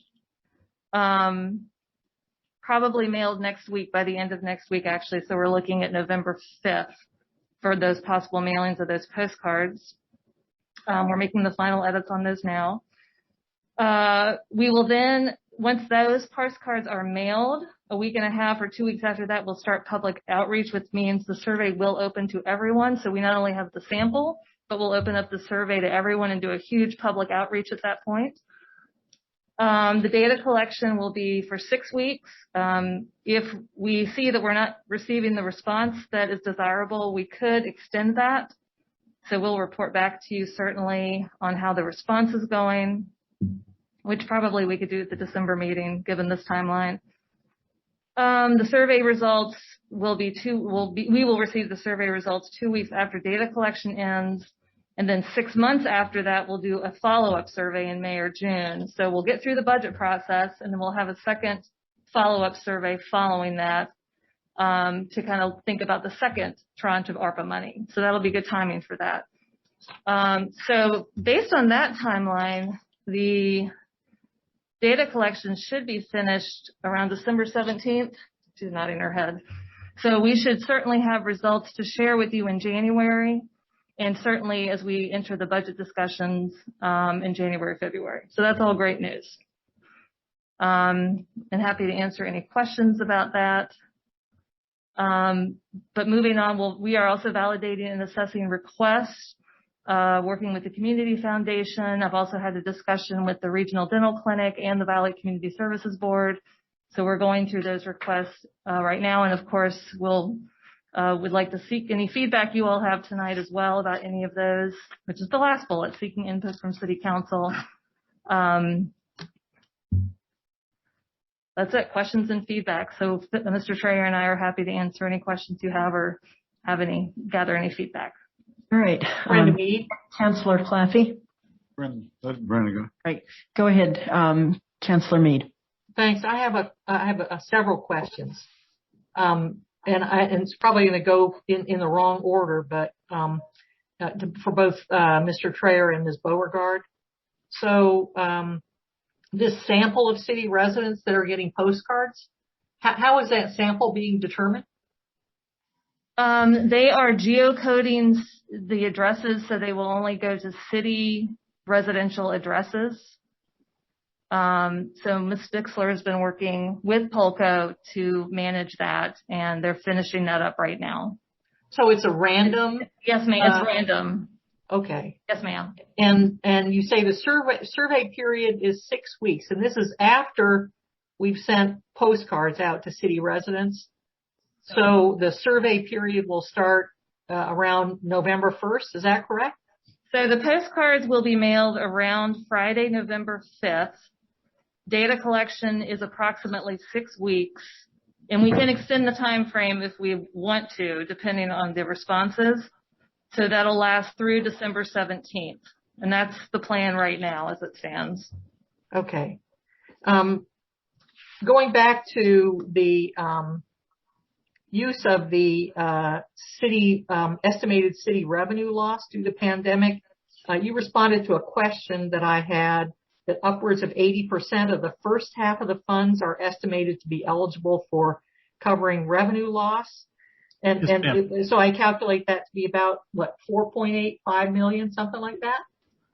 probably mailed next week, by the end of next week, actually. So we're looking at November 5th for those possible mailings of those postcards. We're making the final edits on those now. We will then, once those postcards are mailed, a week and a half or 2 weeks after that, we'll start public outreach, which means the survey will open to everyone. So we not only have the sample, but we'll open up the survey to everyone and do a huge public outreach at that point. The data collection will be for 6 weeks. If we see that we're not receiving the response that is desirable, we could extend that. So we'll report back to you certainly on how the response is going, which probably we could do at the December meeting, given this timeline. The survey results will be we will receive the survey results 2 weeks after data collection ends. And then 6 months after that, we'll do a follow-up survey in May or June. So we'll get through the budget process, and then we'll have a second follow-up survey following that to kind of think about the second tranche of ARPA money. So that'll be good timing for that. So based on that timeline, the data collection should be finished around December 17th. She's nodding her head. So we should certainly have results to share with you in January. And certainly as we enter the budget discussions in January, February. So that's all great news. And happy to answer any questions about that. But moving on, we are also validating and assessing requests, working with the Community Foundation. I've also had a discussion with the Regional Dental Clinic and the Valley Community Services Board. So we're going through those requests right now. And of course, would like to seek any feedback you all have tonight as well about any of those, which is the last bullet, seeking input from City Council. That's it, questions and feedback. So Mr. Trayer and I are happy to answer any questions you have or gather any feedback. All right. Brenda Mead. Councilor Claffey. Let Brenda go. Right. Go ahead, Councilor Mead. Thanks. I have several questions. And it's probably going to go in the wrong order, but for both Mr. Trayer and Ms. Beauregard. So this sample of city residents that are getting postcards, how is that sample being determined? They are geocoding the addresses, so they will only go to city residential addresses. So Ms. Bixler has been working with Polco to manage that, and they're finishing that up right now. So it's a random? Yes, ma'am. It's random. Okay. Yes, ma'am. And you say the survey period is 6 weeks, and this is after we've sent postcards out to city residents. So the survey period will start around November 1st. Is that correct? So the postcards will be mailed around Friday, November 5th. Data collection is approximately 6 weeks, and we can extend the time frame if we want to, depending on the responses. So that'll last through December 17th, and that's the plan right now as it stands. Okay. Going back to the use of the city estimated city revenue loss due to the pandemic, you responded to a question that I had that upwards of 80% of the first half of the funds are estimated to be eligible for covering revenue loss. And, Yes, so I calculate that to be about, what, 4.85 million, something like that?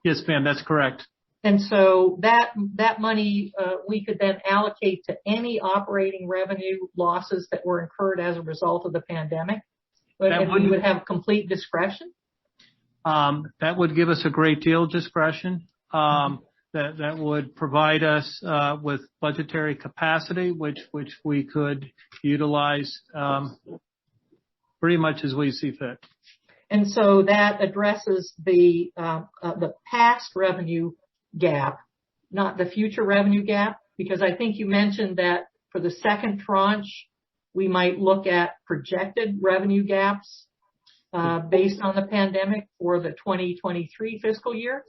Yes, ma'am, that's correct. And so that money we could then allocate to any operating revenue losses that were incurred as a result of the pandemic. And we would have complete discretion? That would give us a great deal of discretion. That would provide us with budgetary capacity, which we could utilize pretty much as we see fit. And so that addresses the past revenue gap, not the future revenue gap, because I think you mentioned that for the second tranche, we might look at projected revenue gaps based on the pandemic for the 2023 fiscal year.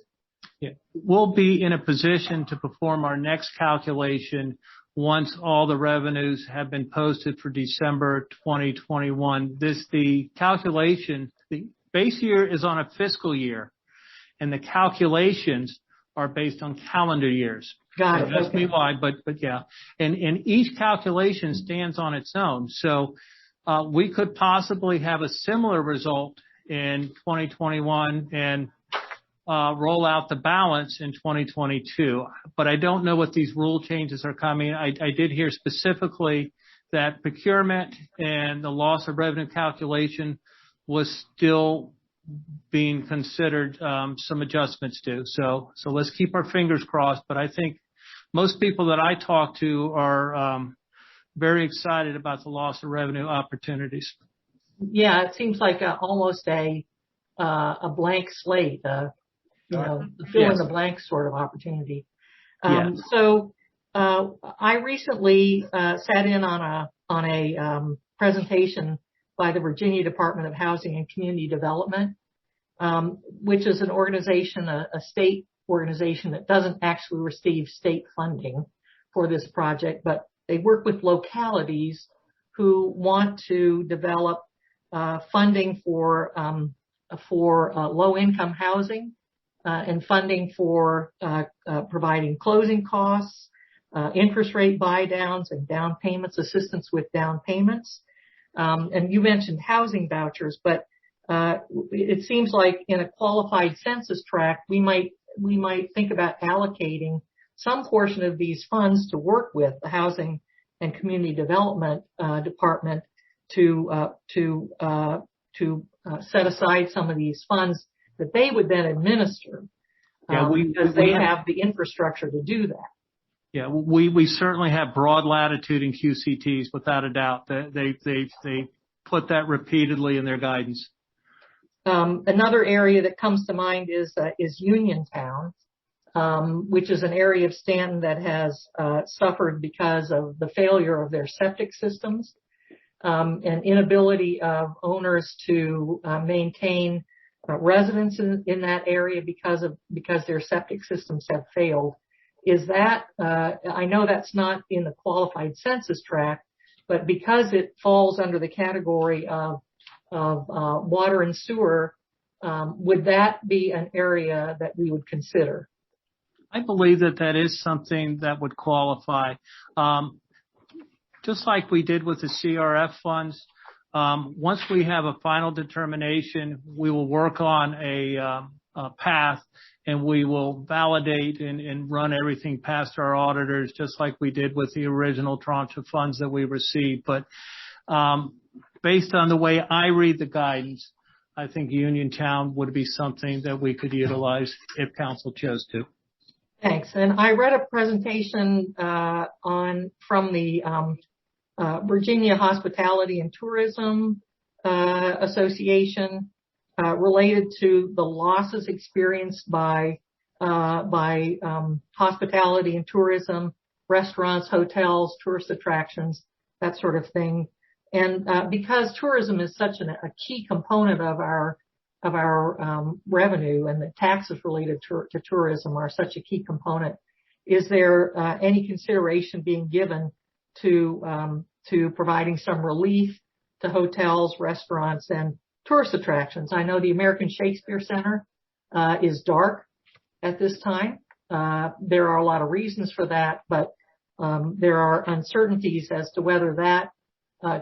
Yeah. We'll be in a position to perform our next calculation once all the revenues have been posted for December 2021. The calculation, the base year is on a fiscal year, and the calculations are based on calendar years. Got it. So that's me why, but yeah. And each calculation stands on its own. So we could possibly have a similar result in 2021 and roll out the balance in 2022. But I don't know what these rule changes are coming. I did hear specifically that procurement and the loss of revenue calculation was still being considered, some adjustments to. So let's keep our fingers crossed. But I think most people that I talk to are very excited about the loss of revenue opportunities. Yeah, it seems like almost a blank slate, fill in the blank sort of opportunity. Yes. So I recently sat in on a presentation by the Virginia Department of Housing and Community Development, which is an organization, a state organization that doesn't actually receive state funding for this project, but they work with localities who want to develop funding for low-income housing and funding for providing closing costs, interest rate buy downs, and down payments, assistance with down payments. And you mentioned housing vouchers, but it seems like in a qualified census tract, we might think about allocating some portion of these funds to work with the Housing and Community Development Department to set aside some of these funds that they would then administer, because they have the infrastructure to do that. Yeah, we certainly have broad latitude in QCTs, without a doubt. They put that repeatedly in their guidance. Another area that comes to mind is Uniontown, which is an area of Stanton that has suffered because of the failure of their septic systems and inability of owners to maintain residents in that area because their septic systems have failed. Is that I know that's not in the qualified census tract, but because it falls under the category of water and sewer, would that be an area that we would consider? I believe that is something that would qualify. Just like we did with the CRF funds, once we have a final determination, we will work on a path, and we will validate and run everything past our auditors, just like we did with the original tranche of funds that we received. But based on the way I read the guidance, I think Uniontown would be something that we could utilize if council chose to. Thanks. And I read a presentation from the Virginia Hospitality and Tourism Association related to the losses experienced by hospitality and tourism, restaurants, hotels, tourist attractions, that sort of thing. And because tourism is such a key component of our revenue, and the taxes related to tourism are such a key component, is there any consideration being given to providing some relief to hotels, restaurants, and tourist attractions? I know the American Shakespeare Center is dark at this time. There are a lot of reasons for that, but there are uncertainties as to whether that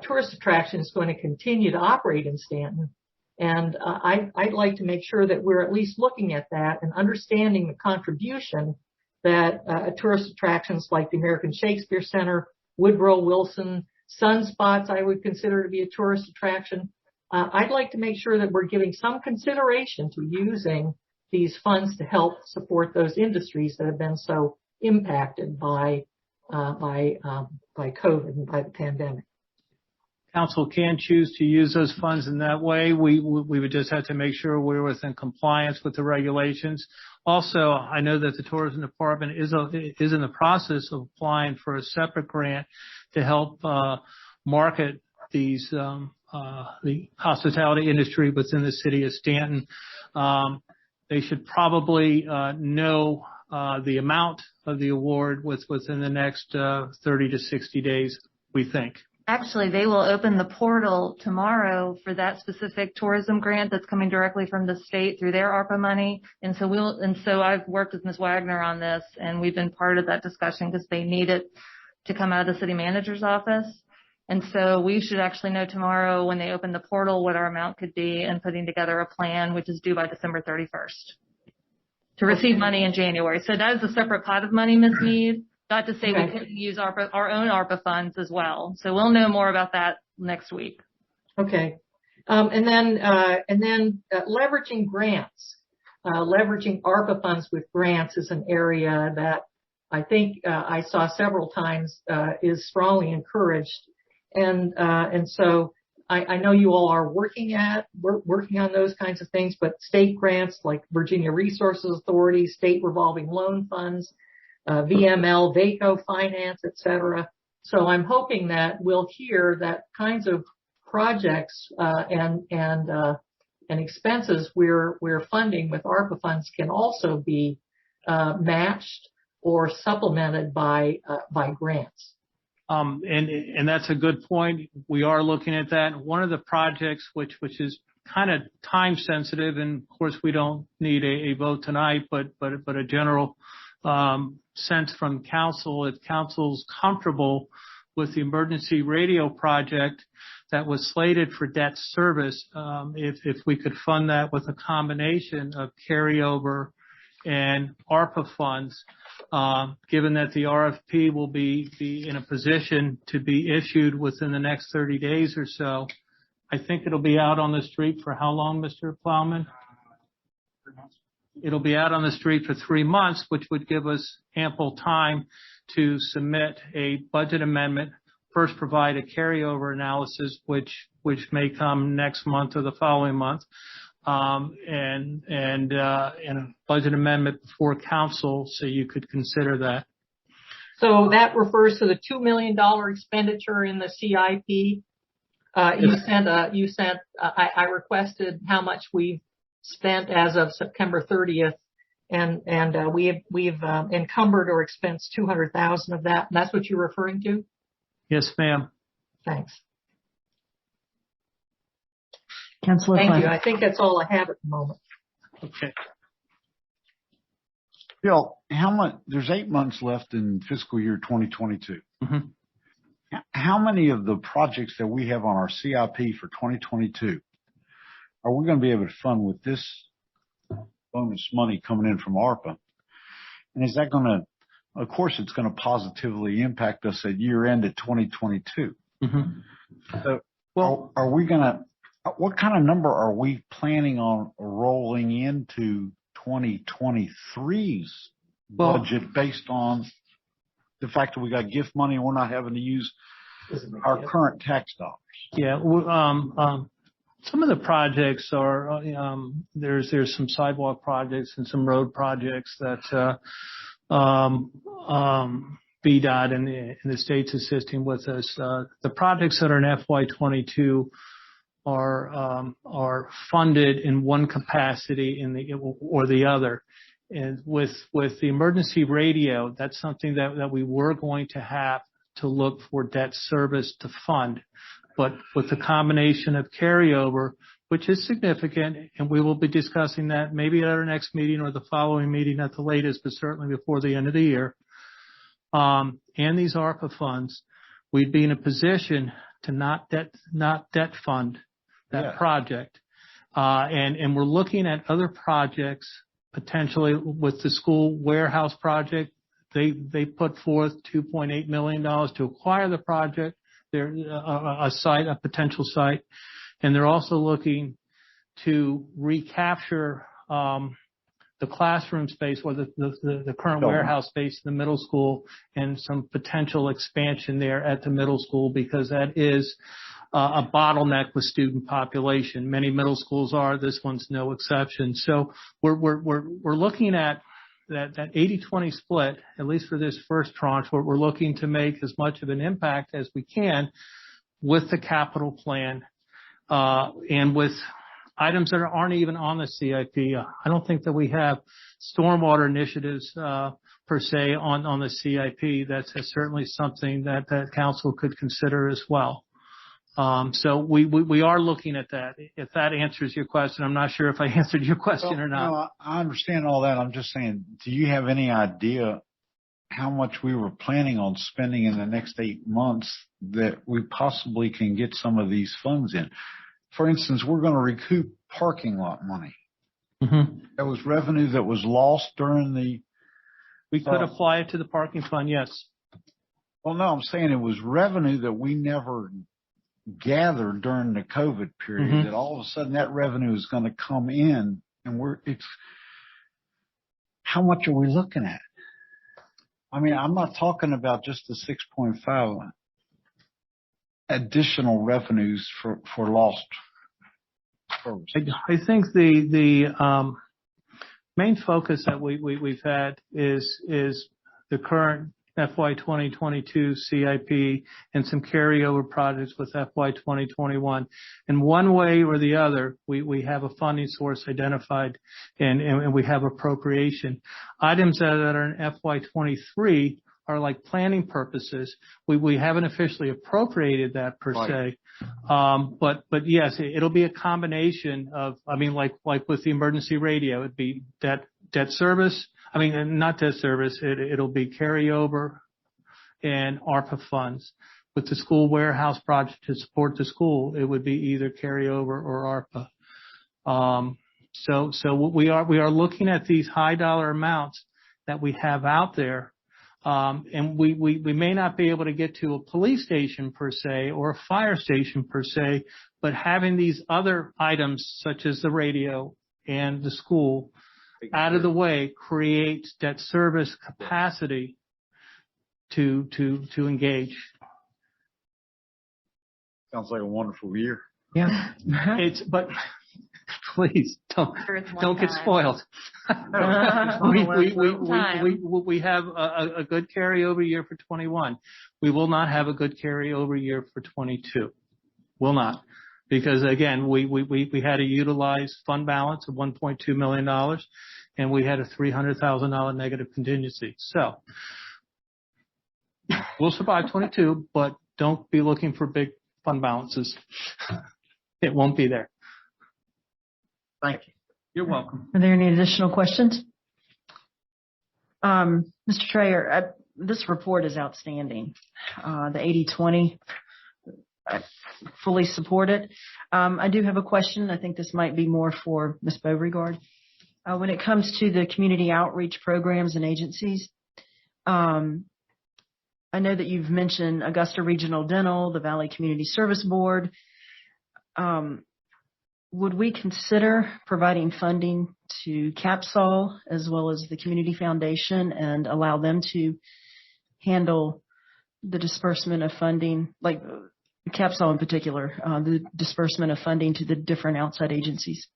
tourist attraction is going to continue to operate in Stanton. And I'd like to make sure that we're at least looking at that and understanding the contribution that tourist attractions like the American Shakespeare Center, Woodrow Wilson, Sunspots I would consider to be a tourist attraction. I'd like to make sure that we're giving some consideration to using these funds to help support those industries that have been so impacted by COVID and by the pandemic. Council can choose to use those funds in that way. We would just have to make sure we're within compliance with the regulations. Also, I know that the Tourism Department is in the process of applying for a separate grant to help market the hospitality industry within the city of Stanton. They should probably know the amount of the award within the next 30 to 60 days, we think. Actually, they will open the portal tomorrow for that specific tourism grant that's coming directly from the state through their Arpa money. And so I've worked with Ms. Wagner on this, and we've been part of that discussion because they need it to come out of the city manager's office. And so we should actually know tomorrow when they open the portal what our amount could be, and putting together a plan, which is due by December 31st to receive money in January. So that is a separate pot of money, Ms. Mead. Not to say we couldn't use our own ARPA funds as well. So we'll know more about that next week. Okay. And then leveraging grants, leveraging ARPA funds with grants is an area that I think I saw several times is strongly encouraged. And so I know you all are working on those kinds of things, but state grants like Virginia Resources Authority, state revolving loan funds, VML, VACO finance, et cetera. So I'm hoping that we'll hear that kinds of projects and expenses we're funding with ARPA funds can also be matched or supplemented by grants. And that's a good point. We are looking at that. One of the projects which is kind of time sensitive, and of course we don't need a vote tonight, but a general sense from council, if council's comfortable with the emergency radio project that was slated for debt service, if we could fund that with a combination of carryover and ARPA funds, given that the RFP will be in a position to be issued within the next 30 days or so. I think it'll be out on the street for how long, Mr. Plowman? 3 months. It'll be out on the street for 3 months, which would give us ample time to submit a budget amendment, first provide a carryover analysis, which may come next month or the following month, and a budget amendment before council, so you could consider that. So that refers to the $2 million expenditure in the CIP. I requested how much we've spent as of September 30th, and we've encumbered or expensed $200,000 of that. And that's what you're referring to? Yes, ma'am. Thanks. Councilor Thank you. I think that's all I have at the moment. Okay. Bill, there's 8 months left in fiscal year 2022. Mm-hmm. How many of the projects that we have on our CIP for 2022 are we going to be able to fund with this bonus money coming in from ARPA? And is that going to, of course, it's going to positively impact us at year end at 2022. Mm-hmm. So Well, are we gonna? What kind of number are we planning on rolling into 2023's budget based on the fact that we got gift money and we're not having to use our current tax dollars? Yeah. Some of the projects are, there's some sidewalk projects and some road projects that, BDOT and the state's assisting with us. The projects that are in FY22 are funded in one capacity or the other. And with the emergency radio, that's something that we were going to have to look for debt service to fund. But with the combination of carryover, which is significant, and we will be discussing that maybe at our next meeting or the following meeting at the latest, but certainly before the end of the year, and these ARPA funds, we'd be in a position to not debt fund that project. And we're looking at other projects potentially with the school warehouse project. They put forth $2.8 million to acquire the project. They're a potential site, and they're also looking to recapture the classroom space or the current warehouse space in the middle school and some potential expansion there at the middle school, because that is a bottleneck with student population. Many middle schools are. This one's no exception. So we're looking at that 80-20 split, at least for this first tranche, where we're looking to make as much of an impact as we can with the capital plan, and with items that aren't even on the CIP. I don't think that we have stormwater initiatives, per se on the CIP. That's certainly something that council could consider as well. So we are looking at that. If that answers your question, I'm not sure if I answered your question or not. No, I understand all that. I'm just saying, do you have any idea how much we were planning on spending in the next 8 months that we possibly can get some of these funds in? For instance, we're going to recoup parking lot money. Mm-hmm. That was revenue that was lost during the. We could apply it to the parking fund, yes. Well, no, I'm saying it was revenue that we never gathered during the COVID period, Mm-hmm. that all of a sudden that revenue is going to come in, and how much are we looking at? I mean, I'm not talking about just the 6.5 additional revenues for lost services. I think the main focus that we've had is the current FY 2022 CIP and some carryover projects with FY 2021. And one way or the other, we have a funding source identified and we have appropriation. Items that are in FY 23 are like planning purposes. We haven't officially appropriated that per se. But yes, it'll be a combination of, I mean, like with the emergency radio, it'd be debt service. I mean, not debt service. It'll be carryover and ARPA funds. With the school warehouse project to support the school, it would be either carryover or ARPA. So we are looking at these high dollar amounts that we have out there. And we may not be able to get to a police station per se or a fire station per se, but having these other items such as the radio and the school out of the way creates debt service capacity to engage. Sounds like a wonderful year. Yeah. But please don't get spoiled. We have a good carryover year for 21. We will not have a good carryover year for 22. Will not. Because again, we had to utilize fund balance of $1.2 million and we had a $300,000 negative contingency. So we'll survive 22, but don't be looking for big fund balances. It won't be there. Thank you. You're welcome. Are there any additional questions? Mr. Trayer, this report is outstanding. The 80-20, I fully support it. I do have a question. I think this might be more for Ms. Beauregard. When it comes to the community outreach programs and agencies, I know that you've mentioned Augusta Regional Dental, the Valley Community Service Board. would we consider providing funding to Capsol as well as the Community Foundation and allow them to handle the disbursement of funding, like Capsol in particular, the disbursement of funding to the different outside agencies?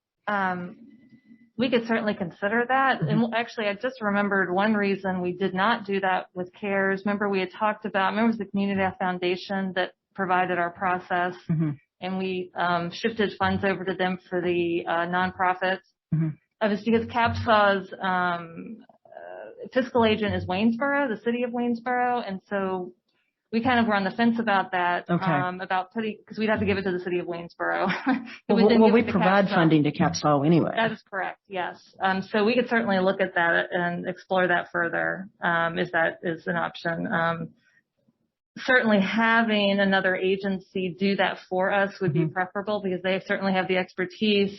We could certainly consider that. And actually, I just remembered one reason we did not do that with CARES. Remember, we had talked about, it was the Community Foundation that provided our process, and we shifted funds over to them for the nonprofits. It was because Capsol's fiscal agent is Waynesboro, the city of Waynesboro, and so we kind of were on the fence about that, about putting, because we'd have to give it to the city of Waynesboro. we provide funding to Capsol anyway. That is correct, yes. So we could certainly look at that and explore that further, if that is an option. Certainly having another agency do that for us would be preferable because they certainly have the expertise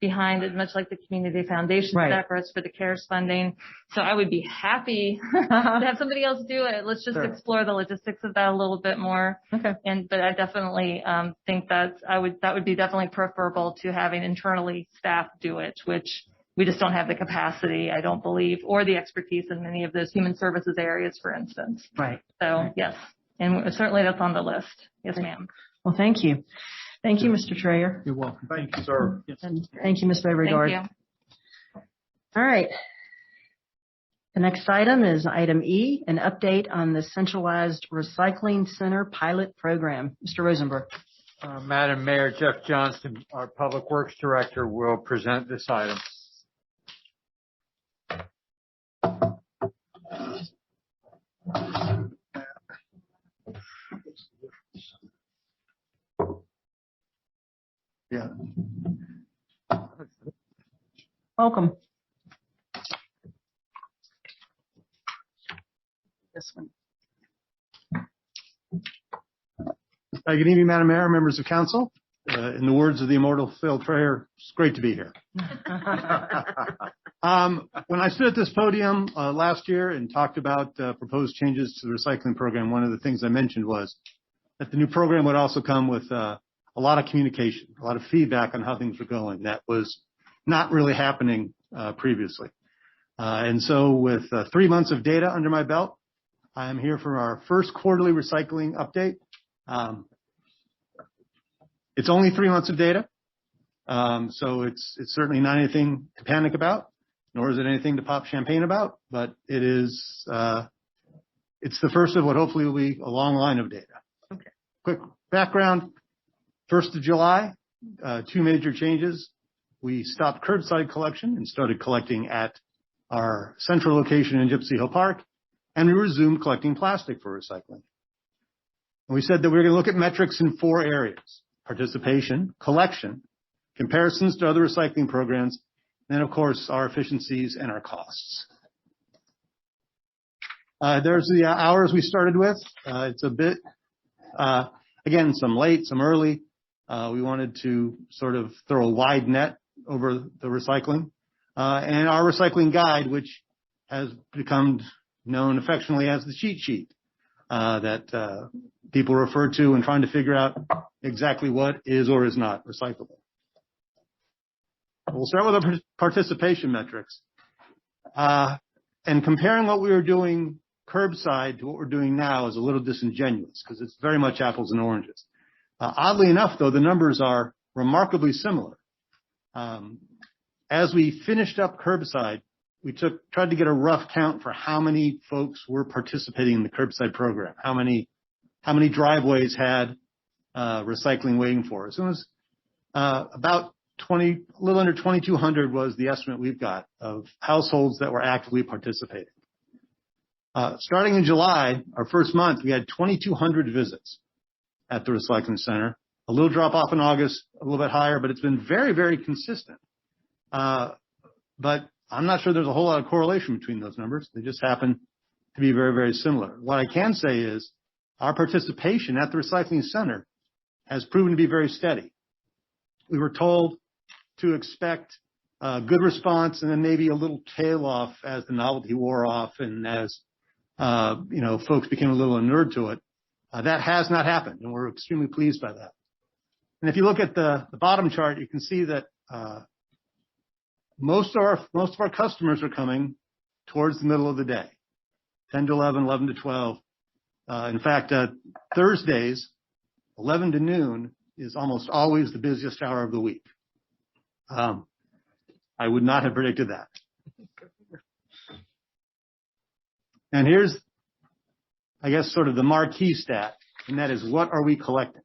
behind it, much like the Community Foundation efforts for the CARES funding. So I would be happy to have somebody else do it. Let's just explore the logistics of that a little bit more. But I definitely think that would be definitely preferable to having internally staffed do it, which we just don't have the capacity, I don't believe, or the expertise in many of those human services areas, for instance. So yes, and certainly that's on the list. Yes, ma'am. Well, thank you. Thank you, Mr. Trayer. You're welcome. Thank you, sir. And thank you, Ms. Beauregard. Thank you. All right. The next item is item E, an update on the Centralized Recycling Center pilot program. Mr. Rosenberg. Madam Mayor, Jeff Johnston, our Public Works Director, will present this item. Yeah. Welcome. This one. Good evening, Madam Mayor, members of council. In the words of the immortal Phil Trayer, it's great to be here. When I stood at this podium last year and talked about proposed changes to the recycling program, one of the things I mentioned was that the new program would also come with a lot of communication, a lot of feedback on how things were going. That was not really happening previously. And so with 3 months of data under my belt, I am here for our first quarterly recycling update. It's only 3 months of data, so it's certainly not anything to panic about, nor is it anything to pop champagne about, but it is, it's the first of what hopefully will be a long line of data. Okay. Quick background. 1st of July, 2 major changes. We stopped curbside collection and started collecting at our central location in Gypsy Hill Park, and we resumed collecting plastic for recycling. And we said that we were going to look at metrics in 4 areas: participation, collection, comparisons to other recycling programs, and of course, our efficiencies and our costs. There's the hours we started with. It's a bit, again, some late, some early. We wanted to sort of throw a wide net over the recycling. And our recycling guide, which has become known affectionately as the cheat sheet, that people refer to in trying to figure out exactly what is or is not recyclable. We'll start with our participation metrics. And comparing what we were doing curbside to what we're doing now is a little disingenuous because it's very much apples and oranges. Oddly enough, though, the numbers are remarkably similar. As we finished up curbside, we tried to get a rough count for how many folks were participating in the curbside program, how many driveways had recycling waiting for us. It was about a little under 2,200 was the estimate we've got of households that were actively participating. Starting in July, our first month, we had 2,200 visits at the recycling center. A little drop off in August, a little bit higher, but it's been very, very consistent. But I'm not sure there's a whole lot of correlation between those numbers. They just happen to be very, very similar. What I can say is our participation at the recycling center has proven to be very steady. We were told to expect a good response and then maybe a little tail off as the novelty wore off and as folks became a little inured to it. That has not happened, and we're extremely pleased by that. And if you look at the bottom chart, you can see that most of our customers are coming towards the middle of the day, 10 to 11, 11 to 12. In fact, Thursdays, 11 to noon is almost always the busiest hour of the week. I would not have predicted that. And here's, I guess, sort of the marquee stat, and that is, what are we collecting?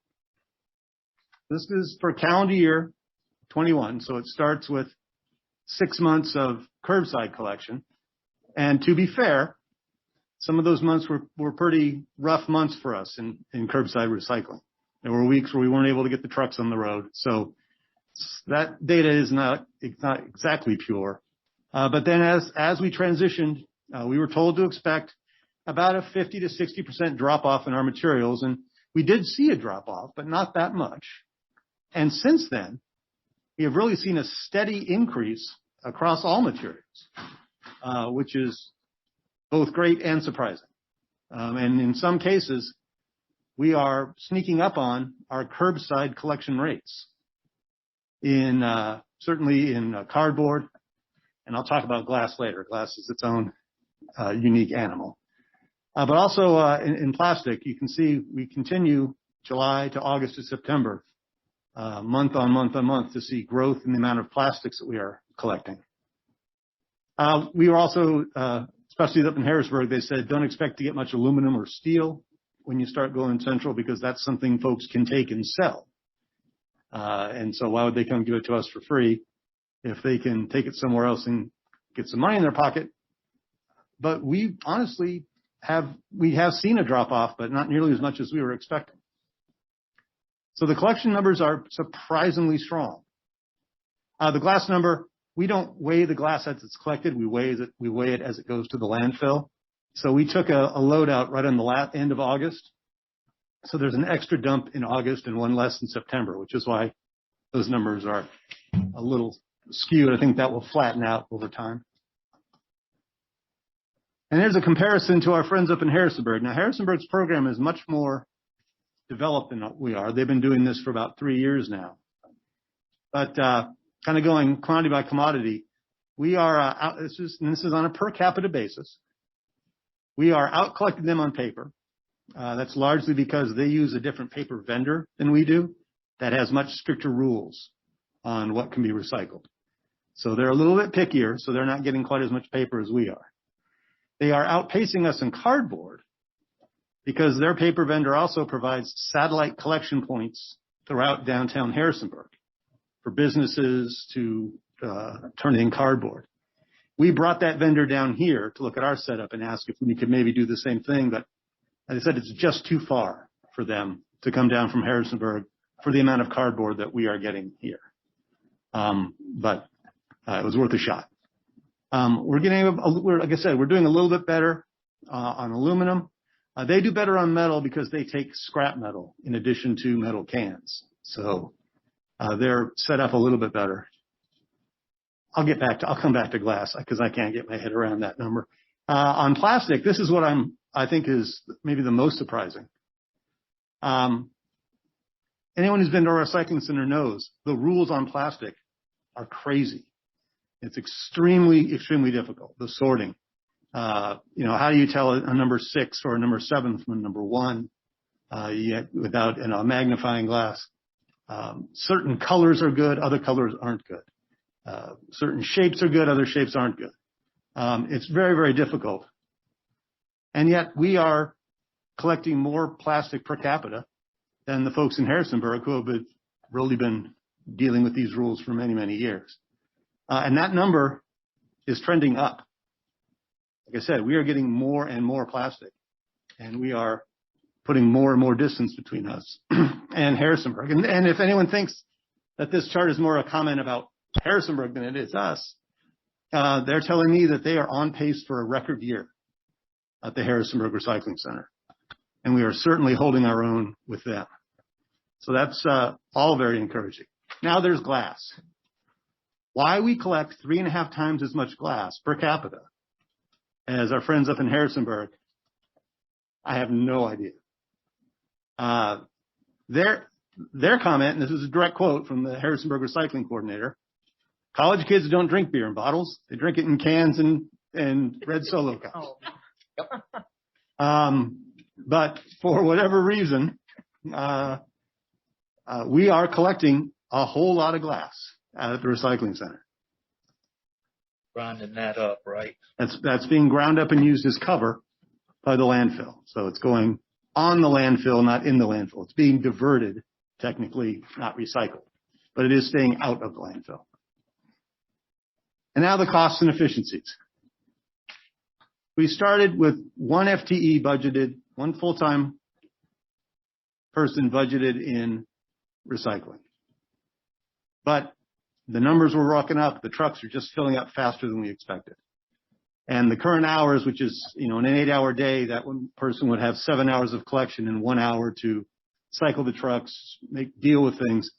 This is for calendar year 21, so it starts with 6 months of curbside collection. And to be fair, some of those months were pretty rough months for us in curbside recycling. There were weeks where we weren't able to get the trucks on the road. So that data is not exactly pure. But then as we transitioned, we were told to expect about a 50 to 60% drop off in our materials. And we did see a drop off, but not that much. And since then, we have really seen a steady increase across all materials, which is both great and surprising. And in some cases, we are sneaking up on our curbside collection rates certainly in cardboard, and I'll talk about glass later. Glass is its own unique animal. But also in plastic, you can see we continue July to August to September, month on month to see growth in the amount of plastics that we are collecting. We were also, especially up in Harrisburg, they said, don't expect to get much aluminum or steel when you start going central, because that's something folks can take and sell. And so why would they come give it to us for free if they can take it somewhere else and get some money in their pocket? But we honestly have seen a drop off, but not nearly as much as we were expecting. So the collection numbers are surprisingly strong. The glass number, we don't weigh the glass as it's collected. We weigh it as it goes to the landfill. So we took a load out right on the end of August. So there's an extra dump in August and one less in September, which is why those numbers are a little skewed. I think that will flatten out over time. And there's a comparison to our friends up in Harrisonburg. Now, Harrisonburg's program is much more developed than we are. They've been doing this for about 3 years now. But kind of going commodity by commodity, we are this is on a per capita basis. We are out collecting them on paper. That's largely because they use a different paper vendor than we do that has much stricter rules on what can be recycled. So they're a little bit pickier, so they're not getting quite as much paper as we are. They are outpacing us in cardboard because their paper vendor also provides satellite collection points throughout downtown Harrisonburg for businesses to turn in cardboard. We brought that vendor down here to look at our setup and ask if we could maybe do the same thing, but as I said, it's just too far for them to come down from Harrisonburg for the amount of cardboard that we are getting here. But it was worth a shot. Like I said, we're doing a little bit better on aluminum. They do better on metal because they take scrap metal in addition to metal cans. So they're set up a little bit better. I'll come back to glass because I can't get my head around that number. On plastic, this is what I think is maybe the most surprising. Anyone who's been to a recycling center knows the rules on plastic are crazy. It's extremely, extremely difficult. The sorting. How do you tell a number 6 or a number 7 from a number 1 without a magnifying glass? Certain colors are good, other colors aren't good. Certain shapes are good, other shapes aren't good. It's very, very difficult. And yet we are collecting more plastic per capita than the folks in Harrisonburg who have really been dealing with these rules for many, many years. And that number is trending up. Like I said, we are getting more and more plastic, and we are putting more and more distance between us and Harrisonburg. And if anyone thinks that this chart is more a comment about Harrisonburg than it is us, they're telling me that they are on pace for a record year at the Harrisonburg Recycling Center. And we are certainly holding our own with them. So that's all very encouraging. Now there's glass. Why we collect 3.5 times as much glass per capita as our friends up in Harrisonburg, I have no idea. their comment, and this is a direct quote from the Harrisonburg recycling coordinator, college kids don't drink beer in bottles. They drink it in cans and red Solo cups. But for whatever reason, we are collecting a whole lot of glass out at the recycling center. Grinding that up, right? That's being ground up and used as cover by the landfill. So it's going on the landfill, not in the landfill. It's being diverted, technically not recycled, but it is staying out of the landfill. And now the costs and efficiencies. We started with one FTE budgeted, one full-time person budgeted in recycling. But the numbers were rocking up. The trucks are just filling up faster than we expected. And the current hours, which is, in an 8-hour day, that one person would have 7 hours of collection and 1 hour to cycle the trucks, deal with things.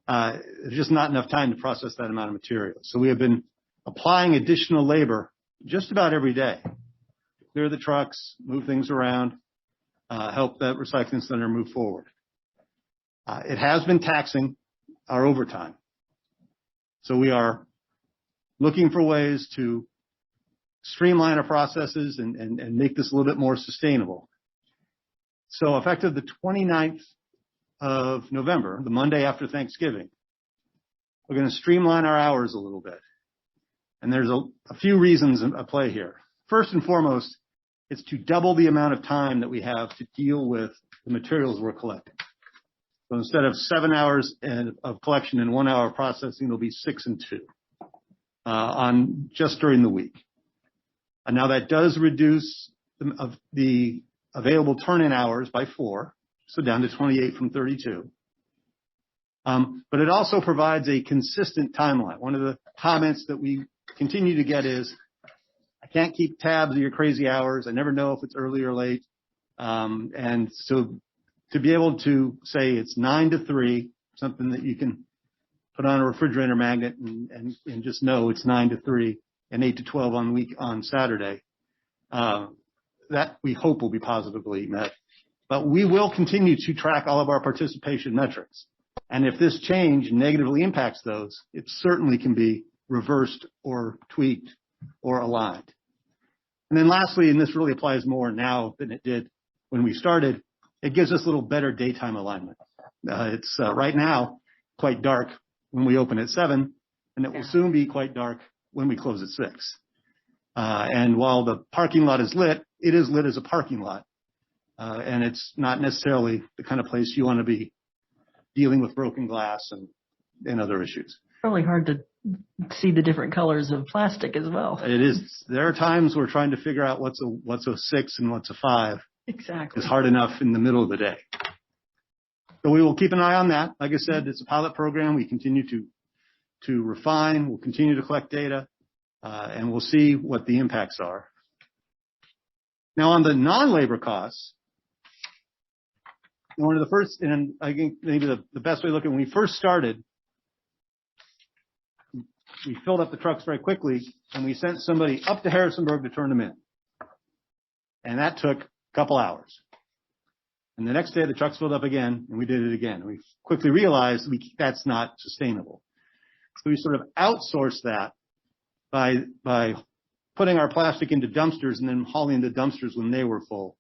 There's just not enough time to process that amount of material. So we have been applying additional labor just about every day. Clear the trucks, move things around, help that recycling center move forward. It has been taxing our overtime. So we are looking for ways to streamline our processes and make this a little bit more sustainable. So effective the 29th of November, the Monday after Thanksgiving, we're going to streamline our hours a little bit. And there's a few reasons at play here. First and foremost, it's to double the amount of time that we have to deal with the materials we're collecting. So instead of 7 hours of collection and 1 hour of processing, it'll be 6 and 2 on just during the week. And now that does reduce the available turn-in hours by 4, so down to 28 from 32. But it also provides a consistent timeline. One of the comments that we continue to get is, I can't keep tabs of your crazy hours. I never know if it's early or late. And so to be able to say it's 9 to 3, something that you can put on a refrigerator magnet and just know it's 9 to 3 and 8 to 12 on Saturday, that we hope will be positively met. But we will continue to track all of our participation metrics. And if this change negatively impacts those, it certainly can be reversed or tweaked or aligned. And then lastly, and this really applies more now than it did when we started, it gives us a little better daytime alignment. It's right now quite dark when we open at 7, and it will soon be quite dark when we close at 6. And while the parking lot is lit, it is lit as a parking lot. And it's not necessarily the kind of place you want to be dealing with broken glass and other issues. Probably hard to see the different colors of plastic as well. It is. There are times we're trying to figure out what's a 6 and what's a 5. Exactly. It's hard enough in the middle of the day. So we will keep an eye on that. Like I said, it's a pilot program. We continue to refine. We'll continue to collect data, and we'll see what the impacts are. Now, on the non-labor costs, one of the first, and I think maybe the best way to look at it, when we first started, we filled up the trucks very quickly, and we sent somebody up to Harrisonburg to turn them in. And that took a couple hours. And the next day, the trucks filled up again, and we did it again. We quickly realized that's not sustainable. So we sort of outsourced that by putting our plastic into dumpsters and then hauling the dumpsters when they were full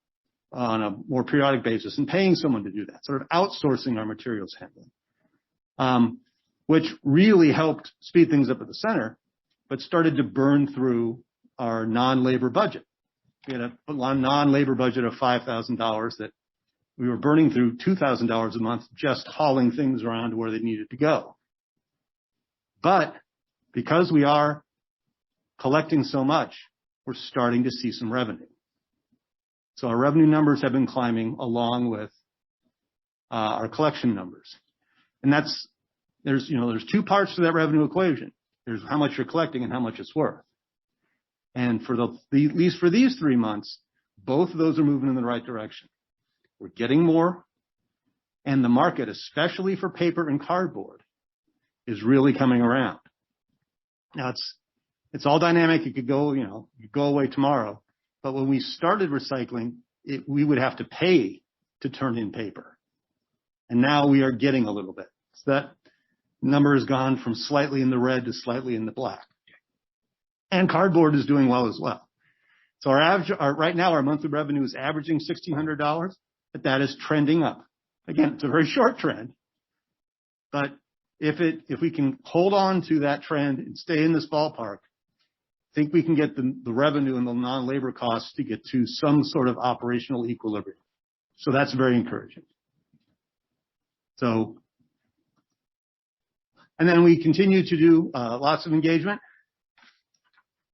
on a more periodic basis and paying someone to do that, sort of outsourcing our materials handling, which really helped speed things up at the center, but started to burn through our non-labor budget. We had a non-labor budget of $5,000 that we were burning through $2,000 a month just hauling things around to where they needed to go. But because we are collecting so much, we're starting to see some revenue. So our revenue numbers have been climbing along with our collection numbers. And there's 2 parts to that revenue equation. There's how much you're collecting and how much it's worth. And for at least for these 3 months, both of those are moving in the right direction. We're getting more, and the market, especially for paper and cardboard, is really coming around. Now it's all dynamic. It could go, go away tomorrow. But when we started recycling, we would have to pay to turn in paper. And now we are getting a little bit. So that number has gone from slightly in the red to slightly in the black. And cardboard is doing well as well. So right now our monthly revenue is averaging $1,600, but that is trending up. Again, it's a very short trend, but if we can hold on to that trend and stay in this ballpark, I think we can get the revenue and the non-labor costs to get to some sort of operational equilibrium. So that's very encouraging. So, and then we continue to do lots of engagement.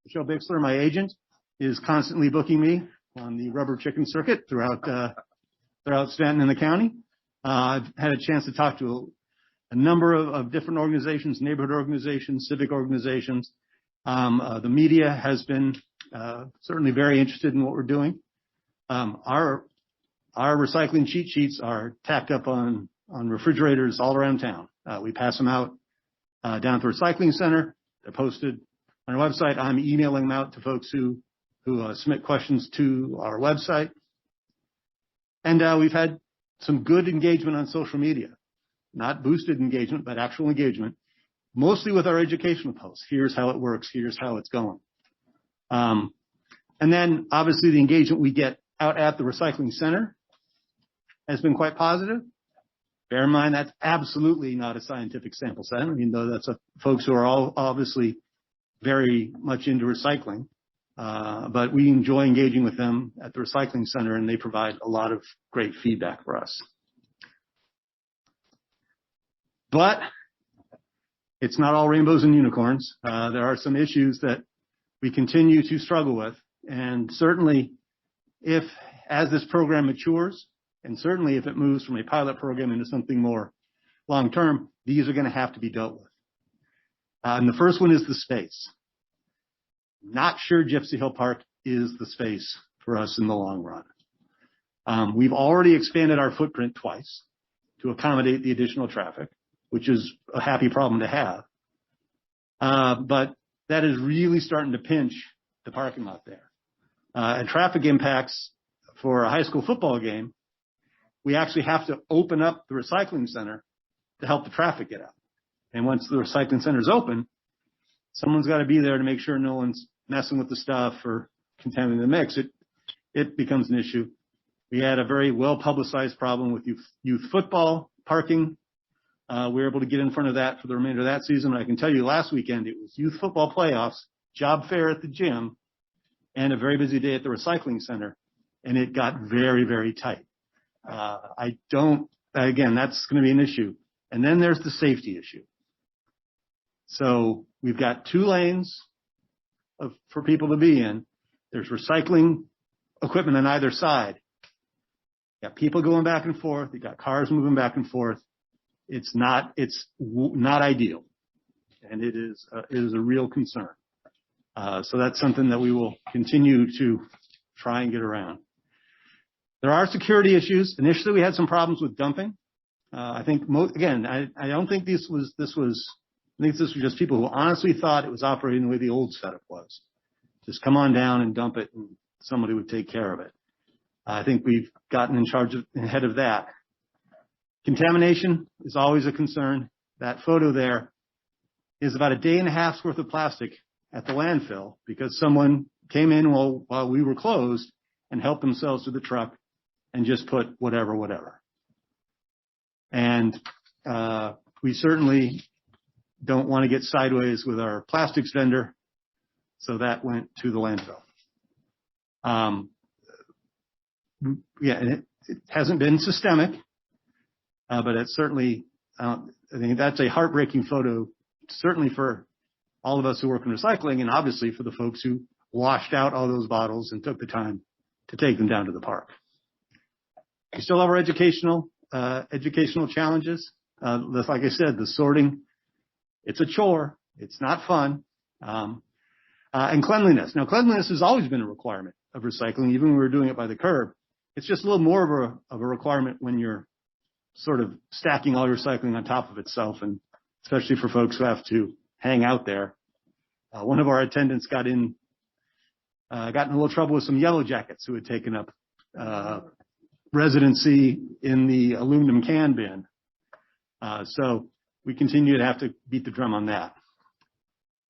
Michelle Bixler, my agent, is constantly booking me on the rubber chicken circuit throughout Stanton and the county. I've had a chance to talk to a number of different organizations, neighborhood organizations, civic organizations. The media has been certainly very interested in what we're doing. Our recycling cheat sheets are tacked up on refrigerators all around town. We pass them out down at the recycling center. They're posted on our website. I'm emailing them out to folks who submit questions to our website. And we've had some good engagement on social media, not boosted engagement, but actual engagement, mostly with our educational posts. Here's how it works. Here's how it's going. And then obviously the engagement we get out at the recycling center has been quite positive. Bear in mind, that's absolutely not a scientific sample set. I mean, though that's folks who are all obviously very much into recycling. But we enjoy engaging with them at the recycling center, and they provide a lot of great feedback for us. But it's not all rainbows and unicorns. There are some issues that we continue to struggle with. And certainly, as this program matures, and certainly if it moves from a pilot program into something more long-term, these are going to have to be dealt with. And the first one is the space. Not sure Gypsy Hill Park is the space for us in the long run. We've already expanded our footprint twice to accommodate the additional traffic, which is a happy problem to have. But that is really starting to pinch the parking lot there. And traffic impacts for a high school football game, we actually have to open up the recycling center to help the traffic get out. And once the recycling center is open, someone's got to be there to make sure no one's messing with the stuff or contaminating the mix. It becomes an issue. We had a very well-publicized problem with youth football parking. We were able to get in front of that for the remainder of that season. I can tell you last weekend it was youth football playoffs, job fair at the gym, and a very busy day at the recycling center. And it got very, very tight. Again, that's going to be an issue. And then there's the safety issue. So we've got 2 lanes for people to be in. There's recycling equipment on either side. You got people going back and forth. You got cars moving back and forth. It's not ideal. And it is a real concern. So that's something that we will continue to try and get around. There are security issues. Initially, we had some problems with dumping. I think, I don't think this was just people who honestly thought it was operating the way the old setup was. Just come on down and dump it, and somebody would take care of it. I think we've gotten ahead of that. Contamination is always a concern. That photo there is about a day and a half's worth of plastic at the landfill because someone came in while we were closed and helped themselves to the truck and just put whatever. And we certainly don't want to get sideways with our plastics vendor, so that went to the landfill. And it hasn't been systemic, but it's certainly, I think that's a heartbreaking photo, certainly for all of us who work in recycling, and obviously for the folks who washed out all those bottles and took the time to take them down to the park. We still have our educational challenges. Like I said, the sorting, it's a chore. It's not fun. And cleanliness. Now, cleanliness has always been a requirement of recycling, even when we were doing it by the curb. It's just a little more of a requirement when you're sort of stacking all your recycling on top of itself, and especially for folks who have to hang out there. One of our attendants got in a little trouble with some yellow jackets who had taken up residency in the aluminum can bin. So we continue to have to beat the drum on that.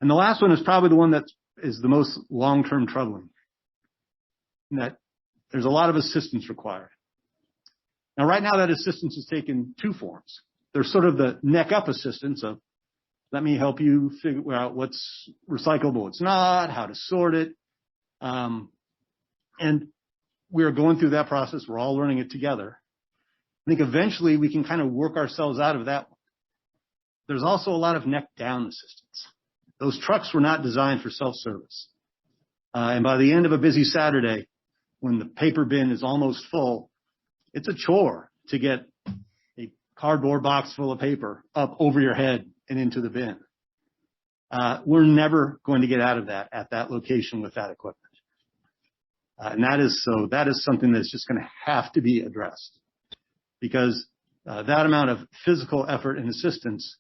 And the last one is probably the one that is the most long-term troubling, in that there's a lot of assistance required. Now, right now, that assistance is taken two forms. There's sort of the neck-up assistance of, let me help you figure out what's recyclable, what's not, how to sort it. And we're going through that process. We're all learning it together. I think eventually we can kind of work ourselves out of that one. There's also a lot of neck-down assistance. Those trucks were not designed for self-service. And by the end of a busy Saturday, when the paper bin is almost full, it's a chore to get a cardboard box full of paper up over your head and into the bin. We're never going to get out of that at that location with that equipment. And that is something that's just going to have to be addressed, because that amount of physical effort and assistance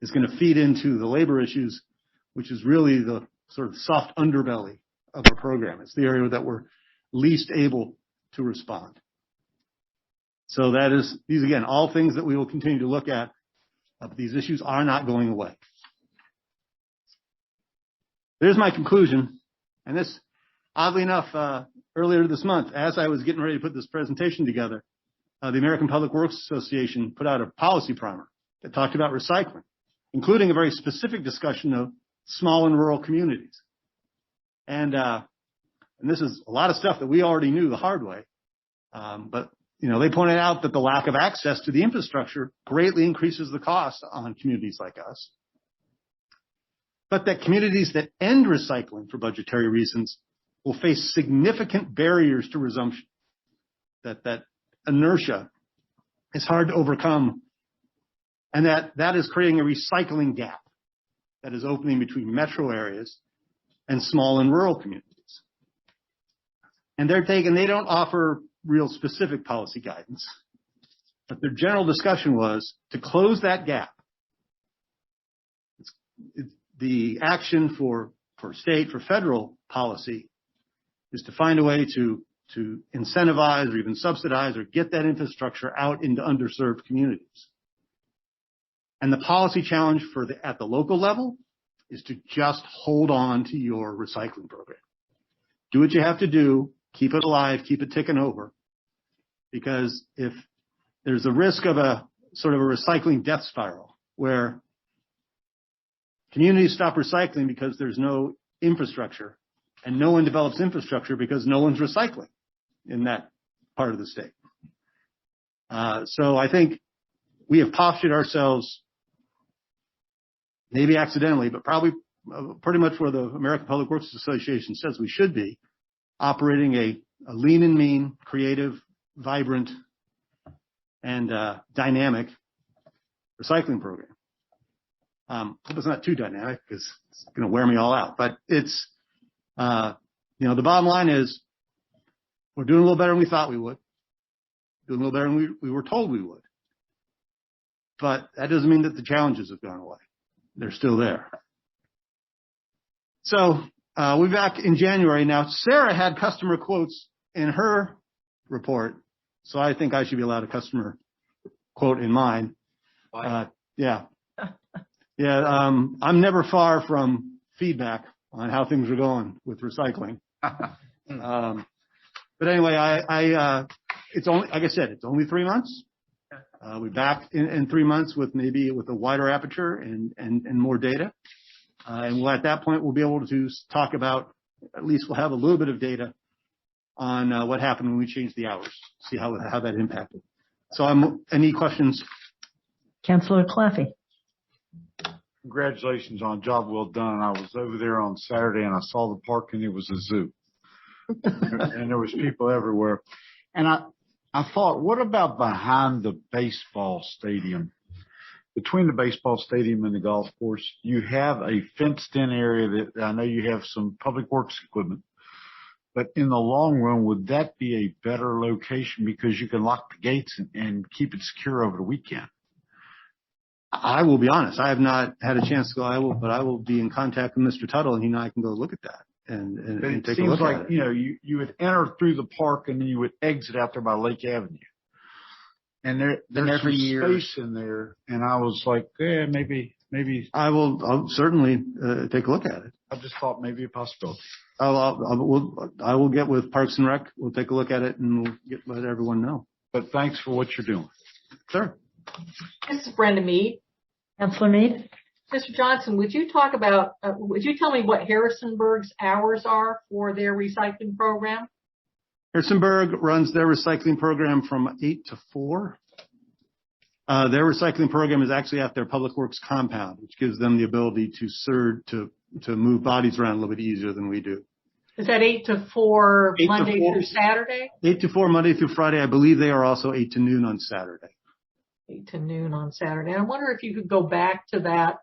is going to feed into the labor issues, which is really the sort of soft underbelly of our program. It's the area that we're least able to respond. So these again, all things that we will continue to look at. But these issues are not going away. There's my conclusion. And this, oddly enough, earlier this month, as I was getting ready to put this presentation together, the American Public Works Association put out a policy primer that talked about recycling, including a very specific discussion of small and rural communities. And this is a lot of stuff that we already knew the hard way. But they pointed out that the lack of access to the infrastructure greatly increases the cost on communities like us. But that communities that end recycling for budgetary reasons will face significant barriers to resumption. That inertia is hard to overcome. And that is creating a recycling gap that is opening between metro areas and small and rural communities. And they don't offer real specific policy guidance, but their general discussion was to close that gap. The action for state, for federal policy is to find a way to incentivize or even subsidize or get that infrastructure out into underserved communities. And the policy challenge at the local level is to just hold on to your recycling program. Do what you have to do, keep it alive, keep it ticking over. Because if there's a risk of a sort of a recycling death spiral where communities stop recycling because there's no infrastructure, and no one develops infrastructure because no one's recycling in that part of the state. So I think we have postured ourselves, maybe accidentally, but probably pretty much where the American Public Works Association says we should be, operating a lean and mean, creative, vibrant, and dynamic recycling program. Hope it's not too dynamic because it's going to wear me all out. But it's, the bottom line is we're doing a little better than we thought we would. Doing a little better than we were told we would. But that doesn't mean that the challenges have gone away. They're still there. So we're back in January. Now, Sarah had customer quotes in her report, so I think I should be allowed a customer quote in mine. Yeah. I'm never far from feedback on how things are going with recycling. But anyway, it's only, like I said, it's only 3 months. We're back in 3 months with a wider aperture and more data. And at that point, we'll be able to talk about, at least we'll have a little bit of data on what happened when we changed the hours, see how that impacted. So any questions? Councilor Claffey. Congratulations on a job well done. I was over there on Saturday and I saw the park and it was a zoo. And there was people everywhere. And I thought, what about behind the baseball stadium? Between the baseball stadium and the golf course, you have a fenced-in area that I know you have some public works equipment. But in the long run, would that be a better location because you can lock the gates and keep it secure over the weekend? I will be honest. I have not had a chance to go. But I will be in contact with Mr. Tuttle, and he and I can go look at that and take a look at it. It seems like, you would enter through the park and then you would exit out there by Lake Avenue. And there's there for some years. space in there. And I was like, yeah, maybe. I'll certainly take a look at it. I just thought maybe a possibility. I will get with Parks and Rec. We'll take a look at it and we'll let everyone know. But thanks for what you're doing. Sure. This is Brenda Mead. Councilor Mead? Mr. Johnson, would you tell me what Harrisonburg's hours are for their recycling program? Harrisonburg runs their recycling program from 8 to 4. Their recycling program is actually at their Public Works compound, which gives them the ability to move bodies around a little bit easier than we do. Is that 8 to 4 8 to Monday 4. through Saturday? 8 to 4 Monday through Friday. I believe they are also 8 to noon on Saturday. 8 to noon on Saturday. I wonder if you could go back to that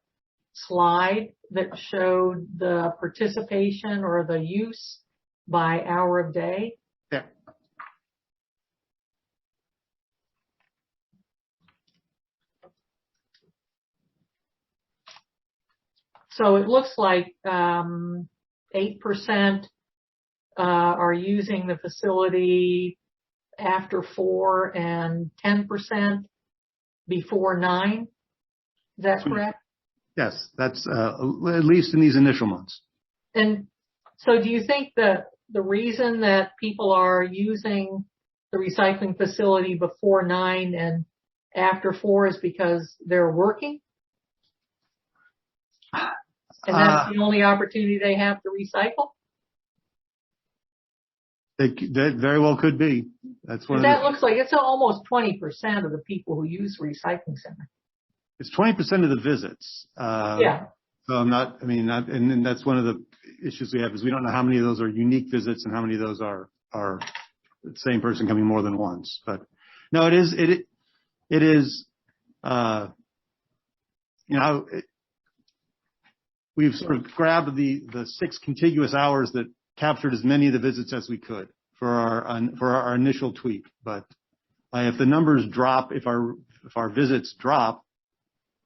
slide that showed the participation or the use by hour of day. Yeah. So it looks like 8% are using the facility after 4 and 10% before 9. Is that correct? Yes, that's at least in these initial months. And so do you think that the reason that people are using the recycling facility before 9 and after 4 is because they're working? And that's the only opportunity they have to recycle? That very well could be. That's one. That looks like it's almost 20% of the people who use the recycling center. It's 20% of the visits. Yeah. So and then that's one of the issues we have is we don't know how many of those are unique visits and how many of those are the same person coming more than once. But no, it is. We've sort of grabbed the 6 contiguous hours that captured as many of the visits as we could for our initial tweak. But if the numbers drop, if our visits drop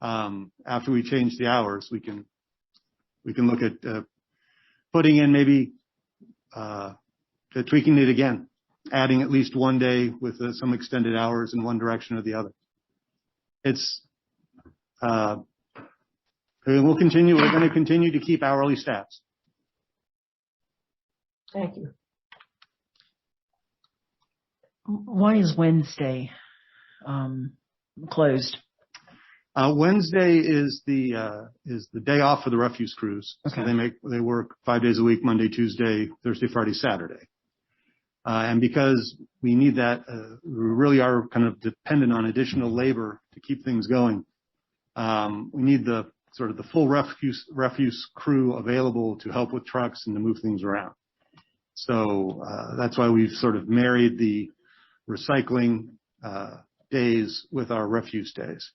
after we change the hours, we can look at putting in maybe tweaking it again, adding at least one day with some extended hours in one direction or the other. It's we're going to continue to keep hourly staffs. Thank you. Why is Wednesday closed? Wednesday is the day off for the refuse crews. Okay. So they work 5 days a week, Monday, Tuesday, Thursday, Friday, Saturday. And because we need that, we really are kind of dependent on additional labor to keep things going. We need the full refuse crew available to help with trucks and to move things around. So that's why we've sort of married the recycling days with our refuse days.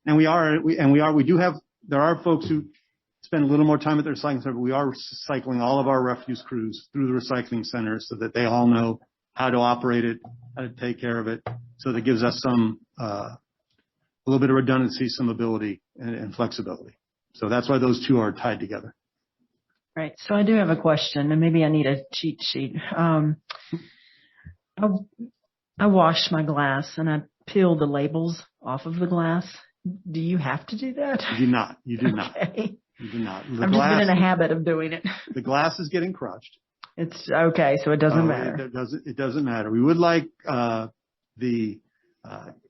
And there are folks who spend a little more time at their recycling center, but we are cycling all of our refuse crews through the recycling center so that they all know how to operate it, how to take care of it. So that gives us some, a little bit of redundancy, some ability and flexibility. So that's why those two are tied together. Right. So I do have a question, and maybe I need a cheat sheet. I washed my glass and I peeled the labels off of the glass. Do you have to do that? You do not. You do not. Okay. You do not. I've just been in a habit of doing it. The glass is getting crushed. It's okay, so it doesn't matter. It doesn't matter. We would like the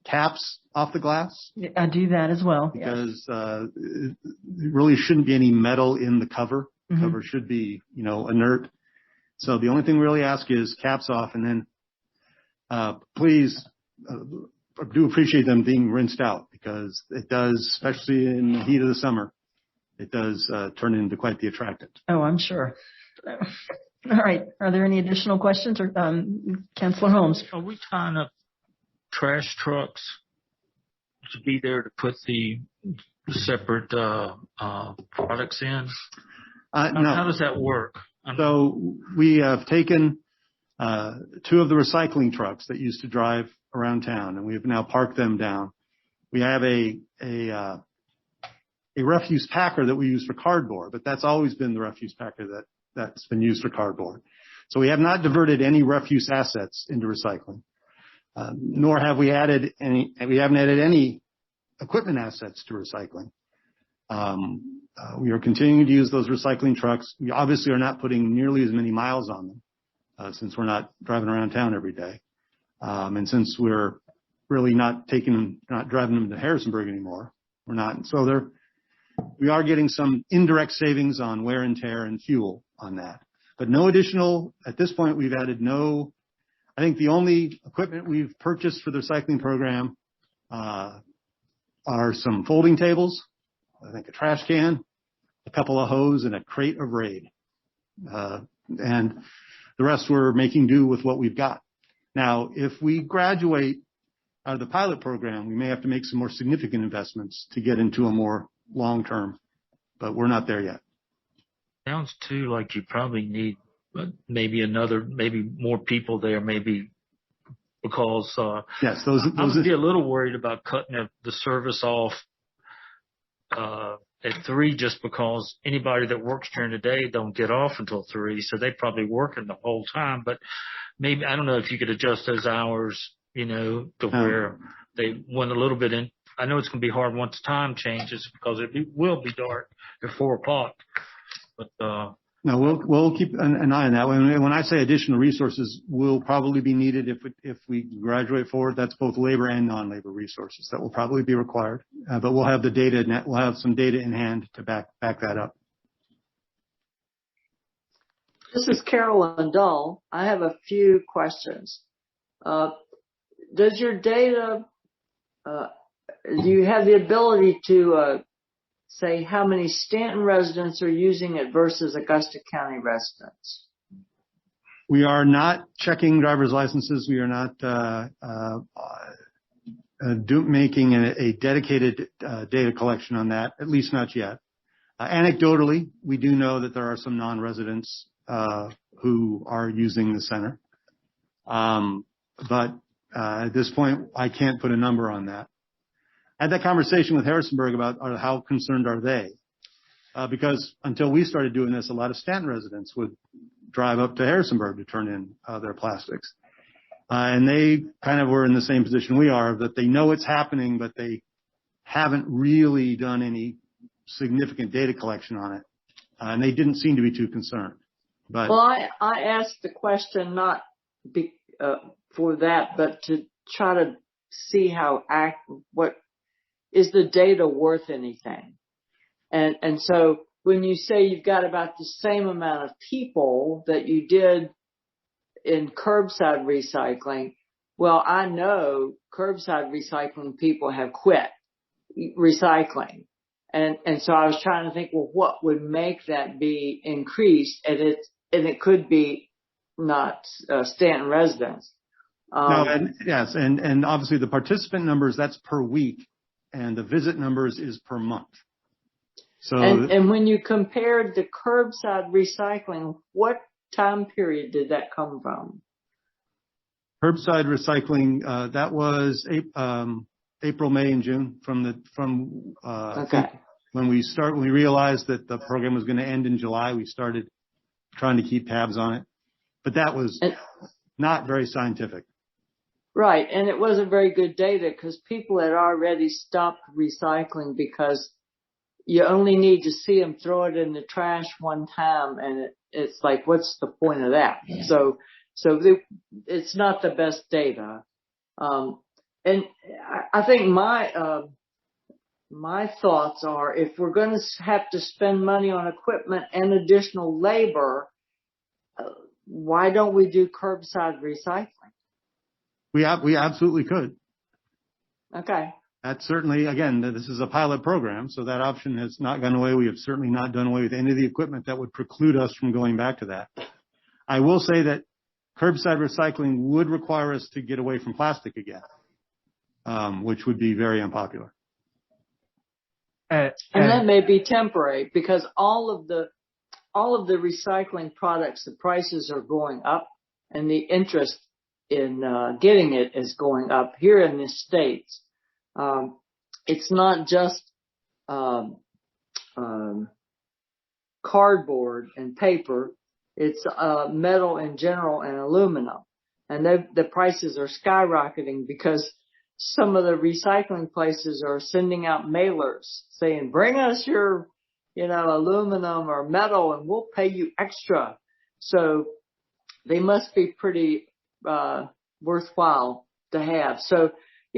caps off the glass. I do that as well. Because it really shouldn't be any metal in the cover. The cover should be, inert. So the only thing we really ask is caps off, and then please do appreciate them being rinsed out, because it does, especially in the heat of the summer, it does turn into quite the attractant. Oh, I'm sure. All right. Are there any additional questions, or Councilor Holmes? Are we tying up trash trucks to be there to put the separate products in? No. How does that work? So we have taken 2 of the recycling trucks that used to drive around town, and we have now parked them down. We have a a refuse packer that we use for cardboard, but that's always been the refuse packer that's been used for cardboard. So we have not diverted any refuse assets into recycling, nor have we added we haven't added any equipment assets to recycling. We are continuing to use those recycling trucks. We obviously are not putting nearly as many miles on them, since we're not driving around town every day. And since we're really not driving them to Harrisonburg anymore, we're not. So we are getting some indirect savings on wear and tear and fuel on that, but no additional, at this point, we've added I think the only equipment we've purchased for the recycling program, are some folding tables, I think a trash can, a couple of hose, and a crate of Raid. And the rest we're making do with what we've got. Now, if we graduate out of the pilot program, we may have to make some more significant investments to get into a more long-term, but we're not there yet. Sounds too like you probably need maybe more people there, maybe because yes, those I would be a little worried about cutting the service off at 3, just because anybody that works during the day don't get off until 3, so they probably working the whole time. But maybe, I don't know if you could adjust those hours, to where they went a little bit in. I know it's going to be hard once time changes, because it will be dark at 4 o'clock. But no, we'll keep an eye on that. When I say additional resources will probably be needed if we graduate forward, that's both labor and non-labor resources that will probably be required. But we'll have the data, we'll have some data in hand to back that up. This is Carolyn Dull. I have a few questions. Does your data, do you have the ability to say how many Stanton residents are using it versus Augusta County residents? We are not checking driver's licenses. We are not making a dedicated data collection on that, at least not yet. Anecdotally, we do know that there are some non-residents who are using the center. But at this point, I can't put a number on that. I had that conversation with Harrisonburg about how concerned are they, because until we started doing this, a lot of Stanton residents would drive up to Harrisonburg to turn in their plastics. And they kind of were in the same position we are, that they know it's happening, but they haven't really done any significant data collection on it. And they didn't seem to be too concerned. But well, I asked the question not for that, but to try to see what is the data worth anything? And so when you say you've got about the same amount of people that you did in curbside recycling, well, I know curbside recycling people have quit recycling. And so I was trying to think, well, what would make that be increased? And it could be not Stanton residents. No, yes, and obviously the participant numbers, that's per week, and the visit numbers is per month. So and when you compared the curbside recycling, what time period did that come from? Curbside recycling, that was April, May, and June okay. When we realized that the program was going to end in July, we started trying to keep tabs on it, but that was not very scientific. Right, and it wasn't very good data because people had already stopped recycling because you only need to see them throw it in the trash one time, and it's like, what's the point of that? So it's not the best data. And I think my thoughts are, if we're going to have to spend money on equipment and additional labor, why don't we do curbside recycling? We absolutely could. Okay. That's certainly, again, this is a pilot program, so that option has not gone away. We have certainly not done away with any of the equipment that would preclude us from going back to that. I will say that curbside recycling would require us to get away from plastic again, which would be very unpopular. And that may be temporary because all of the recycling products, the prices are going up, and the interest in getting it is going up here in the States. It's not just cardboard and paper. It's metal in general and aluminum. And the prices are skyrocketing because some of the recycling places are sending out mailers saying, bring us your, aluminum or metal and we'll pay you extra. So they must be pretty worthwhile to have. So,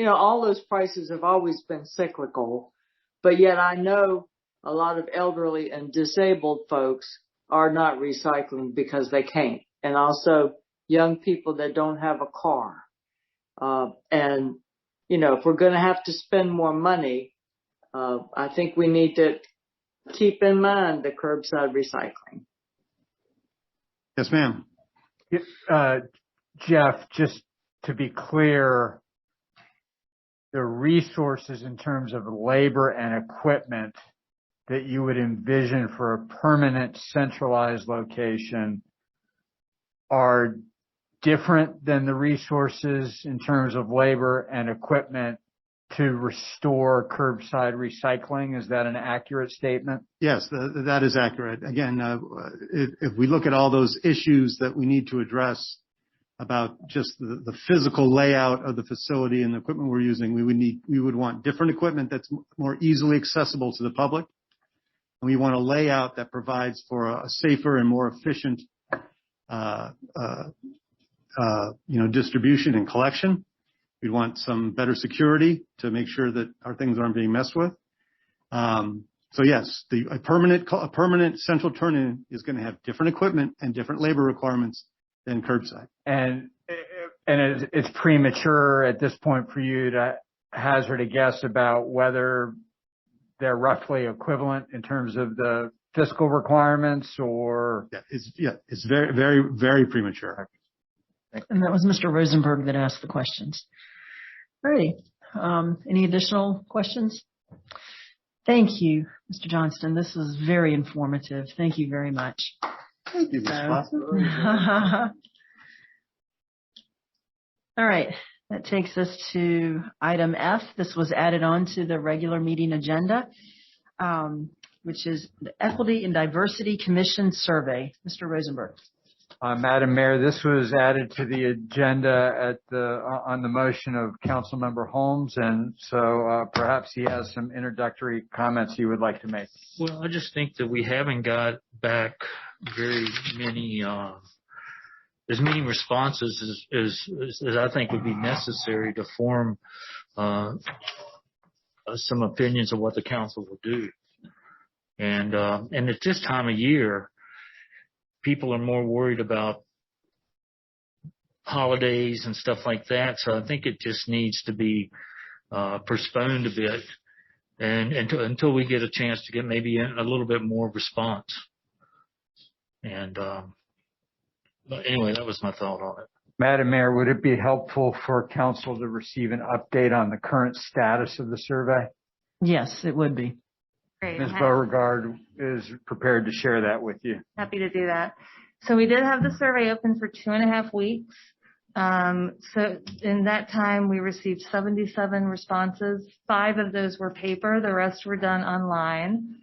all those prices have always been cyclical, but yet I know a lot of elderly and disabled folks are not recycling because they can't. And also young people that don't have a car. And, if we're going to have to spend more money, I think we need to keep in mind the curbside recycling. Yes, ma'am. Jeff, just to be clear, the resources in terms of labor and equipment that you would envision for a permanent centralized location are different than the resources in terms of labor and equipment to restore curbside recycling. Is that an accurate statement? Yes, that is accurate. Again, if we look at all those issues that we need to address about just the physical layout of the facility and the equipment we're using, we would want different equipment that's more easily accessible to the public. And we want a layout that provides for a safer and more efficient, distribution and collection. We want some better security to make sure that our things aren't being messed with. So yes, a permanent central turn-in is going to have different equipment and different labor requirements than curbside. And it's premature at this point for you to hazard a guess about whether they're roughly equivalent in terms of the fiscal requirements, or? It's very, very, very premature. And that was Mr. Rosenberg that asked the questions. All righty. Any additional questions? Thank you, Mr. Johnston. This was very informative. Thank you very much. Thank you, Ms. All right. That takes us to item F. This was added on to the regular meeting agenda, which is the Equity and Diversity Commission Survey. Mr. Rosenberg. Madam Mayor, this was added to the agenda on the motion of Councilmember Holmes, and so perhaps he has some introductory comments he would like to make. Well, I just think that we haven't got back very many, as many responses as I think would be necessary to form some opinions of what the council will do. And at this time of year, people are more worried about holidays and stuff like that. So I think it just needs to be postponed a bit and until we get a chance to get maybe a little bit more response. And but anyway, that was my thought on it. Madam Mayor, would it be helpful for council to receive an update on the current status of the survey? Yes, it would be. Great. Ms. Beauregard is prepared to share that with you. Happy to do that. So we did have the survey open for 2.5 weeks. So in that time, we received 77 responses. 5 of those were paper. The rest were done online.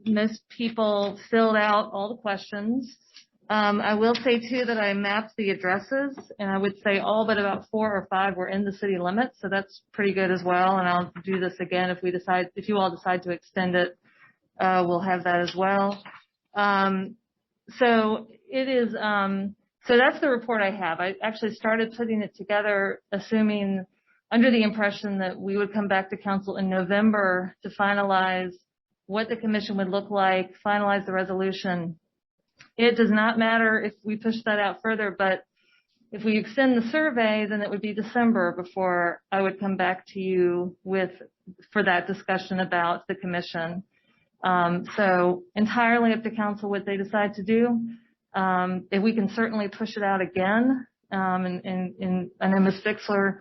Most people filled out all the questions. I will say too that I mapped the addresses, and I would say all but about 4 or 5 were in the city limits, so that's pretty good as well. And I'll do this again if you all decide to extend it, we'll have that as well. So it is. So that's the report I have. I actually started putting it together, assuming under the impression that we would come back to council in November to finalize what the commission would look like, finalize the resolution. It does not matter if we push that out further, but if we extend the survey, then it would be December before I would come back to you for that discussion about the commission. So entirely up to council what they decide to do. If we can certainly push it out again, and I know Ms. Fixler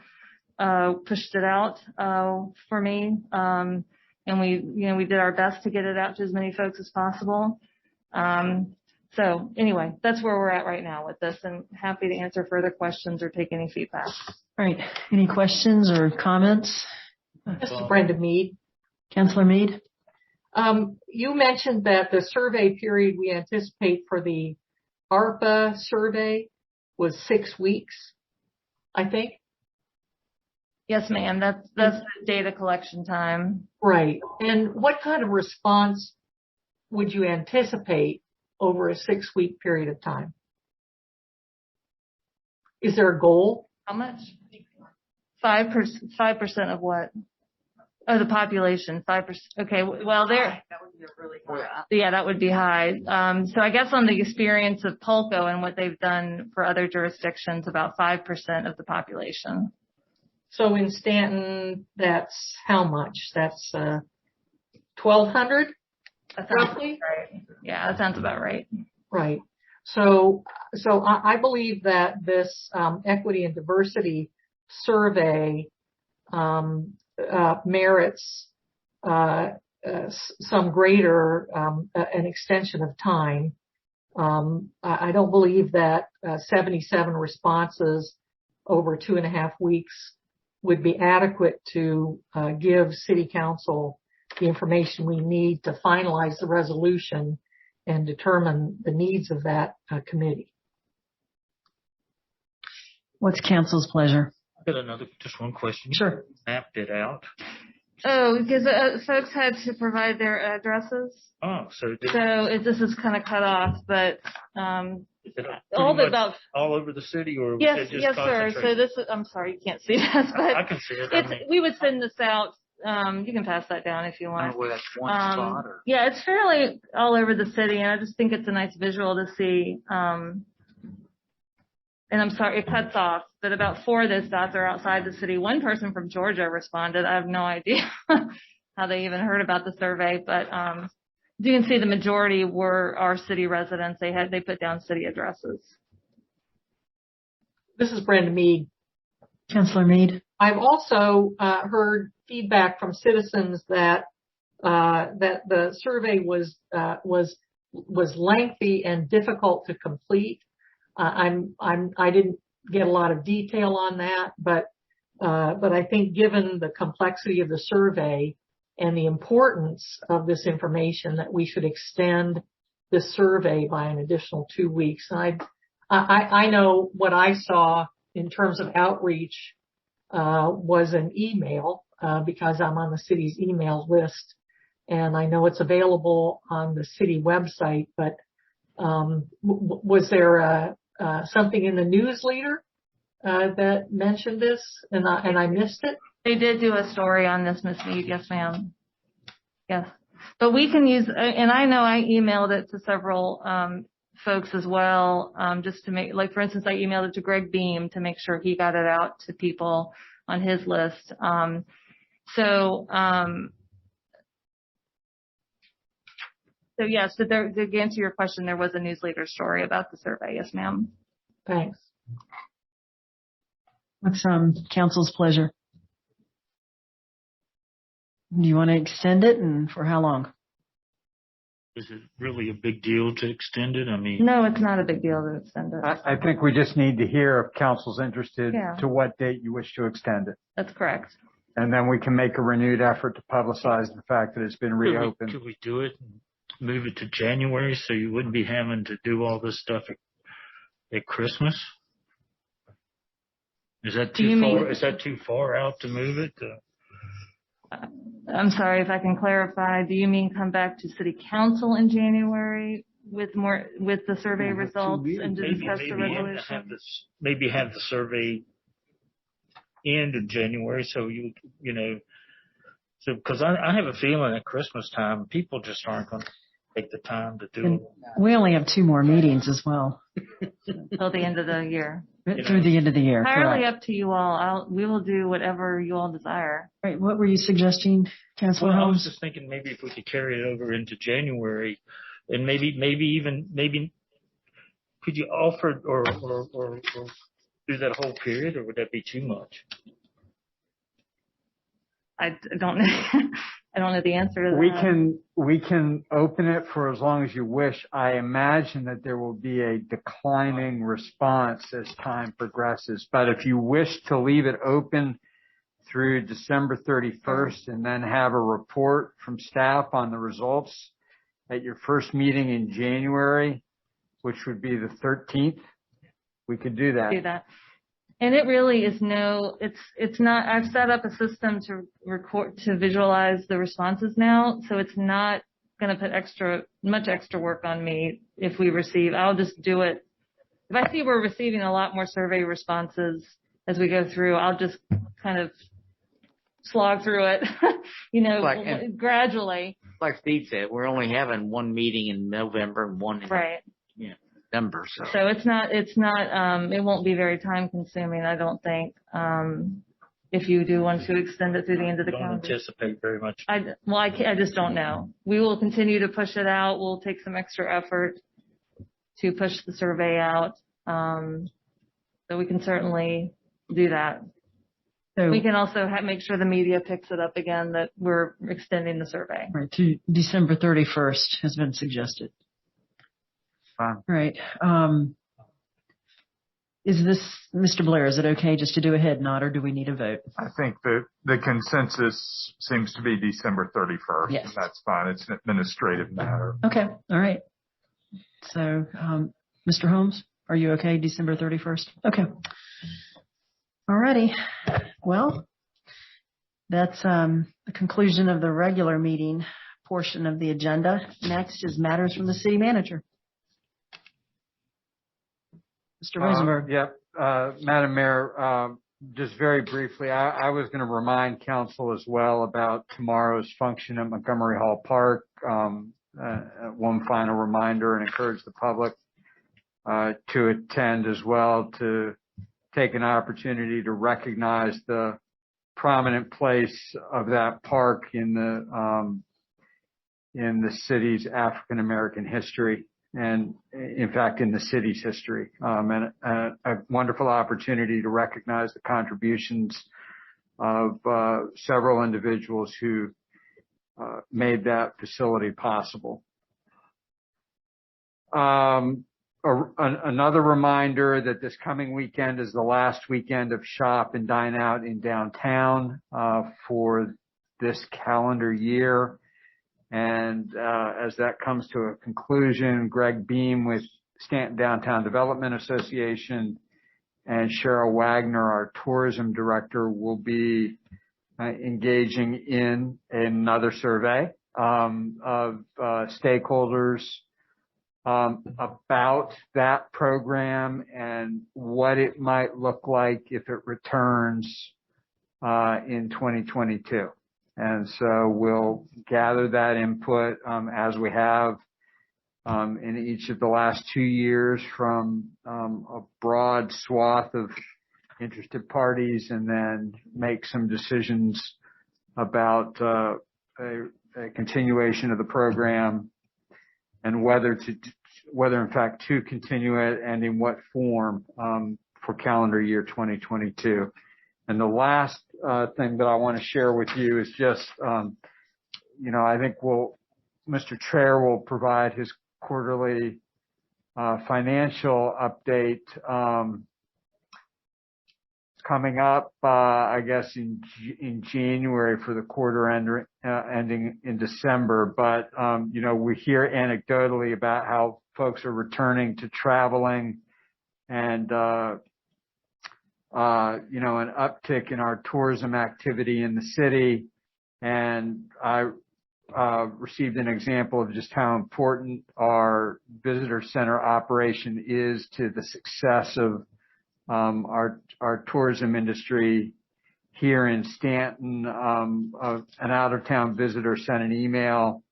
pushed it out for me, and we did our best to get it out to as many folks as possible. So anyway, that's where we're at right now with this, and happy to answer further questions or take any feedback. All right. Any questions or comments? Mr. Brenda Mead. Councilor Mead. You mentioned that the survey period we anticipate for the Arpa survey was 6 weeks, I think. Yes, ma'am. That's the data collection time. Right. And what kind of response would you anticipate over a 6-week period of time? Is there a goal? How much? 5% of what? Oh, the population, 5%. Okay, well, there. That would be really high. Yeah, that would be high. So I guess on the experience of Pulco and what they've done for other jurisdictions, about 5% of the population. So in Stanton, that's how much? That's 1,200, roughly? Right. Yeah, that sounds about right. Right. So I believe that this equity and diversity survey merits some greater an extension of time. I don't believe that 77 responses over 2.5 weeks would be adequate to give City Council the information we need to finalize the resolution and determine the needs of that committee. What's council's pleasure? I've got just one question. Sure. Mapped it out. Oh, because folks had to provide their addresses. Oh, so this is kind of cut off, but all over the city, or yes, sir. So this is, I'm sorry, you can't see this, but I can see it. We would send this out. You can pass that down if you want. Where that's one spot, or? Yeah, it's fairly all over the city, and I just think it's a nice visual to see. And I'm sorry, it cuts off, but about 4 of those dots are outside the city. One person from Georgia responded. I have no idea how they even heard about the survey, but you can see the majority were our city residents. They put down city addresses. This is Brenda Mead. Councilor Mead. I've also heard feedback from citizens that the survey was lengthy and difficult to complete. I didn't get a lot of detail on that, but I think given the complexity of the survey and the importance of this information, that we should extend this survey by an additional 2 weeks. And I know what I saw in terms of outreach was an email because I'm on the city's email list, and I know it's available on the city website. But was there something in the newsletter that mentioned this, and I missed it? They did do a story on this, Ms. Mead. Yes, ma'am. Yes, but we can use, and I know I emailed it to several folks as well, just to make, like, for instance, I emailed it to Greg Beam to make sure he got it out to people on his list. So yes, to answer your question, there was a newsletter story about the survey. Yes, ma'am. Thanks. What's council's pleasure? Do you want to extend it, and for how long? Is it really a big deal to extend it? I mean, no, it's not a big deal to extend it. I think we just need to hear if council's interested to what date you wish to extend it. That's correct. And then we can make a renewed effort to publicize the fact that it's been reopened. Could we do it and move it to January so you wouldn't be having to do all this stuff at Christmas? Is that too far? Is that too far out to move it? I'm sorry, if I can clarify. Do you mean come back to City Council in January with the survey results and to discuss the resolution? Maybe have the survey end of January, so you know, so because I have a feeling at Christmas time people just aren't going to take the time to do it. We only have 2 more meetings as well. Till the end of the year. Through the end of the year. Entirely up to you all. We will do whatever you all desire. Right. What were you suggesting, Councilor Holmes? I Holmes? was just thinking maybe if we could carry it over into January, and maybe could you offer or do that whole period, or would that be too much? I don't know. I don't know the answer to that. We can open it for as long as you wish. I imagine that there will be a declining response as time progresses. But if you wish to leave it open through December 31st and then have a report from staff on the results at your first meeting in January, which would be the 13th, we could do that. And it really is it's not, I've set up a system to visualize the responses now. So it's not going to put much extra work on me if I'll just do it. If I see we're receiving a lot more survey responses as we go through, I'll just kind of slog through it, gradually. Like Steve said, we're only having one meeting in November and one in December. So it's not, it won't be very time consuming, I don't think. If you do want to extend it through the end of the calendar. Don't anticipate very much. I just don't know. We will continue to push it out. We'll take some extra effort to push the survey out. So we can certainly do that. So we can also make sure the media picks it up again that we're extending the survey. Right, to December 31st has been suggested. Right. Is this, Mr. Blair, is it okay just to do a head nod or do we need a vote? I think the consensus seems to be December 31st. Yes. And that's fine. It's an administrative matter. Okay. All right. So, Mr. Holmes, are you okay? December 31st? Okay. All righty. Well, that's the conclusion of the regular meeting portion of the agenda. Next is matters from the city manager. Mr. Rosenberg. Madam Mayor, just very briefly, I was going to remind council as well about tomorrow's function at Montgomery Hall Park. One final reminder and encourage the public to attend as well, to take an opportunity to recognize the prominent place of that park in the city's African American history. And in fact, in the city's history, and a wonderful opportunity to recognize the contributions of several individuals who made that facility possible. Another reminder that this coming weekend is the last weekend of Shop and Dine Out in downtown for this calendar year. And as that comes to a conclusion, Greg Beam with Stanton Downtown Development Association and Cheryl Wagner, our tourism director, will be engaging in another survey of stakeholders about that program and what it might look like if it returns in 2022. And so we'll gather that input as we have in each of the last 2 years from a broad swath of interested parties, and then make some decisions about a continuation of the program and whether in fact to continue it and in what form for calendar year 2022. And the last thing that I want to share with you is just, I think Mr. Chair will provide his quarterly financial update coming up, I guess in January for the quarter ending in December. But, we hear anecdotally about how folks are returning to traveling and, an uptick in our tourism activity in the city. And I received an example of just how important our visitor center operation is to the success of our tourism industry here in Stanton. An out-of-town visitor sent an email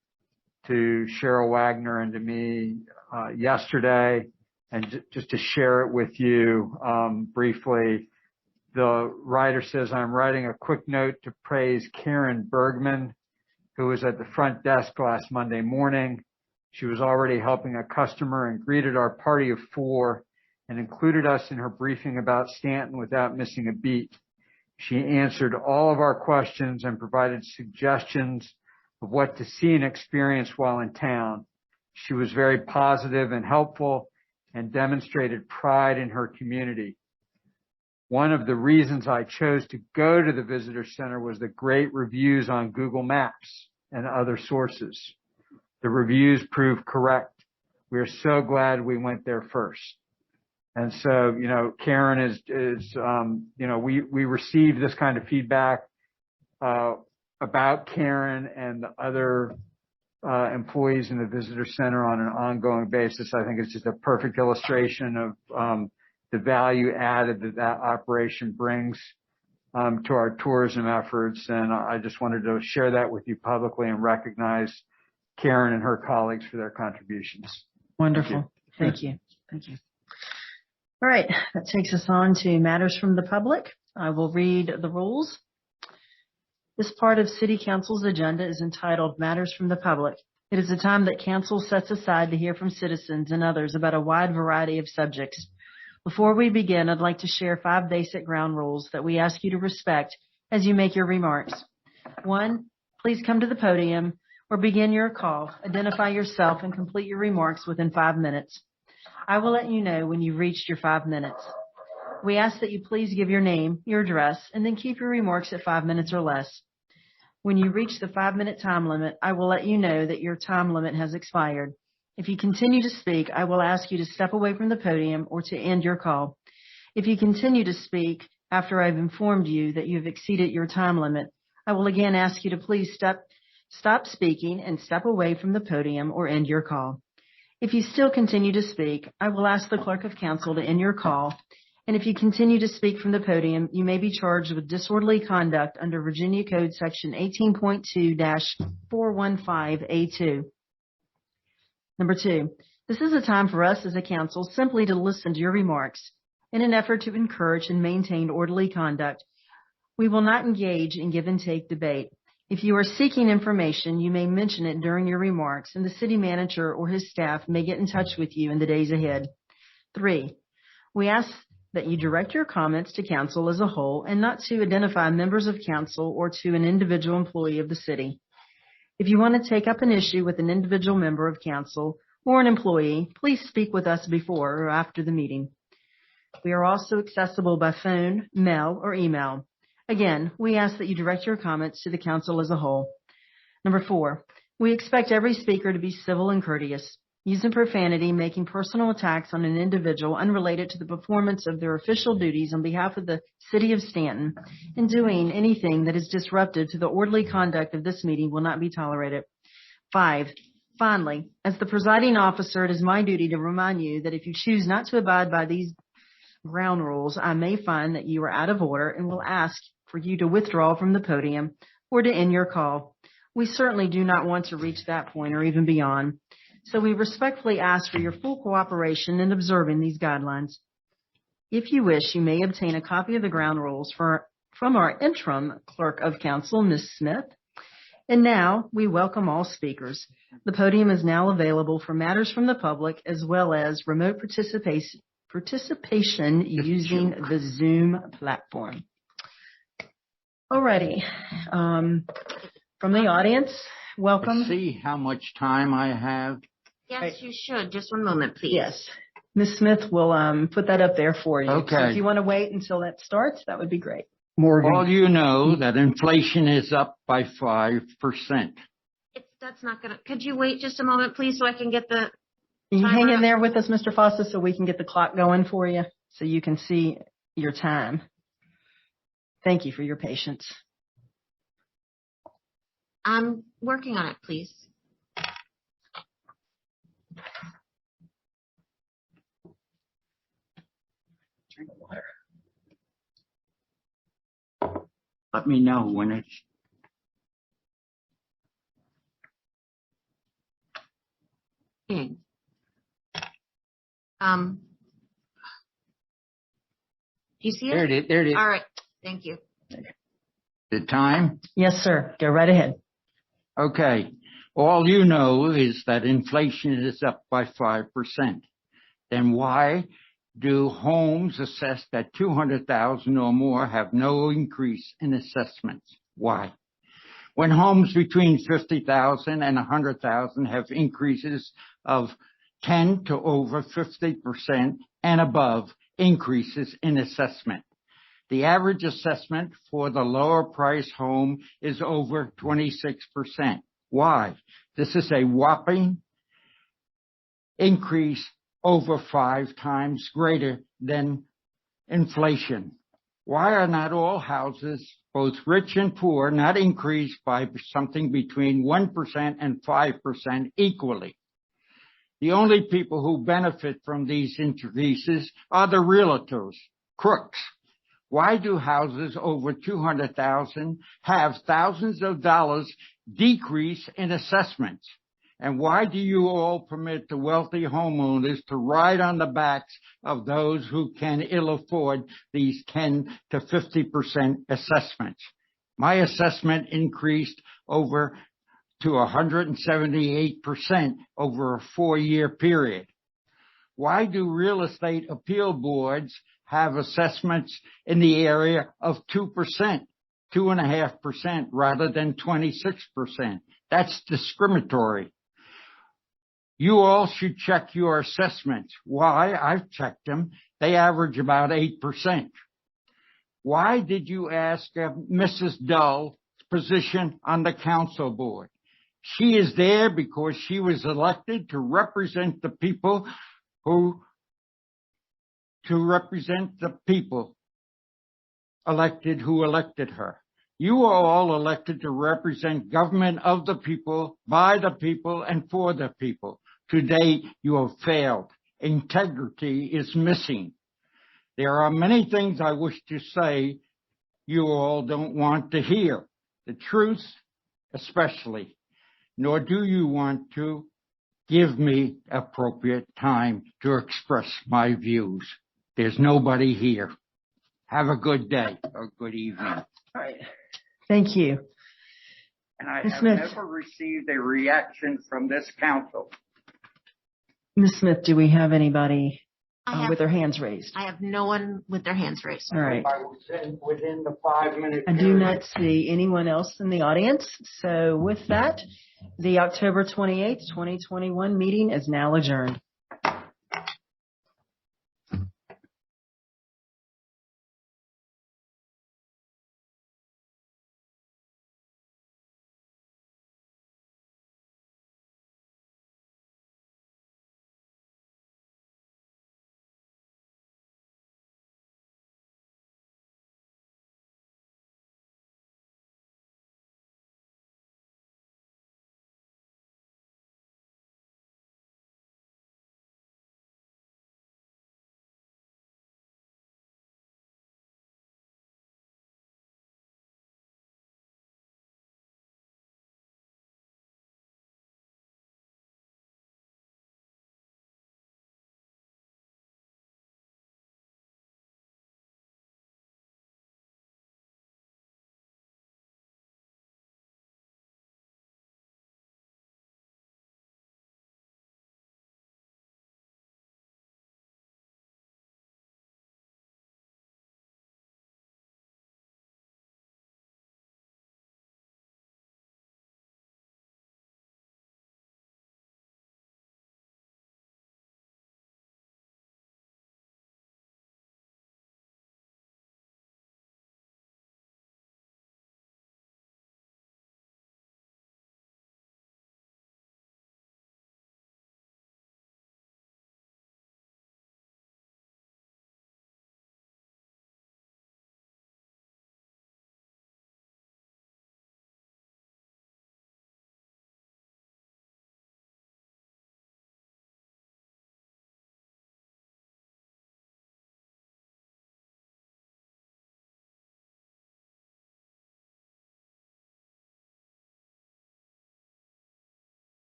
to Cheryl Wagner and to me yesterday. And just to share it with you briefly, the writer says, "I'm writing a quick note to praise Karen Bergman, who was at the front desk last Monday morning. She was already helping a customer and greeted our party of 4 and included us in her briefing about Stanton without missing a beat. She answered all of our questions and provided suggestions of what to see and experience while in town. She was very positive and helpful and demonstrated pride in her community. One of the reasons I chose to go to the visitor center was the great reviews on Google Maps and other sources. The reviews proved correct. We are so glad we went there first. And so, Karen we received this kind of feedback, about Karen and the other, employees in the visitor center on an ongoing basis. I think it's just a perfect illustration of, the value added that operation brings, to our tourism efforts. And I just wanted to share that with you publicly and recognize Karen and her colleagues for their contributions. Wonderful. Thank you. All right. That takes us on to matters from the public. I will read the rules. This part of City Council's agenda is entitled Matters from the Public. It is a time that Council sets aside to hear from citizens and others about a wide variety of subjects. Before we begin, I'd like to share 5 basic ground rules that we ask you to respect as you make your remarks. 1, please come to the podium or begin your call. Identify yourself and complete your remarks within 5 minutes. I will let you know when you've reached your 5 minutes. We ask that you please give your name, your address, and then keep your remarks at 5 minutes or less. When you reach the 5-minute time limit, I will let you know that your time limit has expired. If you continue to speak, I will ask you to step away from the podium or to end your call. If you continue to speak after I've informed you that you have exceeded your time limit, I will again ask you to please stop speaking and step away from the podium or end your call. If you still continue to speak, I will ask the Clerk of Council to end your call. And if you continue to speak from the podium, you may be charged with disorderly conduct under Virginia Code Section 18.2-415A2. Number 2, this is a time for us as a council simply to listen to your remarks in an effort to encourage and maintain orderly conduct. We will not engage in give and take debate. If you are seeking information, you may mention it during your remarks, and the city manager or his staff may get in touch with you in the days ahead. 3, we ask that you direct your comments to council as a whole and not to identify members of council or to an individual employee of the city. If you want to take up an issue with an individual member of council or an employee, please speak with us before or after the meeting. We are also accessible by phone, mail, or email. Again, we ask that you direct your comments to the council as a whole. Number 4, we expect every speaker to be civil and courteous. Using profanity, making personal attacks on an individual unrelated to the performance of their official duties on behalf of the city of Stanton, and doing anything that is disruptive to the orderly conduct of this meeting will not be tolerated. 5, finally, as the presiding officer, it is my duty to remind you that if you choose not to abide by these ground rules, I may find that you are out of order and will ask for you to withdraw from the podium or to end your call. We certainly do not want to reach that point or even beyond. So we respectfully ask for your full cooperation in observing these guidelines. If you wish, you may obtain a copy of the ground rules from our interim clerk of council, Ms. Smith. And now we welcome all speakers. The podium is now available for matters from the public as well as remote participation using the Zoom platform. Alrighty. From the audience, welcome. See how much time I have? Yes, you should. Just one moment, please. Yes. Ms. Smith will put that up there for you. Okay. So if you want to wait until that starts, that would be great. Morgan. All you know that inflation is up by 5%. That's not gonna. Could you wait just a moment, please, so I can get the. You hang in there with us, Mr. Foster, so we can get the clock going for you, so you can see your time. Thank you for your patience. I'm working on it, please. Drink water. Let me know when it's. Do you see it? There it is. There it is. All right. Thank you. The time? Yes, sir. Go right ahead. Okay. All you know is that inflation is up by 5%. Then why do homes assessed at $200,000 or more have no increase in assessments? Why? When homes between $50,000 and $100,000 have increases of 10 to over 50% and above increases in assessment. The average assessment for the lower price home is over 26%. Why? This is a whopping increase over 5 times greater than inflation. Why are not all houses, both rich and poor, not increased by something between 1% and 5% equally? The only people who benefit from these increases are the realtors, crooks. Why do houses over $200,000 have thousands of dollars decrease in assessments? And why do you all permit the wealthy homeowners to ride on the backs of those who can ill afford these 10 to 50% assessments? My assessment increased over to 178% over a 4-year period. Why do real estate appeal boards have assessments in the area of 2%, 2.5% rather than 26%? That's discriminatory. You all should check your assessments. Why? I've checked them. They average about 8%. Why did you ask Mrs. Dull's position on the council board? She is there because she was elected to represent the people who elected her. You are all elected to represent government of the people, by the people, and for the people. Today, you have failed. Integrity is missing. There are many things I wish to say you all don't want to hear. The truth, especially. Nor do you want to give me appropriate time to express my views. There's nobody here. Have a good day or good evening. All right. Thank you. And I Ms. have Smith. never received a reaction from this council. Ms. Smith, do we have anybody with their hands raised? I have no one with their hands raised. All right. Within the 5-minute I do not see anyone else in the audience. So with that, the October 28th, 2021 meeting is now adjourned.